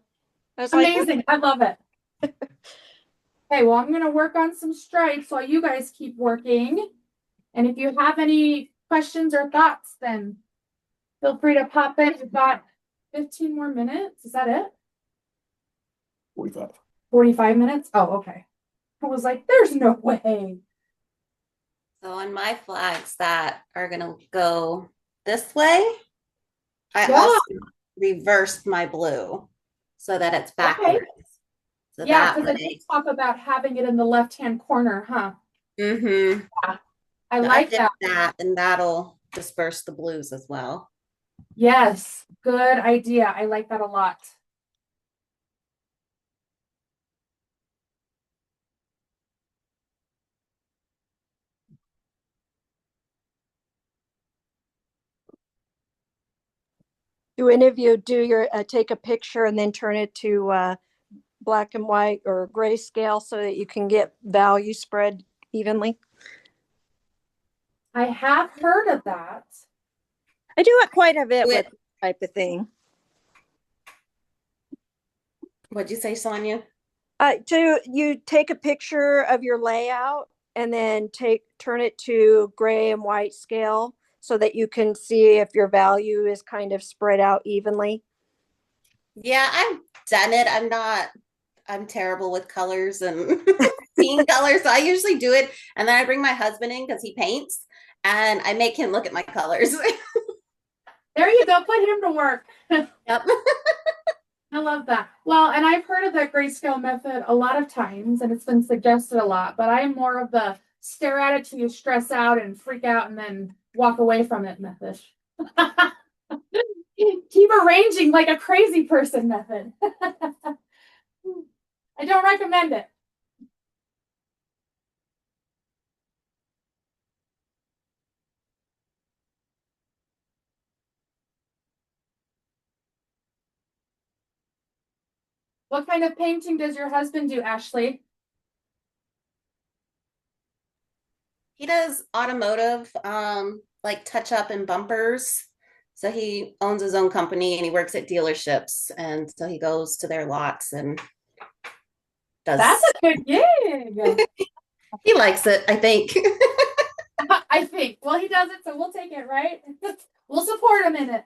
I was Amazing. I love it. Okay, well, I'm going to work on some stripes while you guys keep working. And if you have any questions or thoughts, then feel free to pop in. We've got 15 more minutes. Is that it? 45. 45 minutes? Oh, okay. I was like, there's no way. So on my flags that are going to go this way, I Yeah. also reversed my blue. so that it's Okay. backwards. So Yeah, that because I did way. talk about having it in the left-hand corner, huh? Mm-hmm. I So I like did that. that, and that'll disperse the blues as well. Yes, good idea. I like that a lot. Do any of you do your take a picture and then turn it to black and white or grayscale so that you can get value spread evenly? I have heard of that. I do it quite a bit Do with it. this type of thing. What'd you say, Sonia? You take a picture of your layout and then turn it to gray and white scale so that you can see if your value is kind of spread out evenly. Yeah, I've done it. I'm terrible with colors and seeing colors. So I usually do it. And then I bring my husband in because he paints and I make him look at my colors. There you go. Put him to work. Yep. I love that. Well, and I've heard of the grayscale method a lot of times, and it's been suggested a lot, but I'm more of the stare at it till you stress out and freak out and then walk away from it method. Keep arranging like a crazy person method. I don't recommend it. What kind of painting does your husband do, Ashley? He does automotive, like touch up and bumpers. So he owns his own company and he works at dealerships. And so he goes to their lots and does. That's a good gig. He likes it, I think. I think. Well, he does it, so we'll take it, right? We'll support him in it.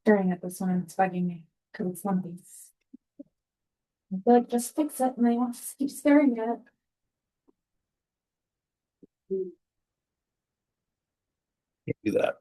Staring at this one and it's bugging me because it's lumpy. I feel like just fix it and they want to keep staring at it. Can't do that.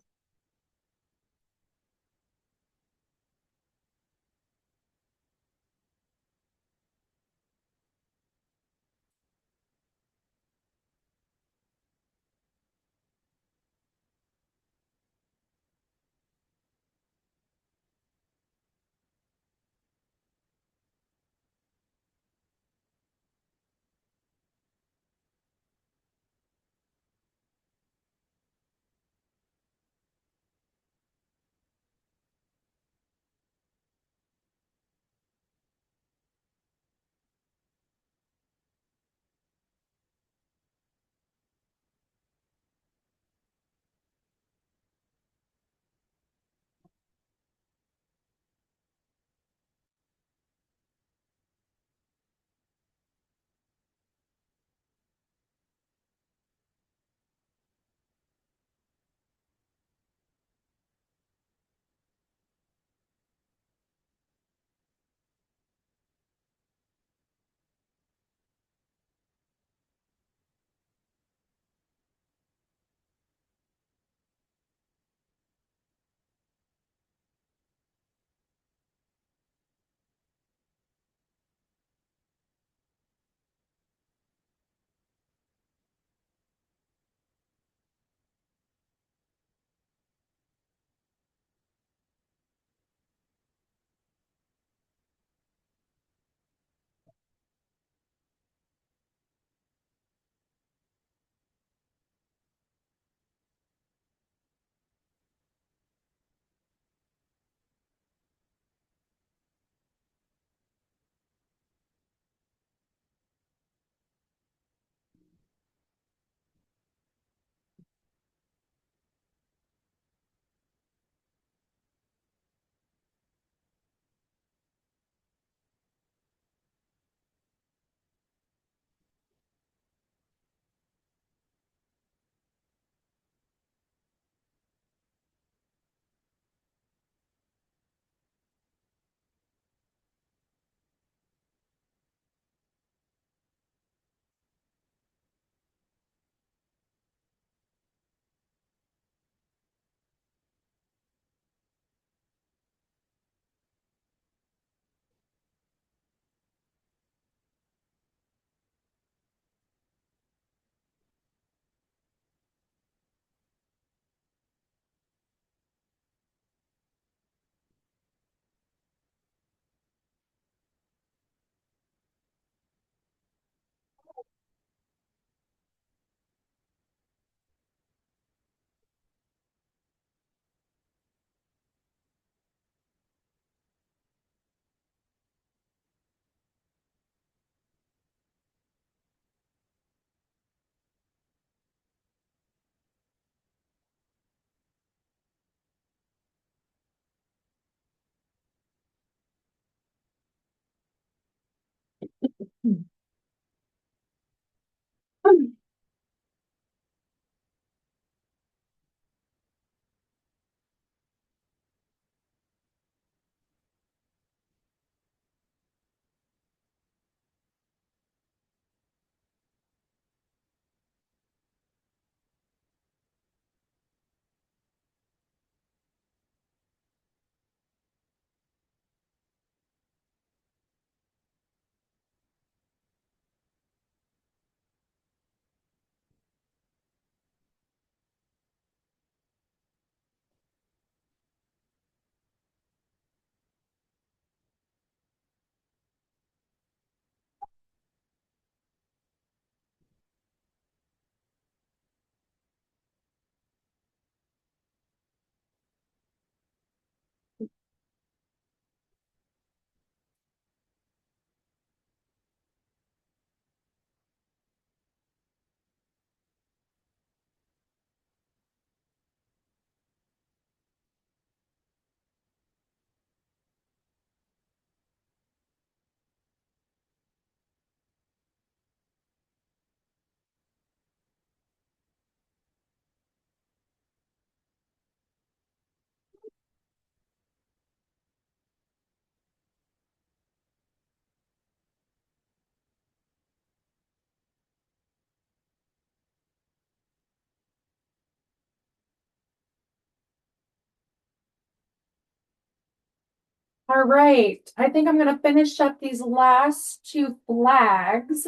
All right, I think I'm gonna finish up these last two flags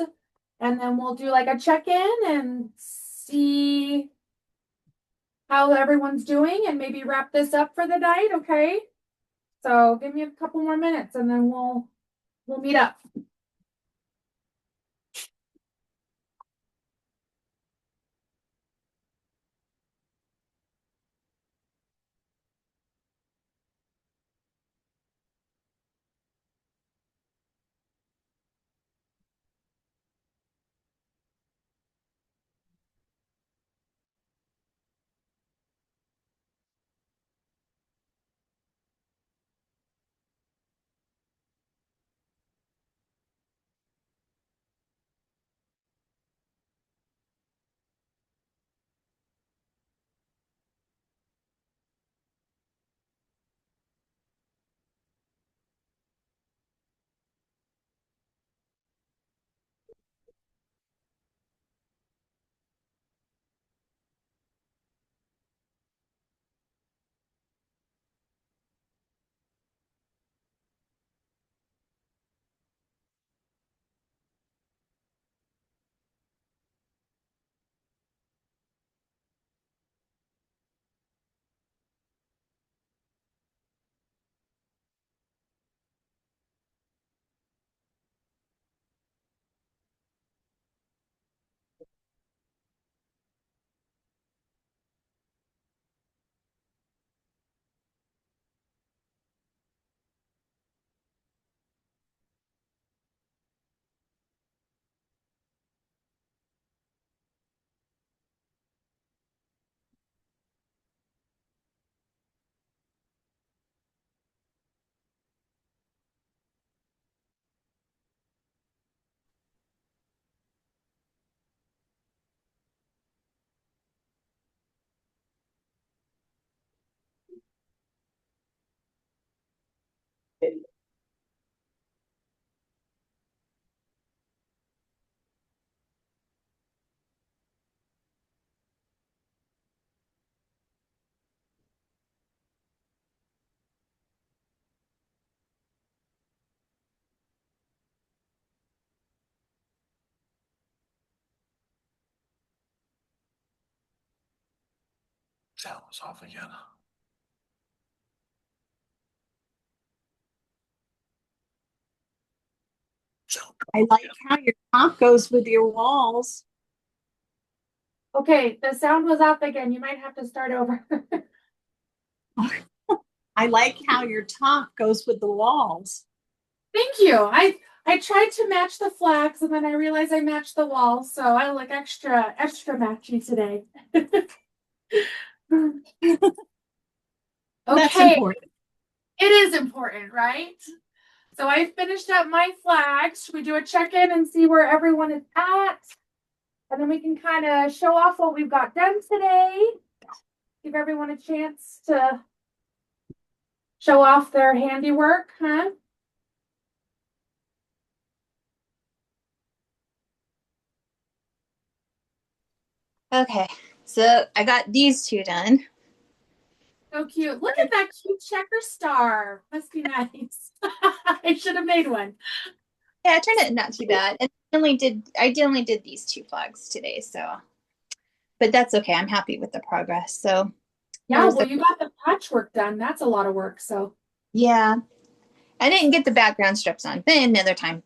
and then we'll do like a check-in and see how everyone's doing and maybe wrap this up for the night, okay? So give me a couple more minutes and then we'll meet up. Sound was off again. Sound. I like how your top goes with your walls. Okay, the sound was off again. You might have to start over. I like how your top goes with the walls. Thank you. I tried to match the flags and then I realized I matched the walls, so I look extra matchy today. That's Okay, important. it is important, right? So I finished up my flags. Should we do a check-in and see where everyone is at? And then we can kind of show off what we've got done today. Give everyone a chance to show off their handiwork, huh? Okay, so I got these two done. So cute. Look at that cute checker star. Must be nice. I should have made one. Yeah, I turned it not too bad. And I only did these two flags today, so but that's okay. I'm happy with the progress. So Yeah, well, you got the patchwork done. That's a lot of work. So yeah. I didn't get the background strips on, but another time.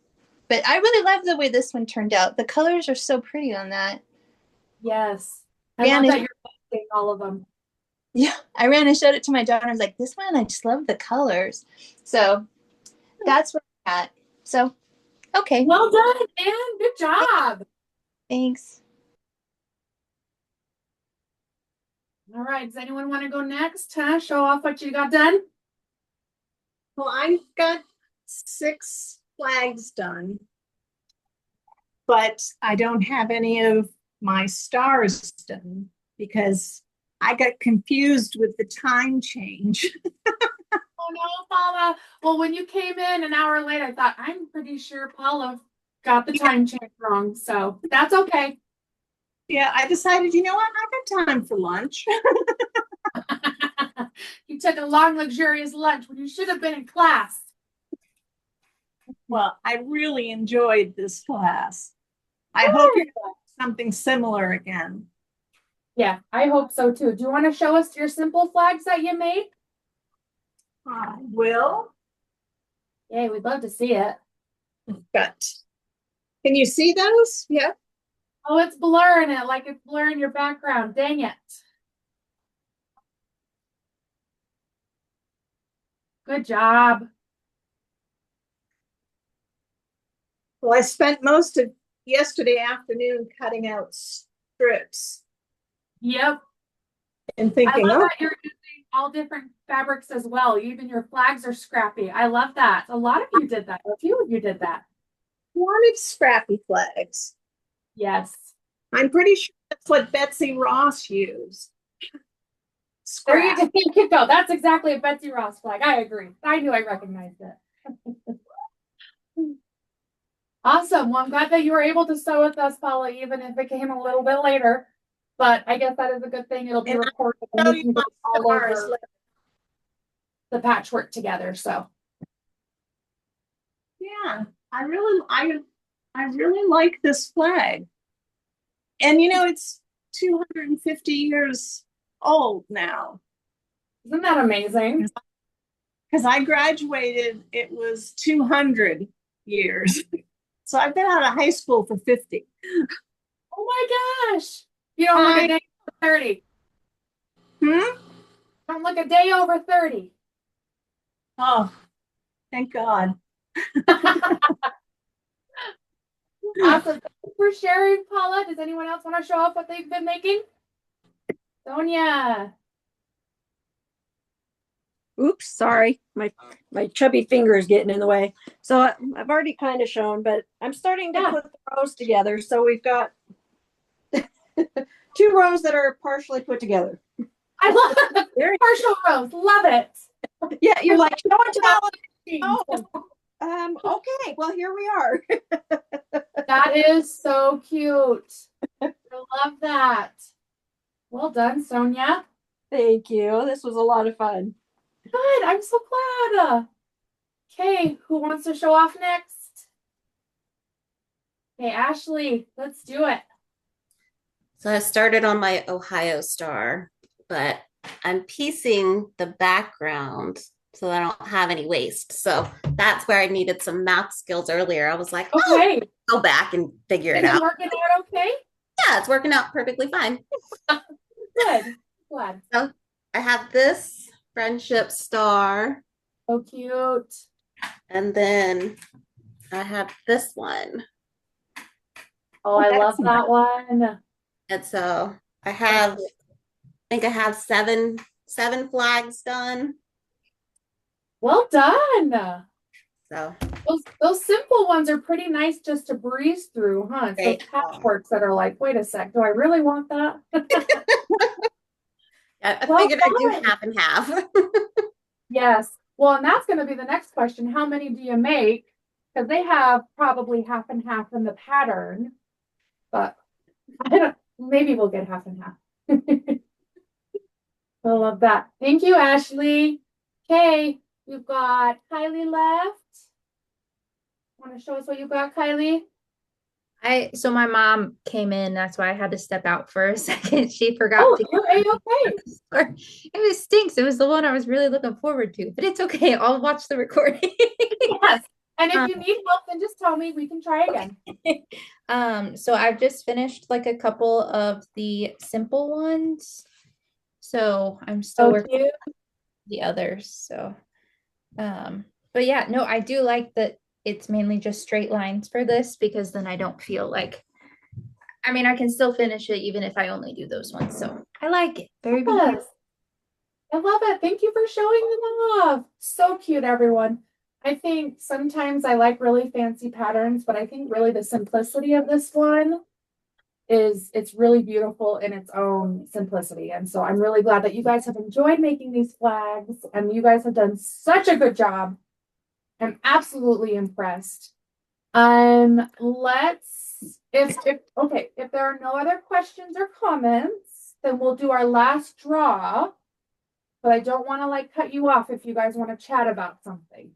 But I really love the way this one turned out. The colors are so pretty on that. yes, I love that you're posting all of them. Yeah, I ran and showed it to my daughter. I was like, this one, I just love the colors. So that's where I'm at. So, okay. Well done, man. Good job. Thanks. All right. Does anyone want to go next? Huh? Show off what you got done. Well, I've got 6 flags done, but I don't have any of my stars done because I got confused with the time change. Oh no, Paula. Well, when you came in an hour late, I thought, I'm pretty sure Paula got the time change wrong. So that's okay. Yeah, I decided, you know what? I got time for lunch. You took a long, luxurious lunch when you should have been in class. Well, I really enjoyed this class. I hope you do something similar again. Yeah, I hope so too. Do you want to show us your simple flags that you made? I will. Yay, we'd love to see it. But can you see those? Yeah. Oh, it's blurring it like it's blurring your background. Dang it. Good job. Well, I spent most of yesterday afternoon cutting out strips Yep. and I thinking, love oh, that you're using all different fabrics as well. Even your flags are scrappy. I love that. A lot of you did that. A few of you did that. wanted scrappy flags. Yes. I'm pretty sure that's what Betsy Ross used. There you Scrap. go. That's exactly a Betsy Ross flag. I agree. I knew I recognized it. Awesome. Well, I'm glad that you were able to sew with us, Paula, even if it came a little bit later. But I guess that is a good thing. It'll be And recorded I'll and show we you can go my all stars over later. the patchwork together. So Yeah, I really like this flag. And you know, it's 250 years old now. isn't that amazing? Because I graduated, it was 200 years. So I've been out of high school for 50. Oh my gosh. You don't look a day over 30. Don't look a day over 30. Oh, thank God. Awesome. Thank you for sharing, Paula. Does anyone else want to show off what they've been making? Sonia. Oops, sorry. My chubby finger is getting in the way. So I've already kind of shown, but I'm starting to put the rows together. So we've got 2 rows that are partially put together. I love it. Partial rows. Love it. Yeah, you're like, no one tell Oh, okay, well, here we are. that is so cute. I love that. Well done, Sonia. Thank you. This was a lot of fun. Good. I'm so glad. Okay, who wants to show off next? Okay, Ashley, let's do it. So I started on my Ohio star, but I'm piecing the background so I don't have any waste. So that's where I needed some math skills earlier. I was like, okay, go back and figure it Is out. it working out okay? Yeah, it's working out perfectly fine. Good. Glad. So I have this friendship star, So cute. and then I have this one. Oh, I love that one. And so I think I have seven flags done. Well done. So Those simple ones are pretty nice just to breeze through, huh? It's those patchworks that are like, wait a sec, do I really want that? I Well figured I'd do done. half and half. Yes. Well, and that's going to be the next question. How many do you make? Because they have probably half and half in the pattern, but I don't, maybe we'll get half and half. I love that. Thank you, Ashley. Okay, we've got Kylie left. Want to show us what you got, Kylie? So my mom came in, that's why I had to step out for a second. She forgot to you're okay. It stinks. It was the one I was really looking forward to, but it's okay. I'll watch the recording. Yes. And if you need help, then just tell me. We can try again. So I've just finished like a couple of the simple ones. So I'm still working on the others. So but yeah, no, I do like that it's mainly just straight lines for this because then I don't feel like I can still finish it even if I only do those ones. So I like it. Very yes. I love it. Thank you for showing them off. So cute, everyone. I think sometimes I like really fancy patterns, but I think really the simplicity of this one it's really beautiful in its own simplicity. And so I'm really glad that you guys have enjoyed making these flags and you guys have done such a good job. I'm absolutely impressed. If there are no other questions or comments, then we'll do our last draw. But I don't want to cut you off if you guys want to chat about something.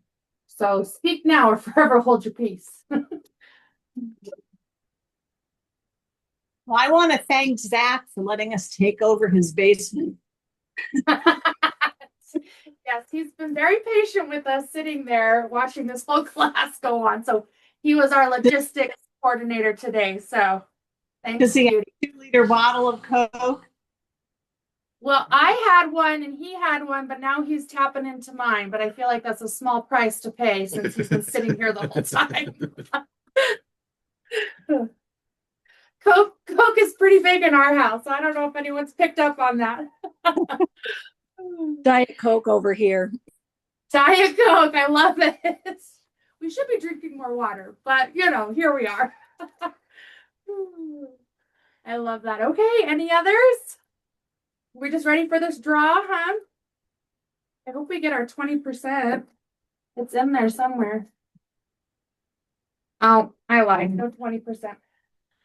So speak now or forever hold your peace. Well, I want to thank Zach for letting us take over his basement. Yes, he's been very patient with us sitting there watching this whole class go on. So he was our logistics coordinator today. So thank Does he you. have a 2-liter bottle of Coke? Well, I had one and he had one, but now he's tapping into mine. But I feel like that's a small price to pay since he's been sitting here the whole time. Coke is pretty big in our house. I don't know if anyone's picked up on that. Diet Coke over here. Diet Coke, I love it. We should be drinking more water, but you know, here we are. I love that. Okay, any others? We're just ready for this draw, huh? I hope we get our 20%. It's in there somewhere. Oh, I lied. No 20%.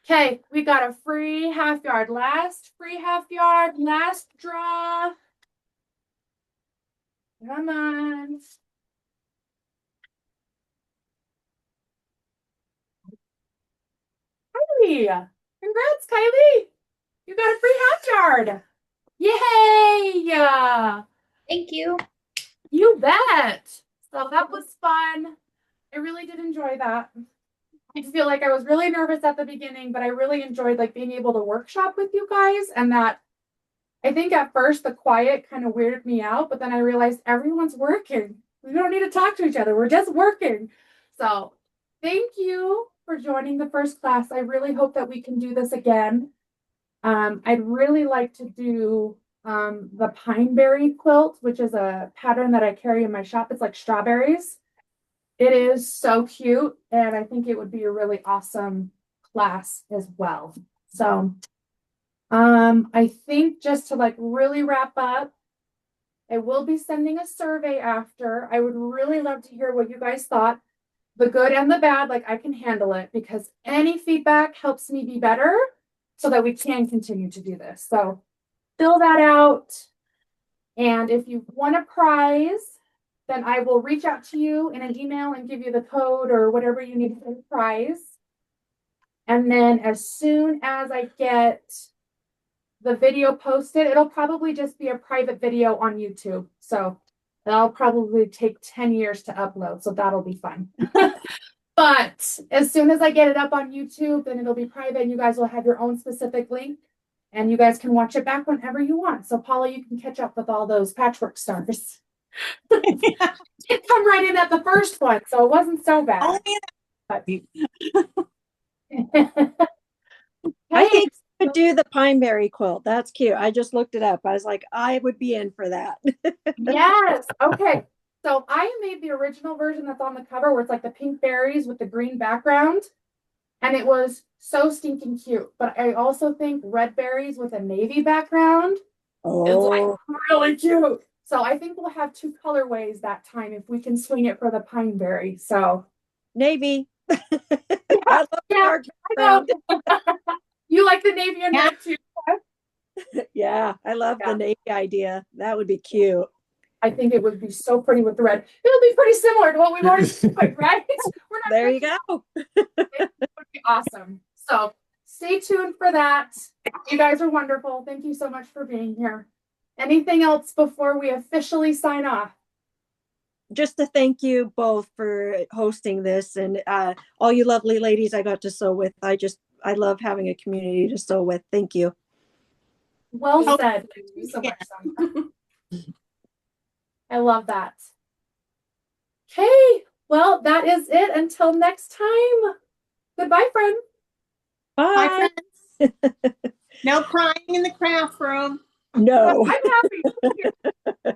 Okay, we got a free half yard. Last free half yard. Last draw. Come on. Kylie. Congrats, Kylie. You got a free half yard. Yay! Thank you. You bet. So that was fun. I really did enjoy that. I feel like I was really nervous at the beginning, but I really enjoyed like being able to workshop with you guys. And that I think at first the quiet kind of weirded me out, but then I realized everyone's working. We don't need to talk to each other. We're just working. So thank you for joining the first class. I really hope that we can do this again. I'd really like to do the pineberry quilt, which is a pattern that I carry in my shop. It's like strawberries. It is so cute, and I think it would be a really awesome class as well. So I think just to like really wrap up, I will be sending a survey after. I would really love to hear what you guys thought. The good and the bad, like I can handle it because any feedback helps me be better so that we can continue to do this. So fill that out. And if you want a prize, then I will reach out to you in an email and give you the code or whatever you need for the prize. And then as soon as I get the video posted, it'll probably just be a private video on YouTube. So that'll probably take 10 years to upload. So that'll be fun. But as soon as I get it up on YouTube, then it'll be private and you guys will have your own specific link and you guys can watch it back whenever you want. So Paula, you can catch up with all those patchwork stars. It come right in at the first one, so it wasn't so bad. I think you could do the pineberry quilt. That's cute. I just looked it up. I was like, I would be in for that. Yes. Okay. So I made the original version that's on the cover where it's like the pink berries with the green background. And it was so stinking cute. But I also think red berries with a navy background is like really cute. So I think we'll have 2 colorways that time if we can swing it for the pineberry. So Navy. I know. You like the navy and red too? Yeah, I love the navy idea. That would be cute. I think it would be so pretty with the red. It'll be pretty similar to what we've already done, right? There you go. It would be awesome. So stay tuned for that. You guys are wonderful. Thank you so much for being here. Anything else before we officially sign off? Just to thank you both for hosting this and all you lovely ladies I got to sew with. I love having a community to sew with. Thank you. Well said. Thank you so much, Sandra. I love that. Okay, well, that is it. Until next time. Goodbye, friend. Bye. Bye, friends. No crying in the craft room. No. I'm happy.